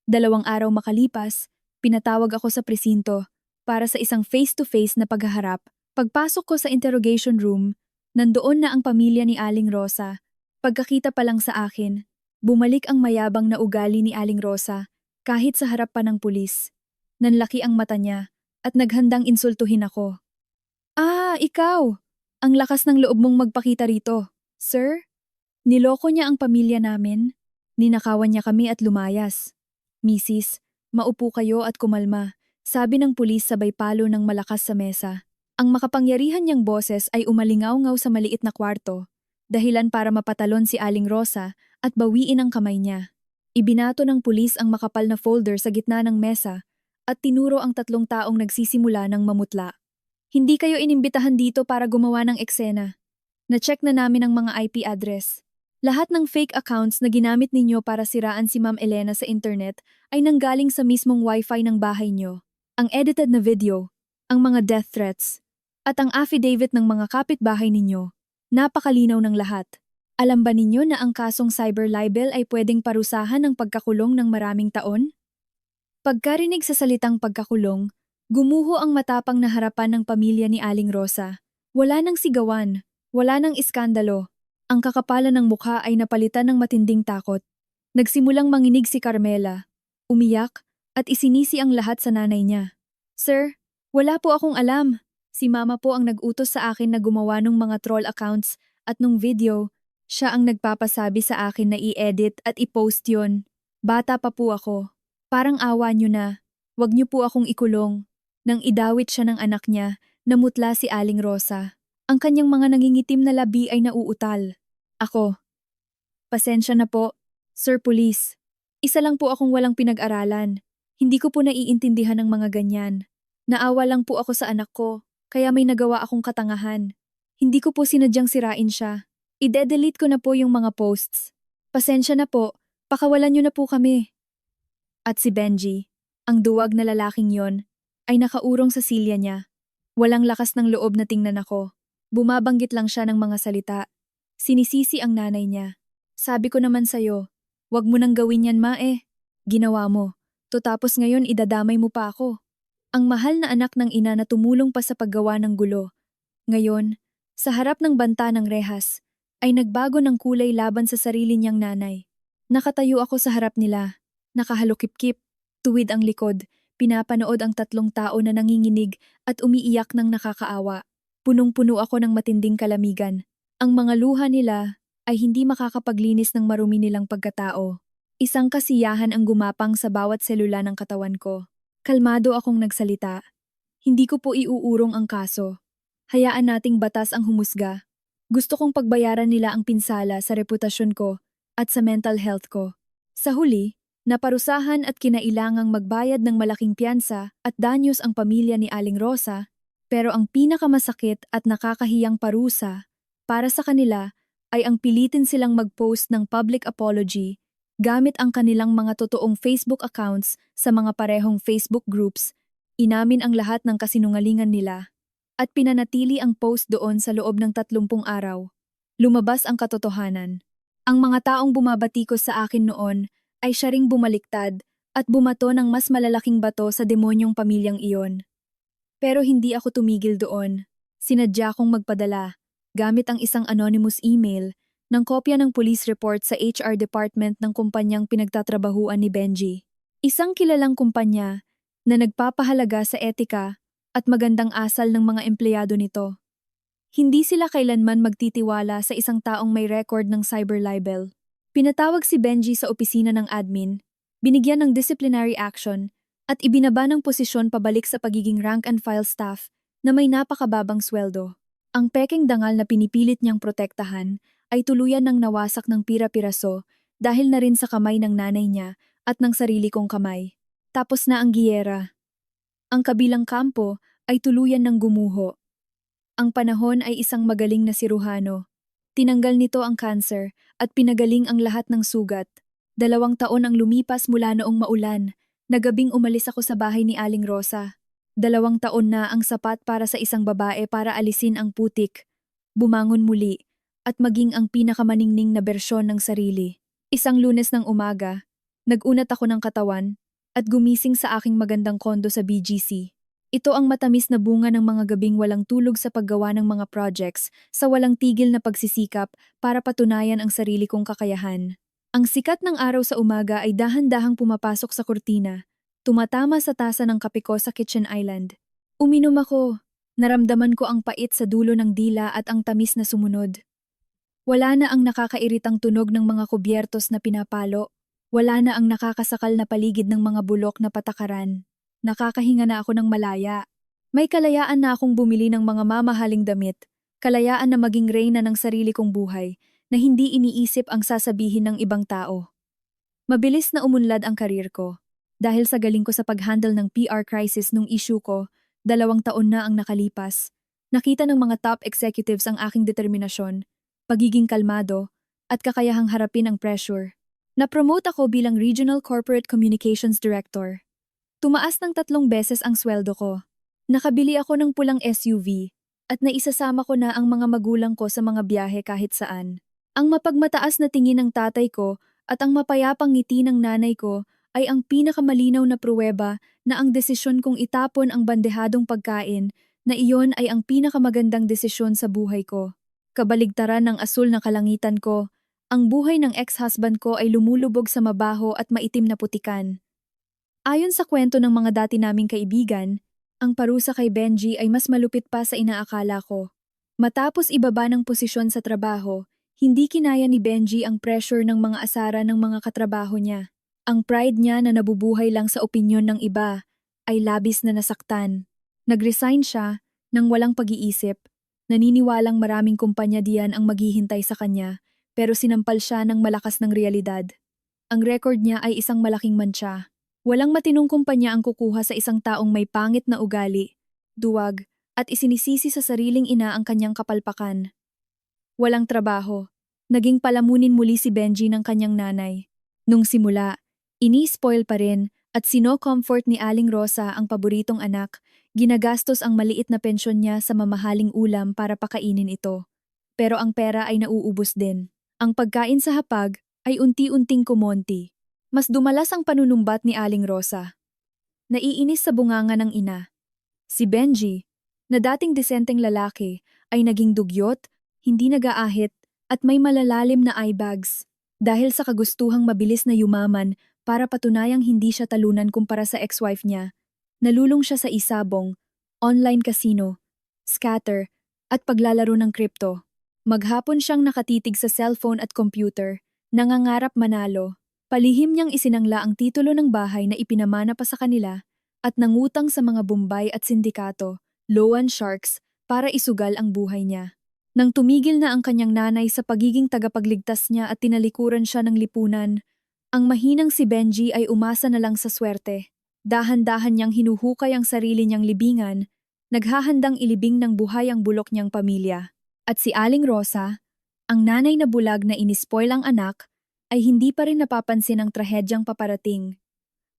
2 araw makalipas, pinatawag ako sa presinto para sa isang face-to-face na paghaharap. Pagpasok ko sa interrogation room, nandoon na ang pamilya ni Aling Rosa. Pagkakita pa lang sa akin, bumalik ang mayabang na ugali ni Aling Rosa kahit sa harap pa ng pulis. Nanlaki ang mata niya at naghandang insultuhin ako. Ah, ikaw! Ang lakas ng loob mong magpakita rito. Sir? Niloko niya ang pamilya namin. Ninakawan niya kami at lumayas. Misis, maupo kayo at kumalma, sabi ng pulis sabay palo ng malakas sa mesa. Ang makapangyarihan niyang boses ay umalingaw-ngaw sa maliit na kwarto, dahilan para mapatalon si Aling Rosa at bawiin ang kamay niya. Ibinato ng pulis ang makapal na folder sa gitna ng mesa at tinuro ang 3 taong nagsisimula ng mamutla. Hindi kayo inimbitahan dito para gumawa ng eksena. Na-check na namin ang mga IP address. Lahat ng fake accounts na ginamit ninyo para siraan si Ma'am Elena sa internet ay nanggaling sa mismong wifi ng bahay nyo. Ang edited na video, ang mga death threats, at ang affidavit ng mga kapitbahay ninyo. Napakalinaw ng lahat. Alam ba ninyo na ang kasong cyber libel ay pwedeng parusahan ng pagkakulong ng maraming taon? Pagkarinig sa salitang pagkakulong, gumuho ang matapang na harapan ng pamilya ni Aling Rosa. Wala nang sigawan, wala nang iskandalo. Ang kakapalan ng mukha ay napalitan ng matinding takot. Nagsimulang manginig si Carmela, umiyak, at isinisi ang lahat sa nanay niya. Sir, wala po akong alam. Si Mama po ang nag-utos sa akin na gumawa ng mga troll accounts at nung video, siya ang nagpapasabi sa akin na i-edit at i-post yon. Bata pa po ako. Parang awa niyo na. Wag niyo po akong ikulong. Nang idawit siya ng anak niya, namutla si Aling Rosa. Ang kanyang mga nangingitim na labi ay nauutal. Ako, pasensya na po, Sir Police. Isa lang po akong walang pinag-aralan. Hindi ko po naiintindihan ang mga ganyan. Naawa lang po ako sa anak ko, kaya may nagawa akong katangahan. Hindi ko po sinadyang sirain siya. Ide-delete ko na po yung mga posts. Pasensya na po, pakawalan niyo na po kami. At si Benji, ang duwag na lalaking yon, ay nakaurong sa silya niya. Walang lakas ng loob na tingnan ako. Bumabanggit lang siya ng mga salita. Sinisisi ang nanay niya. Sabi ko naman sa'yo, wag mo nang gawin yan Ginawa mo. Tapos ngayon idadamay mo pa ako. Ang mahal na anak ng ina na tumulong pa sa paggawa ng gulo. Ngayon, sa harap ng banta ng rehas, ay nagbago ng kulay laban sa sarili niyang nanay. Nakatayo ako sa harap nila. Nakahalukip-kip, tuwid ang likod, pinapanood ang tatlong tao na nanginginig at umiiyak ng nakakaawa. Punong-puno ako ng matinding kalamigan. Ang mga luha nila ay hindi makakapaglinis ng marumi nilang pagkatao. Isang kasiyahan ang gumapang sa bawat selula ng katawan ko. Kalmado akong nagsalita. Hindi ko po iuurong ang kaso. Hayaan nating batas ang humusga. Gusto kong pagbayaran nila ang pinsala sa reputasyon ko at sa mental health ko. Sa huli, naparusahan at kinailangang magbayad ng malaking piyansa at danyos ang pamilya ni Aling Rosa, pero ang pinakamasakit at nakakahiyang parusa para sa kanila ay ang pilitin silang mag-post ng public apology gamit ang kanilang mga totoong Facebook accounts sa mga parehong Facebook groups. Inamin ang lahat ng kasinungalingan nila at pinanatili ang post doon sa loob ng 30 araw. Lumabas ang katotohanan. Ang mga taong bumabatikos sa akin noon ay siya ring bumaliktad at bumato ng mas malalaking bato sa demonyong pamilyang iyon. Pero hindi ako tumigil doon. Sinadya kong magpadala, gamit ang isang anonymous email, ng kopya ng police report sa HR department ng kumpanyang pinagtatrabahuan ni Benji. Isang kilalang kumpanya na nagpapahalaga sa etika at magandang asal ng mga empleyado nito. Hindi sila kailanman magtitiwala sa isang taong may record ng cyber libel. Pinatawag si Benji sa opisina ng admin, binigyan ng disciplinary action, at ibinaba ng posisyon pabalik sa pagiging rank and file staff na may napakababang sweldo. Ang pekeng dangal na pinipilit niyang protektahan ay tuluyan ng nawasak ng pira-piraso dahil na rin sa kamay ng nanay niya at ng sarili kong kamay. Tapos na ang giyera. Ang kabilang kampo ay tuluyan ng gumuho. Ang panahon ay isang magaling na siruhano. Tinanggal nito ang cancer at pinagaling ang lahat ng sugat. 2 taon ang lumipas mula noong maulan. Nagabing umalis ako sa bahay ni Aling Rosa. 2 taon na ang sapat para sa isang babae para alisin ang putik, bumangon muli, at maging ang pinakamaningning na bersyon ng sarili. Isang Lunes ng umaga, nag-unat ako ng katawan at gumising sa aking magandang kondo sa BGC. Ito ang matamis na bunga ng mga gabing walang tulog sa paggawa ng mga projects sa walang tigil na pagsisikap para patunayan ang sarili kong kakayahan. Ang sikat ng araw sa umaga ay dahan-dahang pumapasok sa kurtina, tumatama sa tasa ng kape ko sa kitchen island. Uminom ako. Naramdaman ko ang pait sa dulo ng dila at ang tamis na sumunod. Wala na ang nakakairitang tunog ng mga kubyertos na pinapalo. Wala na ang nakakasakal na paligid ng mga bulok na patakaran. Nakakahinga na ako ng malaya. May kalayaan na akong bumili ng mga mamahaling damit. Kalayaan na maging reyna ng sarili kong buhay na hindi iniisip ang sasabihin ng ibang tao. Mabilis na umunlad ang karir ko. Dahil sa galing ko sa pag-handle ng PR crisis nung issue ko, 2 taon na ang nakalipas. Nakita ng mga top executives ang aking determinasyon, pagiging kalmado, at kakayahang harapin ang pressure. Na-promote ako bilang Regional Corporate Communications Director. Tumaas ng 3 beses ang sweldo ko. Nakabili ako ng pulang SUV at naisasama ko na ang mga magulang ko sa mga biyahe kahit saan. Ang mapagmataas na tingin ng tatay ko at ang mapayapang ngiti ng nanay ko ay ang pinakamalinaw na pruweba na ang desisyon kong itapon ang bandehadong pagkain na iyon ay ang pinakamagandang desisyon sa buhay ko. Kabaligtaran ng asul na kalangitan ko, ang buhay ng ex-husband ko ay lumulubog sa mabaho at maitim na putikan. Ayon sa kwento ng mga dati naming kaibigan, ang parusa kay Benji ay mas malupit pa sa inaakala ko. Matapos ibaba ng posisyon sa trabaho, hindi kinaya ni Benji ang pressure ng mga asara ng mga katrabaho niya. Ang pride niya na nabubuhay lang sa opinyon ng iba ay labis na nasaktan. Nag-resign siya nang walang pag-iisip. Naniniwalang maraming kumpanya diyan ang maghihintay sa kanya, pero sinampal siya ng malakas ng realidad. Ang record niya ay isang malaking mantsa. Walang matinong kumpanya ang kukuha sa isang taong may pangit na ugali, duwag, at isinisisi sa sariling ina ang kanyang kapalpakan. Walang trabaho. Naging palamunin muli si Benji ng kanyang nanay. Nung simula, ini-spoil pa rin at sino-comfort ni Aling Rosa ang paboritong anak, ginagastos ang maliit na pensyon niya sa mamahaling ulam para pakainin ito. Pero ang pera ay nauubos din. Ang pagkain sa hapag ay unti-unting kumonti. Mas dumalas ang panunumbat ni Aling Rosa. Naiinis sa bunganga ng ina. Si Benji, na dating disenteng lalaki, ay naging dugyot, hindi nag-aahit, at may malalalim na eye bags. Dahil sa kagustuhang mabilis na yumaman para patunayang hindi siya talunan kumpara sa ex-wife niya, nalulong siya sa isabong, online casino, scatter, at paglalaro ng crypto. Maghapon siyang nakatitig sa cellphone at computer, nangangarap manalo. Palihim niyang isinangla ang titulo ng bahay na ipinamana pa sa kanila at nangutang sa mga Bombay at sindikato, loan sharks, para isugal ang buhay niya. Nang tumigil na ang kanyang nanay sa pagiging tagapagligtas niya at tinalikuran siya ng lipunan, ang mahinang si Benji ay umasa na lang sa swerte. Dahan-dahan niyang hinuhukay ang sarili niyang libingan, naghahandang ilibing ng buhay ang bulok niyang pamilya. At si Aling Rosa, ang nanay na bulag na inispoil ang anak, ay hindi pa rin napapansin ang trahedyang paparating.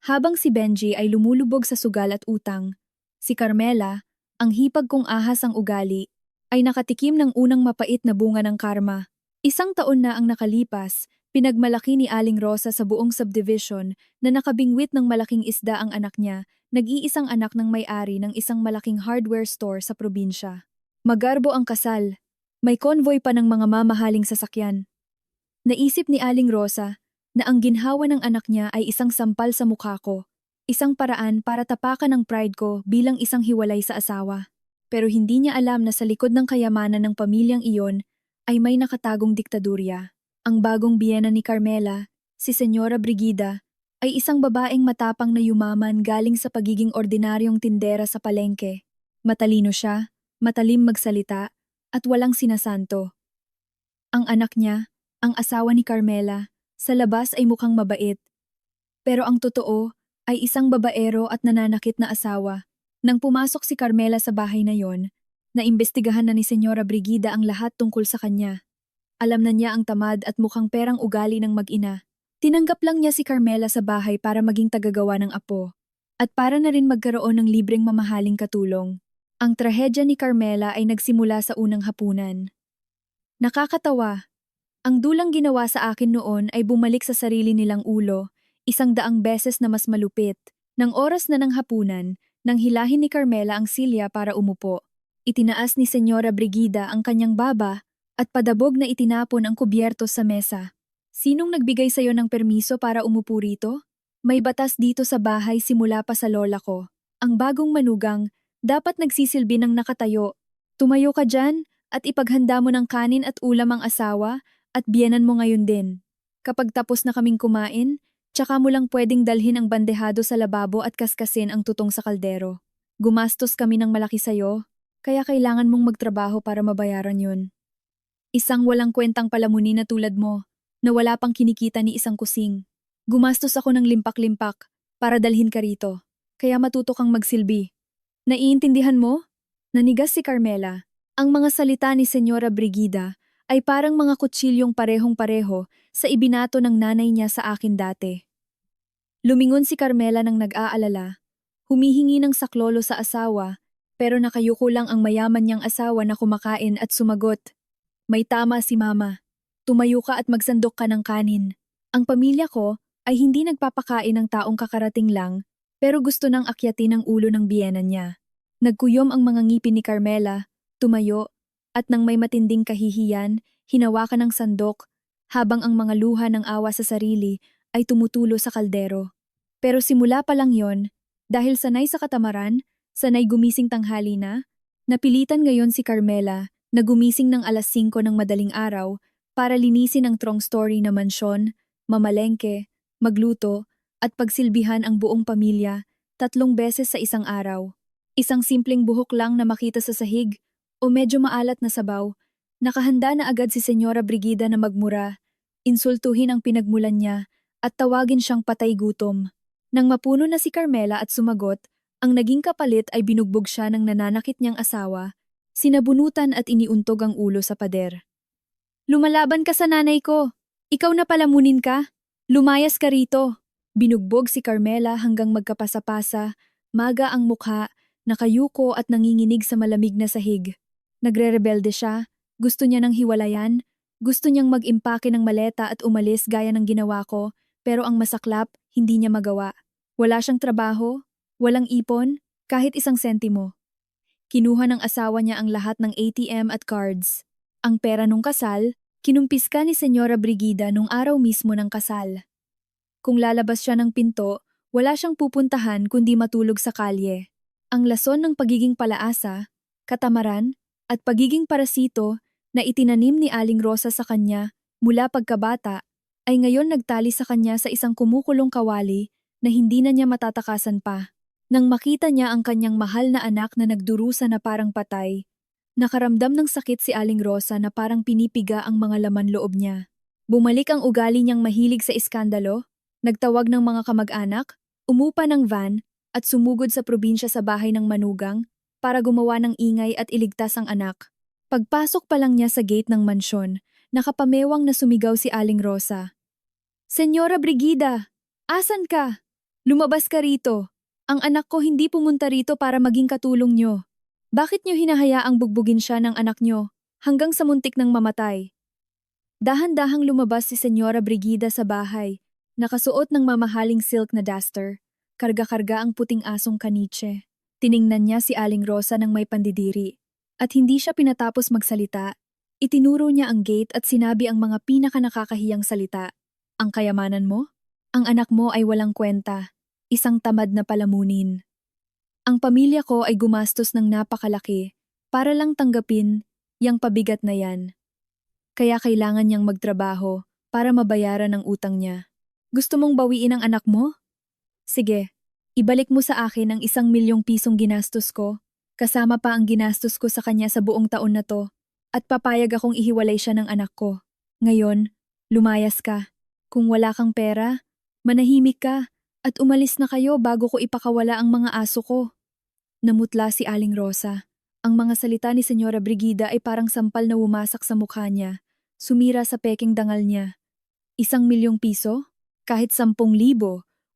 Habang si Benji ay lumulubog sa sugal at utang, si Carmela, ang hipag kong ahas ang ugali, ay nakatikim ng unang mapait na bunga ng karma. Isang taon na ang nakalipas, pinagmalaki ni Aling Rosa sa buong subdivision na nakabingwit ng malaking isda ang anak niya, nag-iisang anak ng may-ari ng isang malaking hardware store sa probinsya. Magarbo ang kasal. May convoy pa ng mga mamahaling sasakyan. Naisip ni Aling Rosa na ang ginhawa ng anak niya ay isang sampal sa mukha ko, isang paraan para tapakan ang pride ko bilang isang hiwalay sa asawa. Pero hindi niya alam na sa likod ng kayamanan ng pamilyang iyon ay may nakatagong diktadurya. Ang bagong biyena ni Carmela, si Senyora Brigida, ay isang babaeng matapang na yumaman galing sa pagiging ordinaryong tindera sa palengke. Matalino siya, matalim magsalita, at walang sinasanto. Ang anak niya, ang asawa ni Carmela, sa labas ay mukhang mabait. Pero ang totoo ay isang babaero at nananakit na asawa. Nang pumasok si Carmela sa bahay na yon, naimbestigahan na ni Senyora Brigida ang lahat tungkol sa kanya. Alam na niya ang tamad at mukhang perang ugali ng mag-ina. Tinanggap lang niya si Carmela sa bahay para maging tagagawa ng apo. At para na rin magkaroon ng libreng mamahaling katulong. Ang trahedya ni Carmela ay nagsimula sa unang hapunan. Nakakatawa. Ang dulang ginawa sa akin noon ay bumalik sa sarili nilang ulo, 100 beses na mas malupit. Nang oras na ng hapunan, nang hilahin ni Carmela ang silya para umupo, itinaas ni Senyora Brigida ang kanyang baba at padabog na itinapon ang kubyertos sa mesa. Sinong nagbigay sa'yo ng permiso para umupo rito? May batas dito sa bahay simula pa sa lola ko. Ang bagong manugang, dapat nagsisilbi ng nakatayo. Tumayo ka dyan at ipaghanda mo ng kanin at ulam ang asawa at biyenan mo ngayon din. Kapag tapos na kaming kumain, tsaka mo lang pwedeng dalhin ang bandehado sa lababo at kaskasin ang tutong sa kaldero. Gumastos kami ng malaki sa'yo, kaya kailangan mong magtrabaho para mabayaran yun. Isang walang kwentang palamunin na tulad mo, na wala pang kinikita ni isang kusing. Gumastos ako ng limpak-limpak para dalhin ka rito, kaya matuto kang magsilbi. Naiintindihan mo? Nanigas si Carmela. Ang mga salita ni Senyora Brigida ay parang mga kutsilyong parehong-pareho sa ibinato ng nanay niya sa akin dati. Lumingon si Carmela nang nag-aalala, humihingi ng saklolo sa asawa, pero nakayuko lang ang mayaman niyang asawa na kumakain at sumagot. May tama si mama. Tumayo ka at magsandok ka ng kanin. Ang pamilya ko ay hindi nagpapakain ng taong kakarating lang, pero gusto nang akyatin ang ulo ng biyena niya. Nagkuyom ang mga ngipin ni Carmela, tumayo, at nang may matinding kahihiyan, hinawakan ng sandok, habang ang mga luha ng awa sa sarili ay tumutulo sa kaldero. Pero simula pa lang yon, dahil sanay sa katamaran, sanay gumising tanghali na, napilitan ngayon si Carmela na gumising ng alas 5 ng madaling araw para linisin ang trong story na mansyon, mamalengke, magluto, at pagsilbihan ang buong pamilya 3 beses sa isang araw. Isang simpleng buhok lang na makita sa sahig o medyo maalat na sabaw, Nakahanda na agad si Senyora Brigida na magmura, insultuhin ang pinagmulan niya, at tawagin siyang patay gutom. Nang mapuno na si Carmela at sumagot, ang naging kapalit ay binugbog siya ng nananakit niyang asawa, sinabunutan at iniuntog ang ulo sa pader. Lumalaban ka sa nanay ko! Ikaw na palamunin ka! Lumayas ka rito! Binugbog si Carmela hanggang magkapasa-pasa, maga ang mukha, nakayuko at nanginginig sa malamig na sahig. Nagre-rebelde siya, gusto niya ng hiwalayan, gusto niyang mag-impake ng maleta at umalis gaya ng ginawa ko, pero ang masaklap, hindi niya magawa. Wala siyang trabaho, walang ipon, kahit isang sentimo. Kinuha ng asawa niya ang lahat ng ATM at cards. Ang pera nung kasal, kinumpiska ni Senyora Brigida nung araw mismo ng kasal. Kung lalabas siya ng pinto, wala siyang pupuntahan kundi matulog sa kalye. Ang lason ng pagiging palaasa, katamaran, at pagiging parasito na itinanim ni Aling Rosa sa kanya mula pagkabata ay ngayon nagtali sa kanya sa isang kumukulong kawali na hindi na niya matatakasan pa. Nang makita niya ang kanyang mahal na anak na nagdurusa na parang patay, nakaramdam ng sakit si Aling Rosa na parang pinipiga ang mga laman loob niya. Bumalik ang ugali niyang mahilig sa iskandalo, nagtawag ng mga kamag-anak, umupa ng van, at sumugod sa probinsya sa bahay ng manugang para gumawa ng ingay at iligtas ang anak. Pagpasok pa lang niya sa gate ng mansyon, nakapamewang na sumigaw si Aling Rosa. Senyora Brigida, asan ka? Lumabas ka rito. Ang anak ko hindi pumunta rito para maging katulong niyo. Bakit niyo hinahayaang bugbugin siya ng anak niyo hanggang sa muntik ng mamatay? Dahan-dahang lumabas si Senyora Brigida sa bahay, nakasuot ng mamahaling silk na duster, karga-karga ang puting asong kaniche. Tiningnan niya si Aling Rosa ng may pandidiri. At hindi siya pinatapos magsalita, itinuro niya ang gate at sinabi ang mga pinaka-nakakahiyang salita. Ang kayamanan mo? Ang anak mo ay walang kwenta, isang tamad na palamunin. Ang pamilya ko ay gumastos ng napakalaki para lang tanggapin yang pabigat na yan. Kaya kailangan niyang magtrabaho para mabayaran ang utang niya. Gusto mong bawiin ang anak mo? Sige, ibalik mo sa akin ang 1 milyong pisong ginastos ko, kasama pa ang ginastos ko sa kanya sa buong taon na to, at papayag akong ihiwalay siya ng anak ko. Ngayon, lumayas ka. Kung wala kang pera, manahimik ka at umalis na kayo bago ko ipakawala ang mga aso ko. Namutla si Aling Rosa. Ang mga salita ni Senyora Brigida ay parang sampal na wumasak sa mukha niya, sumira sa peking dangal niya. 1 milyong piso? Kahit 10,000,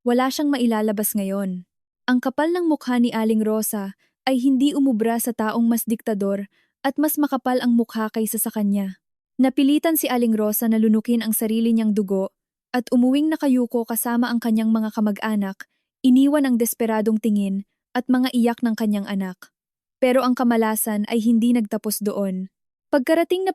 wala siyang mailalabas ngayon. Ang kapal ng mukha ni Aling Rosa ay hindi umubra sa taong mas diktador at mas makapal ang mukha kaysa sa kanya. Napilitan si Aling Rosa na lunukin ang sarili niyang dugo at umuwing nakayuko kasama ang kanyang mga kamag-anak, iniwan ang desperadong tingin at mga iyak ng kanyang anak. Pero ang kamalasan ay hindi nagtapos doon. Pagkarating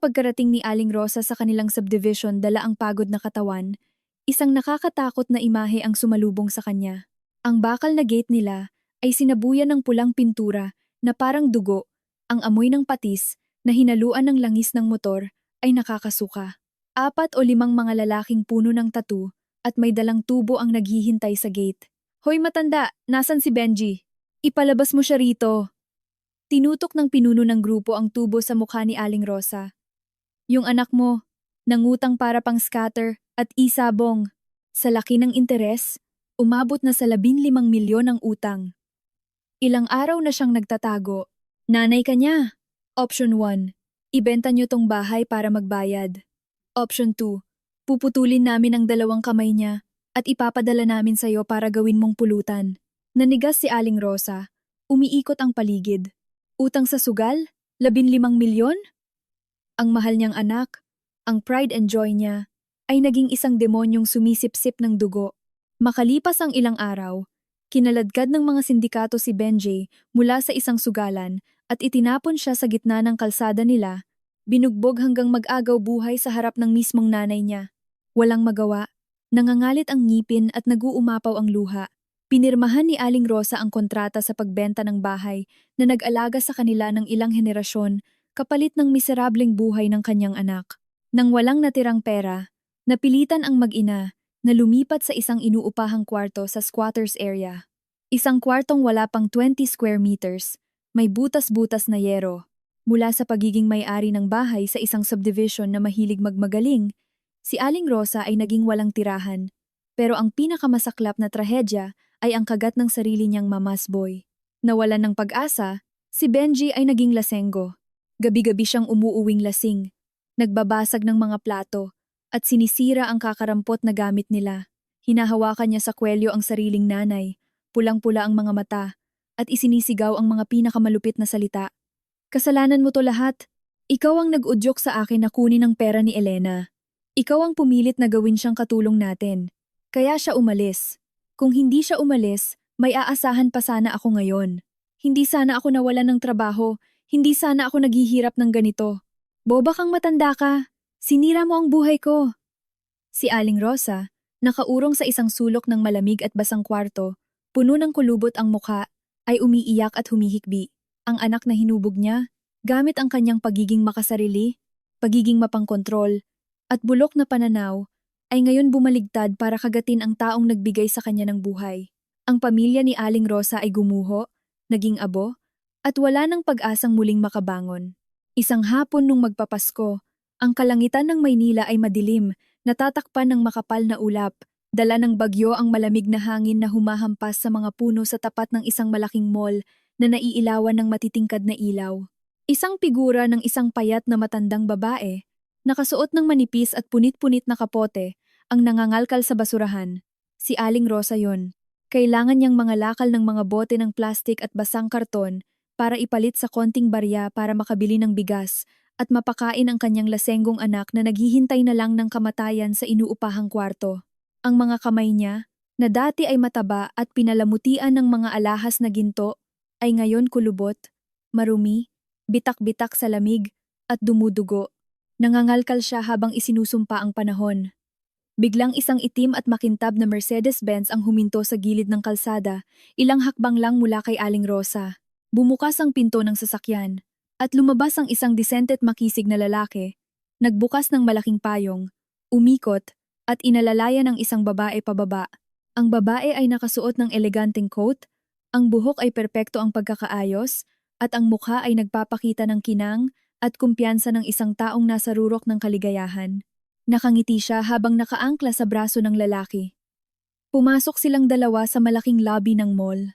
ni Aling Rosa sa kanilang subdivision dala ang pagod na katawan, isang nakakatakot na imahe ang sumalubong sa kanya. Ang bakal na gate nila ay sinabuyan ng pulang pintura na parang dugo, ang amoy ng patis na hinaluan ng langis ng motor ay nakakasuka. 4 o 5 mga lalaking puno ng tattoo at may dalang tubo ang naghihintay sa gate. Hoy matanda, nasan si Benji? Ipalabas mo siya rito. Tinutok ng pinuno ng grupo ang tubo sa mukha ni Aling Rosa. Yung anak mo, nangutang para pang scatter at isabong. Sa laki ng interes, umabot na sa 15 milyon ang utang. Ilang araw na siyang nagtatago. Nanay ka niya. Option 1. Ibenta niyo tong bahay para magbayad. Option 2. Puputulin namin ang 2 kamay niya at ipapadala namin sa'yo para gawin mong pulutan. Nanigas si Aling Rosa. Umiikot ang paligid. Utang sa sugal? 15 milyon? Ang mahal niyang anak, ang pride and joy niya, ay naging isang demonyong sumisipsip ng dugo. Makalipas ang ilang araw, kinaladkad ng mga sindikato si Benji mula sa isang sugalan at itinapon siya sa gitna ng kalsada nila, binugbog hanggang mag-agaw buhay sa harap ng mismong nanay niya. Walang magawa, nangangalit ang ngipin at naguumapaw ang luha. Pinirmahan ni Aling Rosa ang kontrata sa pagbenta ng bahay na nag-alaga sa kanila ng ilang henerasyon kapalit ng miserableng buhay ng kanyang anak. Nang walang natirang pera, napilitan ang mag-ina na lumipat sa isang inuupahang kwarto sa squatters area. Isang kwartong wala pang 20 square meters, may butas-butas na yero. Mula sa pagiging may-ari ng bahay sa isang subdivision na mahilig magmagaling, si Aling Rosa ay naging walang tirahan. Pero ang pinakamasaklap na trahedya ay ang kagat ng sarili niyang mamasboy. Nawalan ng pag-asa, si Benji ay naging lasenggo. Gabi-gabi siyang umuuwing lasing, nagbabasag ng mga plato, at sinisira ang kakarampot na gamit nila. Hinahawakan niya sa kwelyo ang sariling nanay, pulang-pula ang mga mata, at isinisigaw ang mga pinakamalupit na salita. Kasalanan mo to lahat. Ikaw ang nag-udyok sa akin na kunin ang pera ni Elena. Ikaw ang pumilit na gawin siyang katulong natin. Kaya siya umalis. Kung hindi siya umalis, may aasahan pa sana ako ngayon. Hindi sana ako nawalan ng trabaho. Hindi sana ako naghihirap ng ganito. Boba kang matanda ka. Sinira mo ang buhay ko. Si Aling Rosa, nakaurong sa isang sulok ng malamig at basang kwarto, puno ng kulubot ang mukha, ay umiiyak at humihikbi. Ang anak na hinubog niya, gamit ang kanyang pagiging makasarili, pagiging mapangkontrol, at bulok na pananaw, ay ngayon bumaligtad para kagatin ang taong nagbigay sa kanya ng buhay. Ang pamilya ni Aling Rosa ay gumuho, naging abo, at wala ng pag-asang muling makabangon. Isang hapon nung magpapasko, ang kalangitan ng Maynila ay madilim, natatakpan ng makapal na ulap, dala ng bagyo ang malamig na hangin na humahampas sa mga puno sa tapat ng isang malaking mall na naiilawan ng matitingkad na ilaw. Isang figura ng isang payat na matandang babae, nakasuot ng manipis at punit-punit na kapote, ang nangangalkal sa basurahan. Si Aling Rosa yon. Kailangan niyang mangalakal ng mga bote ng plastik at basang karton para ipalit sa konting barya para makabili ng bigas at mapakain ang kanyang lasenggong anak na naghihintay na lang ng kamatayan sa inuupahang kwarto. Ang mga kamay niya, na dati ay mataba at pinalamutian ng mga alahas na ginto, ay ngayon kulubot, marumi, bitak-bitak sa lamig, at dumudugo. Nangangalkal siya habang isinusumpa ang panahon. Biglang isang itim at makintab na Mercedes-Benz ang huminto sa gilid ng kalsada, ilang hakbang lang mula kay Aling Rosa. Bumukas ang pinto ng sasakyan, at lumabas ang isang disente at makisig na lalaki. Nagbukas ng malaking payong, umikot, at inalalaya ng isang babae pababa. Ang babae ay nakasuot ng eleganteng coat, ang buhok ay perpekto ang pagkakaayos, at ang mukha ay nagpapakita ng kinang at kumpiyansa ng isang taong nasa rurok ng kaligayahan. Nakangiti siya habang nakaangkla sa braso ng lalaki. Pumasok silang dalawa sa malaking lobby ng mall.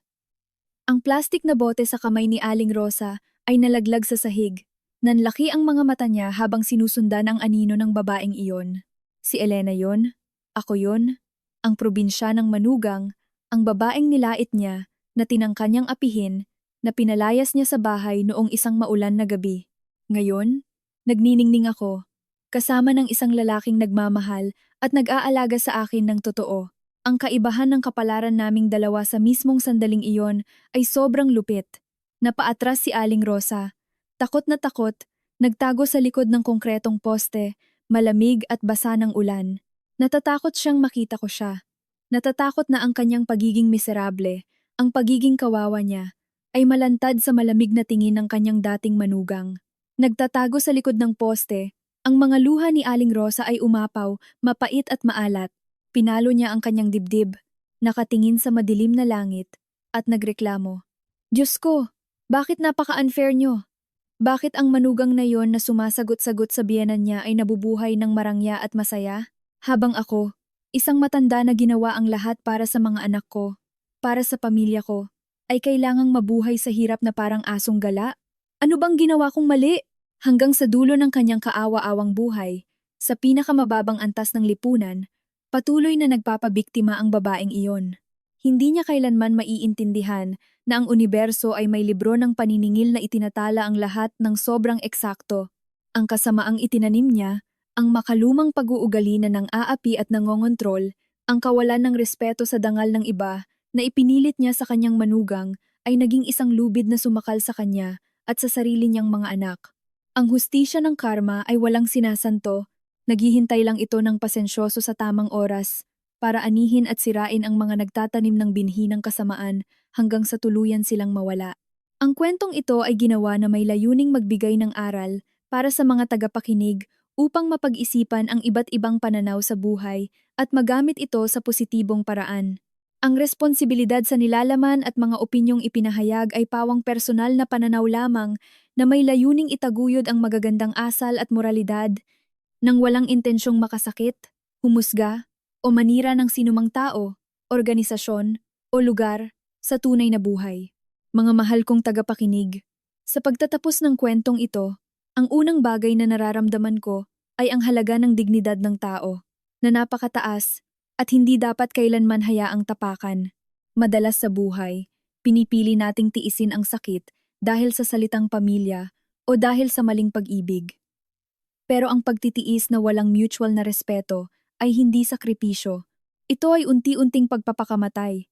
Ang plastik na bote sa kamay ni Aling Rosa ay nalaglag sa sahig. Nanlaki ang mga mata niya habang sinusundan ang anino ng babaeng iyon. Si Elena yon, ako yon, ang probinsya ng manugang, ang babaeng nilait niya, na tinangka niyang apihin, na pinalayas niya sa bahay noong isang maulan na gabi. Ngayon, nagniningning ako, kasama ng isang lalaking nagmamahal at nag-aalaga sa akin ng totoo. Ang kaibahan ng kapalaran naming dalawa sa mismong sandaling iyon ay sobrang lupit. Napaatras si Aling Rosa. Takot na takot, nagtago sa likod ng konkretong poste, malamig at basa ng ulan. Natatakot siyang makita ko siya. Natatakot na ang kanyang pagiging miserable, ang pagiging kawawa niya, ay malantad sa malamig na tingin ng kanyang dating manugang. Nagtatago sa likod ng poste, ang mga luha ni Aling Rosa ay umapaw, mapait at maalat. Pinalo niya ang kanyang dibdib, nakatingin sa madilim na langit, at nagreklamo. Diyos ko, bakit napaka-unfair niyo? Bakit ang manugang na yon na sumasagot-sagot sa biyenan niya ay nabubuhay ng marangya at masaya? Habang ako, isang matanda na ginawa ang lahat para sa mga anak ko, para sa pamilya ko, ay kailangang mabuhay sa hirap na parang asong gala? Ano bang ginawa kong mali? Hanggang sa dulo ng kanyang kaawa-awang buhay, sa pinakamababang antas ng lipunan, patuloy na nagpapabiktima ang babaeng iyon. Hindi niya kailanman maiintindihan na ang universo ay may libro ng paniningil na itinatala ang lahat ng sobrang eksakto. Ang kasamaang itinanim niya, ang makalumang pag-uugali na nang-aapi at nangongontrol, ang kawalan ng respeto sa dangal ng iba na ipinilit niya sa kanyang manugang ay naging isang lubid na sumakal sa kanya at sa sarili niyang mga anak. Ang hustisya ng karma ay walang sinasanto, naghihintay lang ito ng pasensyoso sa tamang oras para anihin at sirain ang mga nagtatanim ng binhi ng kasamaan hanggang sa tuluyan silang mawala. Ang kwentong ito ay ginawa na may layuning magbigay ng aral para sa mga tagapakinig upang mapag-isipan ang iba't ibang pananaw sa buhay at magamit ito sa positibong paraan. Ang responsibilidad sa nilalaman at mga opinyong ipinahayag ay pawang personal na pananaw lamang na may layuning itaguyod ang magagandang asal at moralidad nang walang intensyong makasakit, humusga, o manira ng sinumang tao, organisasyon, o lugar sa tunay na buhay. Mga mahal kong tagapakinig, sa pagtatapos ng kwentong ito, ang unang bagay na nararamdaman ko ay ang halaga ng dignidad ng tao, na napakataas at hindi dapat kailanman hayaang tapakan. Madalas sa buhay, pinipili nating tiisin ang sakit dahil sa salitang pamilya o dahil sa maling pag-ibig. Pero ang pagtitiis na walang mutual na respeto ay hindi sakripisyo. Ito ay unti-unting pagpapakamatay.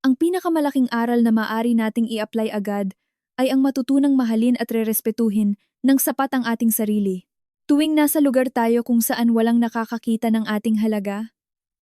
Ang pinakamalaking aral na maaari nating i-apply agad ay ang matutunang mahalin at rerespetuhin ng sapat ang ating sarili. Tuwing nasa lugar tayo kung saan walang nakakakita ng ating halaga,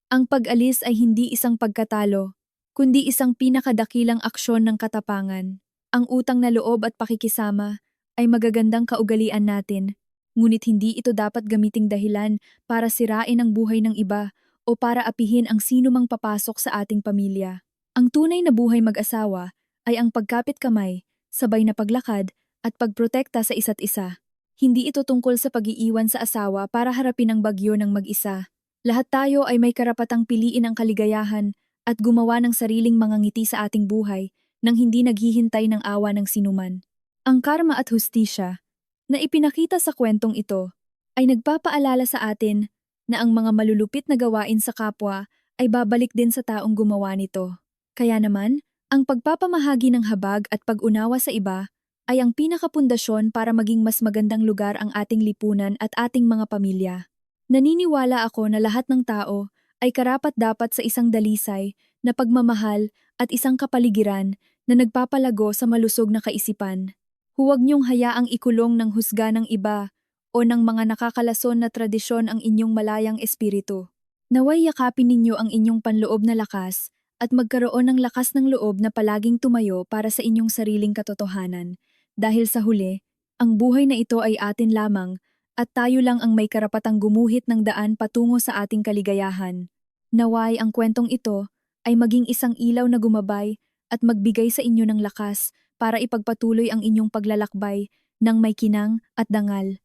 ang pag-alis ay hindi isang pagkatalo, kundi isang pinakadakilang aksyon ng katapangan. Ang utang na loob at pakikisama ay magagandang kaugalian natin, ngunit hindi ito dapat gamiting dahilan para sirain ang buhay ng iba o para apihin ang sinumang papasok sa ating pamilya. Ang tunay na buhay mag-asawa ay ang pagkapit kamay, sabay na paglakad at pagprotekta sa isa't isa. Hindi ito tungkol sa pag-iiwan sa asawa para harapin ang bagyo ng mag-isa. Lahat tayo ay may karapatang piliin ang kaligayahan at gumawa ng sariling mga ngiti sa ating buhay nang hindi naghihintay ng awa ng sinuman. Ang karma at hustisya na ipinakita sa kwentong ito ay nagpapaalala sa atin na ang mga malulupit na gawain sa kapwa ay babalik din sa taong gumawa nito. Kaya naman, ang pagpapamahagi ng habag at pag-unawa sa iba ay ang pinakapundasyon para maging mas magandang lugar ang ating lipunan at ating mga pamilya. Naniniwala ako na lahat ng tao ay karapat-dapat sa isang dalisay na pagmamahal at isang kapaligiran na nagpapalago sa malusog na kaisipan. Huwag niyong hayaang ikulong ng husga ng iba o ng mga nakakalason na tradisyon ang inyong malayang espiritu. Naway yakapin ninyo ang inyong panloob na lakas at magkaroon ng lakas ng loob na palaging tumayo para sa inyong sariling katotohanan. Dahil sa huli, ang buhay na ito ay atin lamang at tayo lang ang may karapatang gumuhit ng daan patungo sa ating kaligayahan. Naway ang kwentong ito ay maging isang ilaw na gumabay at magbigay sa inyo ng lakas para ipagpatuloy ang inyong paglalakbay ng may kinang at dangal.